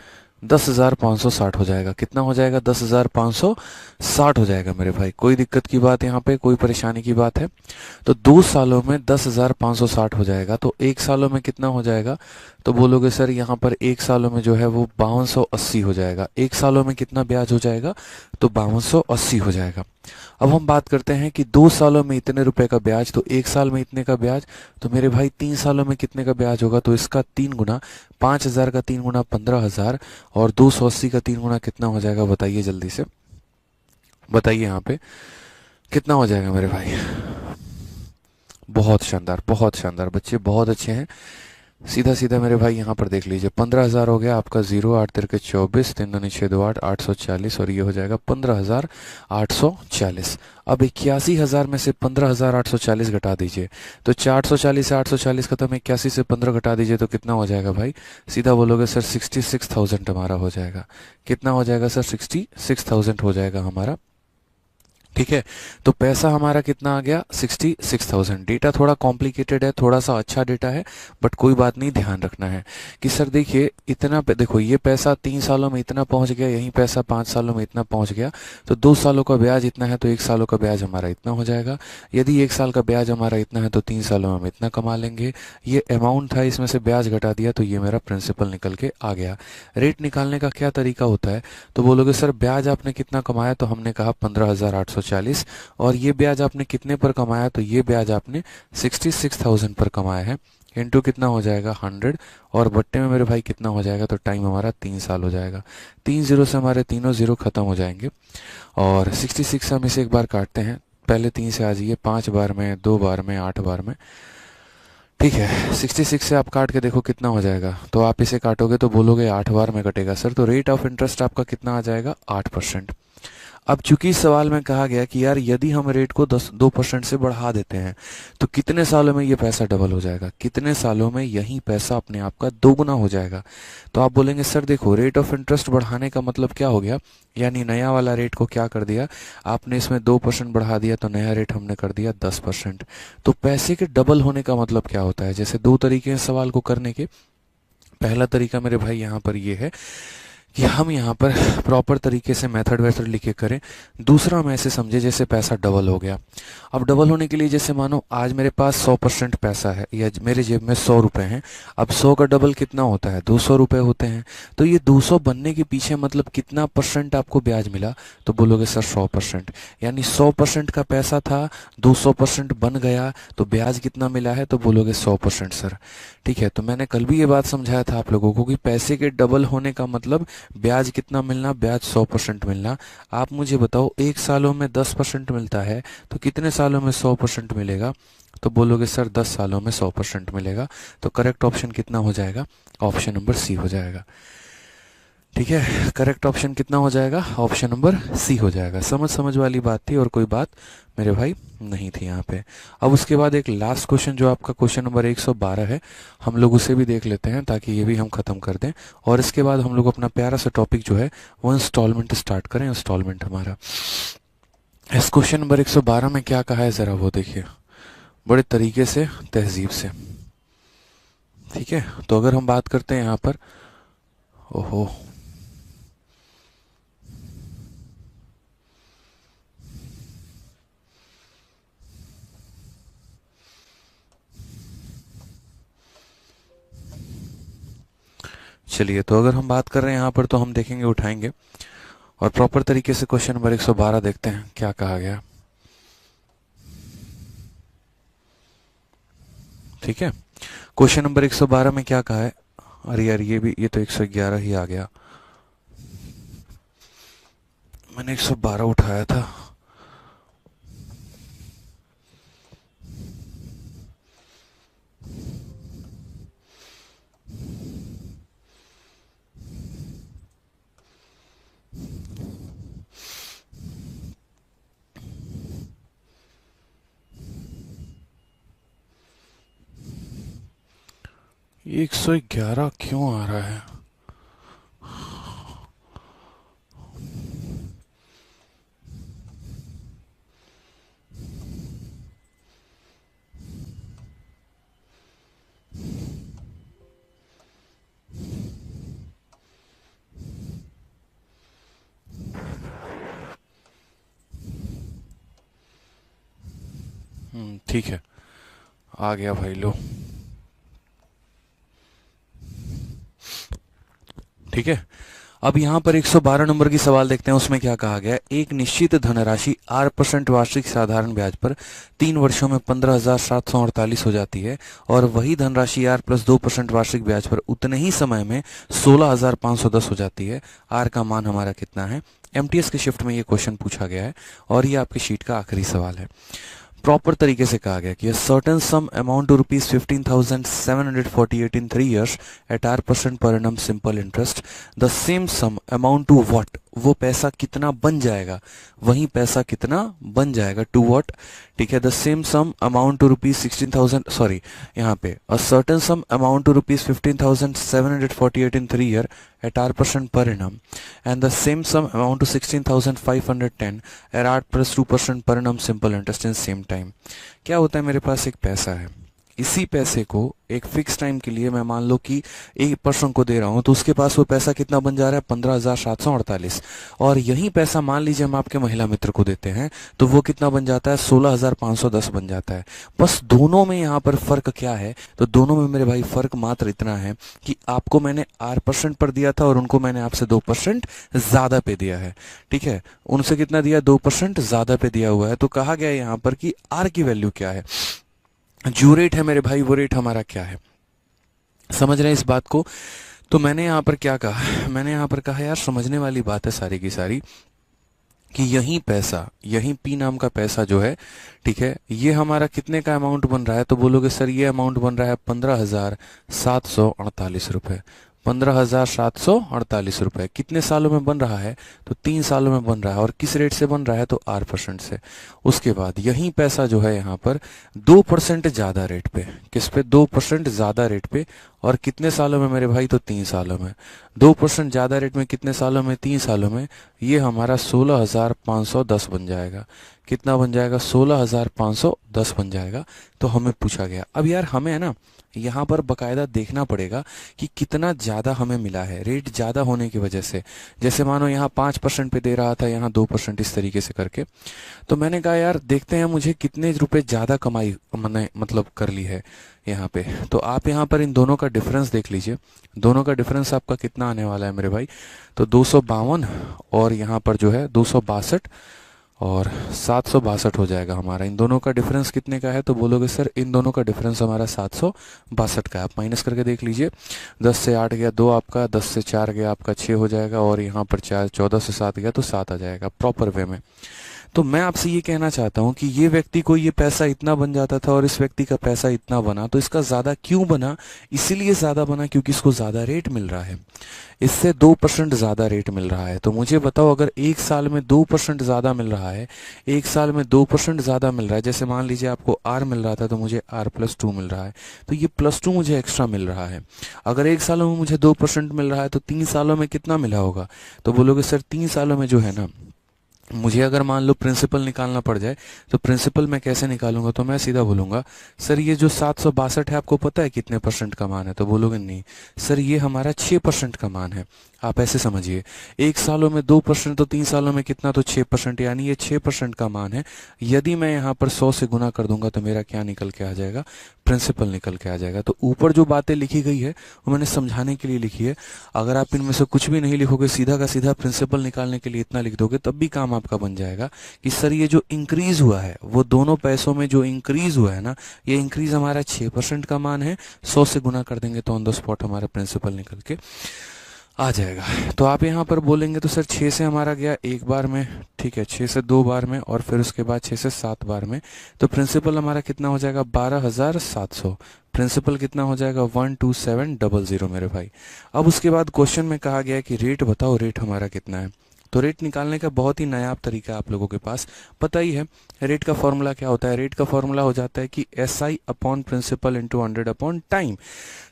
10,560 हो जाएगा। कितना हो जाएगा? 10,560 हो जाएगा मेरे भाई। कोई दिक्कत की बात यहाँ पे, कोई परेशानी की बात है? तो 2 सालों में 10,560 हो जाएगा, तो 1 सालों में कितना हो जाएगा? तो बोलोगे सर यहाँ पर 1 सालों में जो है वो 5280 हो जाएगा। 1 सालों में कितना ब्याज हो जाएगा? तो 5280 हो जाएगा। अब हम बात करते हैं कि 2 सालों में इतने रुपए का ब्याज, तो 1 साल में इतने का ब्याज, तो मेरे भाई 3 सालों में कितने का ब्याज होगा? तो इसका 3 गुना, 5,000 का 3 गुना 15,000, और 280 का 3 गुना कितना हो जाएगा? बताइए जल्दी से, बताइए यहाँ पे कितना हो जाएगा मेरे भाई? बहुत शानदार बच्चे, बहुत अच्छे हैं। सीधा सीधा मेरे भाई यहाँ पर देख लीजिए, 15,000 हो गया आपका, 0 8 तिरके 24, 3 दूनी 6 2 8, 840, और ये हो जाएगा 15,840। अब 81,000 में से 15,840 घटा दीजिए, तो 440 से 840 खत्म, 81 से 15 घटा दीजिए, तो कितना हो जाएगा भाई? सीधा बोलोगे सर 66,000 हमारा हो जाएगा। कितना हो जाएगा सर? 66,000 हो जाएगा हमारा। ठीक है, तो पैसा हमारा कितना आ गया 66,000। डेटा थोड़ा कॉम्प्लिकेटेड है, थोड़ा सा अच्छा डेटा है, बट कोई बात नहीं, ध्यान रखना है कि सर देखिए इतना देखो ये पैसा 3 सालों में इतना पहुंच गया, यही पैसा 5 सालों में इतना पहुंच गया, तो 2 सालों का ब्याज इतना है तो 1 सालों का ब्याज हमारा इतना हो जाएगा। यदि 1 साल का ब्याज हमारा इतना है तो 3 सालों में हम इतना कमा लेंगे। ये अमाउंट था, इसमें से ब्याज घटा दिया तो ये मेरा प्रिंसिपल निकल के आ गया। रेट निकालने का क्या तरीका होता है, तो बोलोगे सर ब्याज आपने कितना कमाया, तो हमने कहा 15,840, और ये ब्याज आपने कितने पर कमाया, तो ये ब्याज आपने 66,000 पर कमाया है, इंटू कितना हो जाएगा 100, और बट्टे में मेरे भाई कितना हो जाएगा, तो टाइम हमारा 3 साल हो जाएगा। 3 जीरो से हमारे तीनों जीरो खत्म हो जाएंगे, और 66 हम इसे एक बार काटते हैं, पहले 3 से आ जाइए, 5 बार में, 2 बार में, 8 बार में। ठीक है, 66 से आप काट के देखो कितना हो जाएगा, तो आप इसे काटोगे तो बोलोगे 8 बार में कटेगा सर, तो रेट ऑफ इंटरेस्ट आपका कितना आ जाएगा 8%। अब चूंकि इस सवाल में कहा गया कि यार यदि हम रेट को 2% से बढ़ा देते हैं तो कितने सालों में ये पैसा डबल हो जाएगा, कितने सालों में यही पैसा अपने आप का दोगुना हो जाएगा। तो आप बोलेंगे सर देखो रेट ऑफ इंटरेस्ट बढ़ाने का मतलब क्या हो गया, यानी नया वाला रेट को क्या कर दिया आपने, इसमें 2% बढ़ा दिया तो नया रेट हमने कर दिया 10%। तो पैसे के डबल होने का मतलब क्या होता है, जैसे दो तरीके हैं सवाल को करने के। पहला तरीका मेरे भाई यहाँ पर ये है कि हम यहाँ पर प्रॉपर तरीके से मेथड वेथड लिखे करें। दूसरा हम ऐसे समझे जैसे पैसा डबल हो गया। अब डबल होने के लिए जैसे मानो आज मेरे पास 100% पैसा है, या मेरे जेब में 100 रुपए हैं, अब 100 का डबल कितना होता है 200 रुपए होते हैं, तो ये 200 बनने के पीछे मतलब कितना परसेंट आपको ब्याज मिला, तो बोलोगे सर 100%, यानी 100% का पैसा था 200% बन गया तो ब्याज कितना मिला है, तो बोलोगे 100% सर। ठीक है, तो मैंने कल भी ये बात समझाया था आप लोगों को कि पैसे के डबल होने का मतलब ब्याज कितना मिलना, ब्याज 100% मिलना। आप मुझे बताओ 1 सालों में 10% मिलता है तो कितने सालों में 100% मिलेगा, तो बोलोगे सर 10 सालों में 100% मिलेगा। तो करेक्ट ऑप्शन कितना हो जाएगा, ऑप्शन नंबर सी हो जाएगा। ठीक है, करेक्ट ऑप्शन कितना हो जाएगा, ऑप्शन नंबर सी हो जाएगा। समझ वाली बात थी और कोई बात मेरे भाई नहीं थी यहाँ पे। अब उसके बाद एक लास्ट क्वेश्चन जो आपका क्वेश्चन नंबर 112 है, हम लोग उसे भी देख लेते हैं ताकि ये भी हम खत्म कर दें, और इसके बाद हम लोग अपना प्यारा सा टॉपिक जो है वो इंस्टॉलमेंट स्टार्ट करें। इंस्टॉलमेंट हमारा इस क्वेश्चन नंबर 112 में क्या कहा है जरा वो देखिए बड़े तरीके से, तहजीब से। ठीक है, तो अगर हम बात करते हैं यहाँ पर, ओहो चलिए, तो अगर हम बात कर रहे हैं यहाँ पर तो हम देखेंगे, उठाएंगे और प्रॉपर तरीके से क्वेश्चन नंबर 112 देखते हैं क्या कहा गया। ठीक है, क्वेश्चन नंबर 112 में क्या कहा है, अरे यार ये तो 111 ही आ गया, मैंने 112 उठाया था। ये 111 क्यों आ रहा है, ठीक है आ गया भाई लो। ठीक है, अब यहाँ पर 112 नंबर की सवाल देखते हैं, उसमें क्या कहा गया है। एक निश्चित धनराशि 8% वार्षिक साधारण ब्याज पर 3 वर्षों में 15,748 हो जाती है, और वही धनराशि आर प्लस 2% वार्षिक ब्याज पर उतने ही समय में 16,510 हो जाती है। आर का मान हमारा कितना है। एमटीएस के शिफ्ट में ये क्वेश्चन पूछा गया है और ये आपकी शीट का आखिरी सवाल है। प्रॉपर तरीके से कहा गया कि certain sum amount to rupees 15,748 in 3 years at R% per annum simple interest, the same sum amount to what वो पैसा कितना बन जाएगा, वही पैसा कितना बन जाएगा, टू व्हाट, ठीक है, the same sum amount to rupees 16,000, sorry यहाँ पे a certain sum amount to rupees 15,748 in 3 year at R% per annum and the same sum amount to 16,510 at R+2% per annum simple interest in same time। क्या होता है, मेरे पास एक पैसा है, इसी पैसे को एक फिक्स टाइम के लिए मैं मान लो कि एक पर्सन को दे रहा हूं, तो उसके पास वो पैसा कितना बन जा रहा है, 15,748। और यही पैसा मान लीजिए हम आपके महिला मित्र को देते हैं तो वो कितना बन जाता है, 16,510 बन जाता है। बस दोनों में यहाँ पर फर्क क्या है, तो दोनों में मेरे भाई फर्क मात्र इतना है कि आपको मैंने R% पर दिया था और उनको मैंने आपसे 2% ज्यादा पे दिया है, ठीक है, उनसे कितना दिया, 2% ज्यादा पे दिया हुआ है। तो कहा गया यहाँ पर कि R की वैल्यू क्या है, जो रेट है मेरे भाई वो रेट हमारा क्या है, समझ रहे हैं इस बात को। तो मैंने यहाँ पर क्या कहा, मैंने यहाँ पर कहा यार समझने वाली बात है सारी की सारी कि यही पैसा, यही पी नाम का पैसा जो है, ठीक है, ये हमारा कितने का अमाउंट बन रहा है, तो बोलोगे सर ये अमाउंट बन रहा है 15,748 रुपए। 15,748 रुपए कितने सालों में बन रहा है, तो 3 सालों में बन रहा है। और किस रेट से बन रहा है, तो R% से। उसके बाद यही पैसा जो है यहाँ पर 2% ज्यादा रेट पे, किस पे, 2% ज्यादा रेट पे, और कितने सालों में मेरे भाई, तो 3 सालों में। 2% ज्यादा रेट में कितने सालों में, 3 सालों में, ये हमारा 16,510 बन जाएगा। कितना बन जाएगा, 16,510 बन जाएगा। तो हमें पूछा गया, अब यार हमें है ना यहाँ पर बकायदा देखना पड़ेगा कि कितना ज्यादा हमें मिला है, रेट ज्यादा होने की वजह से। जैसे मानो यहाँ 5% पे दे रहा था, यहाँ 2%, इस तरीके से करके। तो मैंने कहा यार देखते हैं मुझे कितने रुपए ज्यादा कमाई मैंने मतलब कर ली है यहाँ पे। तो आप यहाँ पर इन दोनों का डिफरेंस देख लीजिए, दोनों का डिफरेंस आपका कितना आने वाला है मेरे भाई, तो 252 और यहाँ पर जो है 262 और 762 हो जाएगा हमारा। इन दोनों का डिफरेंस कितने का है, तो बोलोगे सर इन दोनों का डिफरेंस हमारा 762 का है। आप माइनस करके देख लीजिए, 10 से 8 गया 2 आपका, 10 से 4 गया आपका 6 हो जाएगा, और यहाँ पर 4, 14 से 7 गया तो 7 आ जाएगा प्रॉपर वे में। तो मैं आपसे ये कहना चाहता हूँ कि ये व्यक्ति को ये पैसा इतना बन जाता था और इस व्यक्ति का पैसा इतना बना, तो इसका ज्यादा क्यों बना, इसीलिए ज्यादा बना क्योंकि इसको ज्यादा रेट मिल रहा है, इससे 2% ज्यादा रेट मिल रहा है। तो मुझे बताओ अगर एक साल में 2% ज्यादा मिल रहा है, एक साल में 2% ज्यादा मिल रहा है, जैसे मान लीजिए आपको R मिल रहा था तो मुझे R+2 मिल रहा है, तो ये +2 मुझे एक्स्ट्रा मिल रहा है। अगर एक सालों में मुझे 2% मिल रहा है तो 3 सालों में कितना मिला होगा, तो बोलोगे सर 3 सालों में जो है ना, मुझे अगर मान लो प्रिंसिपल निकालना पड़ जाए तो प्रिंसिपल मैं कैसे निकालूंगा, तो मैं सीधा बोलूंगा सर ये जो 762 है आपको पता है कितने % का मान है, तो बोलोगे नहीं सर ये हमारा 6% का मान है। आप ऐसे समझिए, एक सालों में 2% तो 3 सालों में कितना, तो 6%, यानी ये 6% का मान है। यदि मैं यहाँ पर 100 से गुना कर दूंगा तो मेरा क्या निकल के आ जाएगा, प्रिंसिपल निकल के आ जाएगा। तो ऊपर जो बातें लिखी गई है वो मैंने समझाने के लिए लिखी है। अगर आप इनमें से कुछ भी नहीं लिखोगे, सीधा का सीधा प्रिंसिपल निकालने के लिए इतना लिख दोगे, तब भी काम आपका बन जाएगा कि सर ये जो इंक्रीज हुआ है, वो दोनों पैसों में जो इंक्रीज हुआ है ना, ये इंक्रीज हमारा 6% का मान है। 100 से गुना कर देंगे तो ऑन द स्पॉट हमारा प्रिंसिपल निकल के आ जाएगा। तो आप यहाँ पर बोलेंगे तो सर 6 से हमारा गया एक बार में, ठीक है, 6 से 2 बार में, और फिर उसके बाद 6 से 7 बार में, तो प्रिंसिपल हमारा कितना हो जाएगा, 12,700। प्रिंसिपल कितना हो जाएगा, 12700 मेरे भाई। अब उसके बाद क्वेश्चन में कहा गया है कि रेट बताओ, रेट हमारा कितना है। तो रेट निकालने का बहुत ही नायाब तरीका आप लोगों के पास पता ही है। रेट का फॉर्मूला क्या होता है, रेट का फॉर्मूला हो जाता है कि SI upon principal into 100 upon time.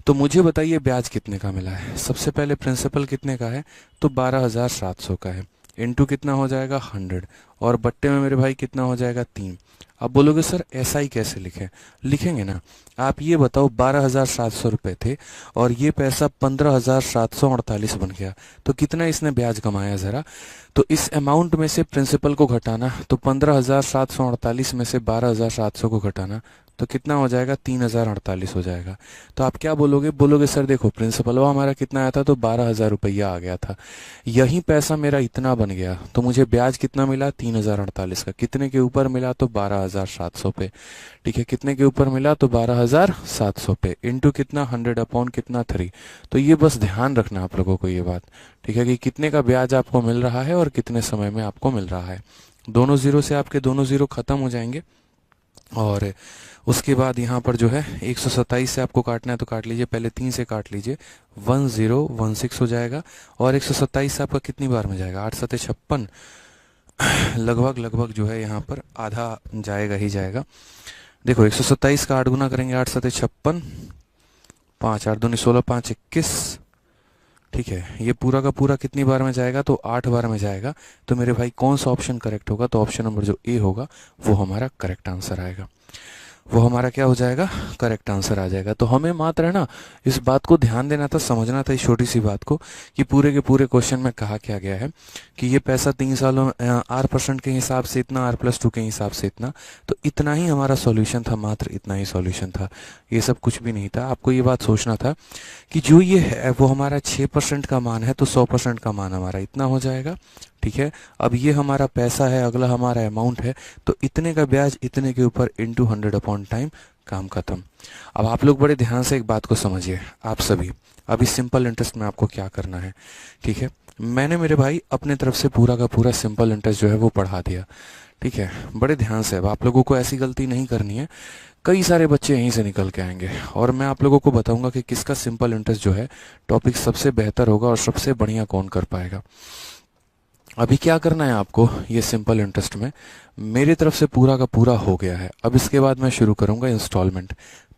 तो मुझे बताइए ब्याज कितने का मिला है। सबसे पहले प्रिंसिपल कितने का है, तो 12,700 का है, इंटू कितना हो जाएगा 100, और बट्टे में मेरे भाई कितना हो जाएगा 3। अब बोलोगे सर SI कैसे लिखें, लिखेंगे ना। आप ये बताओ 12,700 रुपए थे और ये पैसा 15,748 बन गया, तो कितना इसने ब्याज कमाया जरा। तो इस अमाउंट में से प्रिंसिपल को घटाना, तो 15,748 में से 12,700 को घटाना, तो कितना हो जाएगा, 3,048 हो जाएगा। तो आप क्या बोलोगे, बोलोगे सर देखो प्रिंसिपल वो हमारा कितना आया था, तो 12,000 रुपया आ गया था, यही पैसा मेरा इतना बन गया, तो मुझे ब्याज कितना मिला, 3,048 का। कितने के ऊपर मिला, तो 12,700 पे, ठीक है, कितने के ऊपर मिला, तो 12,700 पे, इंटू कितना 100 अपॉन कितना 3। तो ये बस ध्यान रखना आप लोगों को ये बात, ठीक है, कि कितने का ब्याज आपको मिल रहा है और कितने समय में आपको मिल रहा है। दोनों जीरो से आपके दोनों जीरो खत्म हो जाएंगे, और उसके बाद यहाँ पर जो है 127 से आपको काटना है तो काट लीजिए, पहले 3 से काट लीजिए, 1016 हो जाएगा। और 127 से आपका कितनी बार में जाएगा, 8 सते 56, लगभग लगभग जो है यहाँ पर आधा जाएगा ही जाएगा। देखो 127 का 8 गुना करेंगे, 8 सते 56, 5 8 दूनी 16, 5 21, ठीक है। ये पूरा का पूरा कितनी बार में जाएगा, तो 8 बार में जाएगा। तो मेरे भाई कौन सा ऑप्शन करेक्ट होगा, तो ऑप्शन नंबर जो ए होगा वो हमारा करेक्ट आंसर आएगा, वो हमारा क्या हो जाएगा, करेक्ट आंसर आ जाएगा। तो हमें मात्र है ना इस बात को ध्यान देना था, समझना था इस छोटी सी बात को कि पूरे के पूरे क्वेश्चन में कहा क्या गया है कि ये पैसा 3 सालों में R% के हिसाब से इतना, R+2 के हिसाब से इतना। तो इतना ही हमारा सॉल्यूशन था, मात्र इतना ही सॉल्यूशन था, ये सब कुछ भी नहीं था। आपको ये बात सोचना था कि जो ये है वो हमारा 6% का मान है, तो 100% का मान हमारा इतना हो जाएगा, ठीक है। अब ये हमारा पैसा है, अगला हमारा अमाउंट है, तो इतने का ब्याज इतने के ऊपर इंटू 100 अपॉन टाइम, काम खत्म। अब आप लोग बड़े ध्यान से एक बात को समझिए, आप सभी अभी सिंपल इंटरेस्ट में आपको क्या करना है, ठीक है। मैंने मेरे भाई अपने तरफ से पूरा का पूरा सिंपल इंटरेस्ट जो है वो पढ़ा दिया, ठीक है। बड़े ध्यान से, अब आप लोगों को ऐसी गलती नहीं करनी है, कई सारे बच्चे यहीं से निकल के आएंगे और मैं आप लोगों को बताऊंगा कि किसका सिंपल इंटरेस्ट जो है टॉपिक सबसे बेहतर होगा और सबसे बढ़िया कौन कर पाएगा। अभी क्या करना है आपको, ये सिंपल इंटरेस्ट में मेरी तरफ से पूरा का पूरा हो गया है। अब इसके बाद मैं शुरू करूंगा instalment.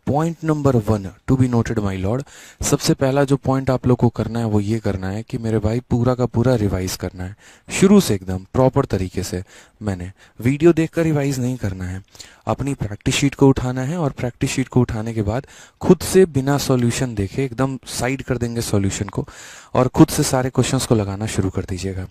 Point number 1 to be noted my lord, सबसे पहला जो पॉइंट आप लोग को करना है वो ये करना है कि मेरे भाई पूरा का पूरा रिवाइज करना है, शुरू से एकदम प्रॉपर तरीके से। मैंने वीडियो देखकर रिवाइज नहीं करना है, अपनी प्रैक्टिस शीट को उठाना है और प्रैक्टिस शीट को उठाने के बाद खुद से बिना सॉल्यूशन देखे एकदम साइड कर देंगे सॉल्यूशन को और खुद से सारे क्वेश्चंस को लगाना शुरू कर दीजिएगा।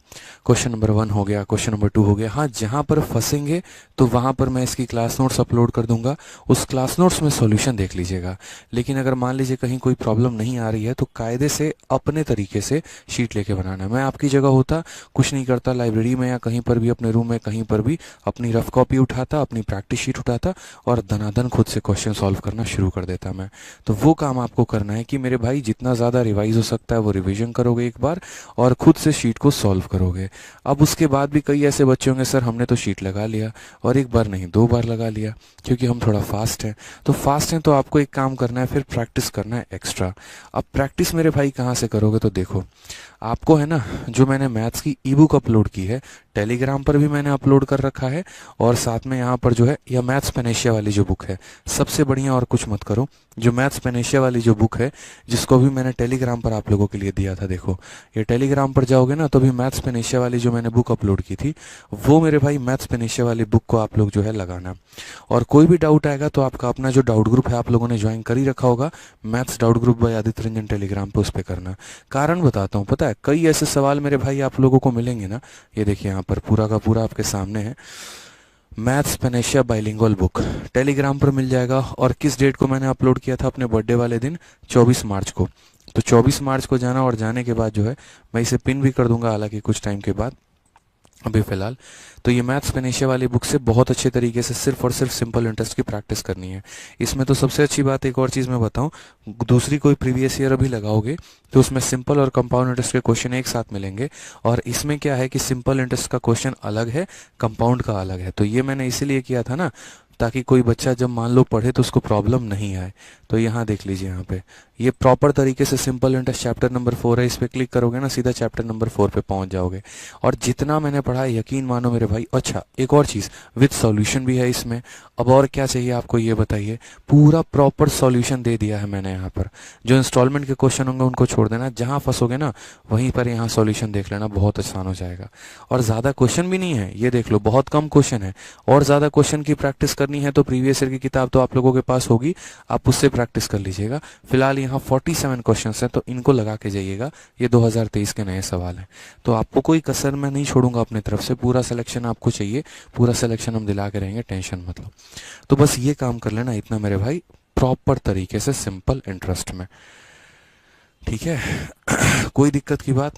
क्वेश्चन नंबर 1 हो गया, क्वेश्चन नंबर 2 हो गया। हाँ, जहां पर फंसेंगे तो वहां पर मैं इसकी क्लास नोट्स अपलोड कर दूंगा, उस क्लास नोट्स में सॉल्यूशन देख लीजिएगा। लेकिन अगर मान लीजिए कहीं कोई प्रॉब्लम नहीं आ रही है तो कायदे से अपने तरीके से शीट लेके बनाना है। मैं आपकी जगह होता कुछ नहीं करता, लाइब्रेरी में या कहीं पर भी अपने रूम में कहीं पर भी अपनी रफ कॉपी उठाता, अपनी प्रैक्टिस शीट उठाता और दनादन खुद से क्वेश्चन सॉल्व करना शुरू कर देता मैं। तो वो काम आपको करना है कि मेरे भाई जितना ज़्यादा रिवाइज हो सकता है वो रिवीजन करोगे एक बार और खुद से शीट को सॉल्व करोगे। अब उसके बाद भी कई ऐसे बच्चे होंगे, सर हमने तो शीट लगा लिया और एक बार नहीं 2 बार लगा लिया, क्योंकि हम थोड़ा फास्ट हैं। तो फास्ट हैं तो आपको एक काम करना है, फिर प्रैक्टिस करना है एक्स्ट्रा। अब प्रैक्टिस मेरे भाई कहाँ से करोगे, तो देखो आपको है ना, जो मैंने मैथ्स की ई बुक अपलोड की है टेलीग्राम पर भी मैंने अपलोड कर रखा है और साथ में यहाँ पर जो है यह मैथ्स पेनेशिया वाली जो बुक है सबसे बढ़िया, और कुछ मत करो, जो मैथ्स पेनेशिया वाली जो बुक है जिसको भी मैंने टेलीग्राम पर आप लोगों के लिए दिया था, देखो ये टेलीग्राम पर जाओगे ना तो भी मैथ्स पेनेशिया वाली जो मैंने बुक अपलोड की थी वो मेरे भाई मैथ्स पेनेशिया वाली बुक को आप लोग जो है लगाना। और कोई भी डाउट आएगा तो आपका अपना जो डाउट ग्रुप है आप लोगों ने ज्वाइन कर ही रखा होगा, maths doubt group by Aditya Ranjan Telegram पे, उस पर करना। कारण बताता हूँ, पता है कई ऐसे सवाल मेरे भाई आप लोगों को मिलेंगे ना, ये देखिए यहाँ पर पूरा का पूरा आपके सामने है, maths Panacea bilingual book Telegram पर मिल जाएगा। और किस डेट को मैंने अपलोड किया था, अपने बर्थडे वाले दिन 24 मार्च को। तो 24 मार्च को जाना और जाने के बाद जो है मैं इसे पिन भी कर दूंगा, हालांकि कुछ टाइम के बाद, अभी फिलहाल तो ये मैथ्स पेनेशिया वाली बुक से बहुत अच्छे तरीके से सिर्फ और सिर्फ सिंपल इंटरेस्ट की प्रैक्टिस करनी है। इसमें तो सबसे अच्छी बात एक और चीज़ मैं बताऊं, दूसरी कोई प्रीवियस ईयर अभी लगाओगे तो उसमें सिंपल और कंपाउंड इंटरेस्ट के क्वेश्चन एक साथ मिलेंगे। और इसमें क्या है कि सिंपल इंटरेस्ट का क्वेश्चन अलग है, कंपाउंड का अलग है। तो ये मैंने इसीलिए किया था ना, ताकि कोई बच्चा जब मान लो पढ़े तो उसको प्रॉब्लम नहीं आए। तो यहाँ देख लीजिए, यहाँ पे ये प्रॉपर तरीके से सिंपल इंटरेस्ट चैप्टर नंबर 4 है, इस पे क्लिक करोगे ना सीधा चैप्टर नंबर 4 पे पहुंच जाओगे। और जितना मैंने पढ़ा यकीन मानो मेरे भाई, अच्छा एक और चीज़ विद सॉल्यूशन भी है इसमें। अब और क्या चाहिए आपको ये बताइए, पूरा प्रॉपर सॉल्यूशन दे दिया है मैंने यहाँ पर। जो इंस्टॉलमेंट के क्वेश्चन होंगे उनको छोड़ देना, जहाँ फंसोगे ना वहीं पर यहाँ सॉल्यूशन देख लेना, बहुत आसान हो जाएगा। और ज़्यादा क्वेश्चन भी नहीं है, ये देख लो बहुत कम क्वेश्चन है। और ज़्यादा क्वेश्चन की प्रैक्टिस करनी है तो प्रीवियस ईयर की किताब तो आप लोगों के पास होगी, आप उससे प्रैक्टिस कर लीजिएगा। फिलहाल यहाँ 47 क्वेश्चन हैं तो इनको लगा के जाइएगा, ये 2023 के नए सवाल हैं। तो आपको कोई कसर मैं नहीं छोड़ूंगा अपनी तरफ से, पूरा सिलेक्शन आपको चाहिए, पूरा सिलेक्शन हम दिला के रहेंगे, टेंशन मतलब। तो बस ये काम कर लेना इतना मेरे भाई, प्रॉपर तरीके से सिंपल इंटरेस्ट में, ठीक है। कोई दिक्कत की बात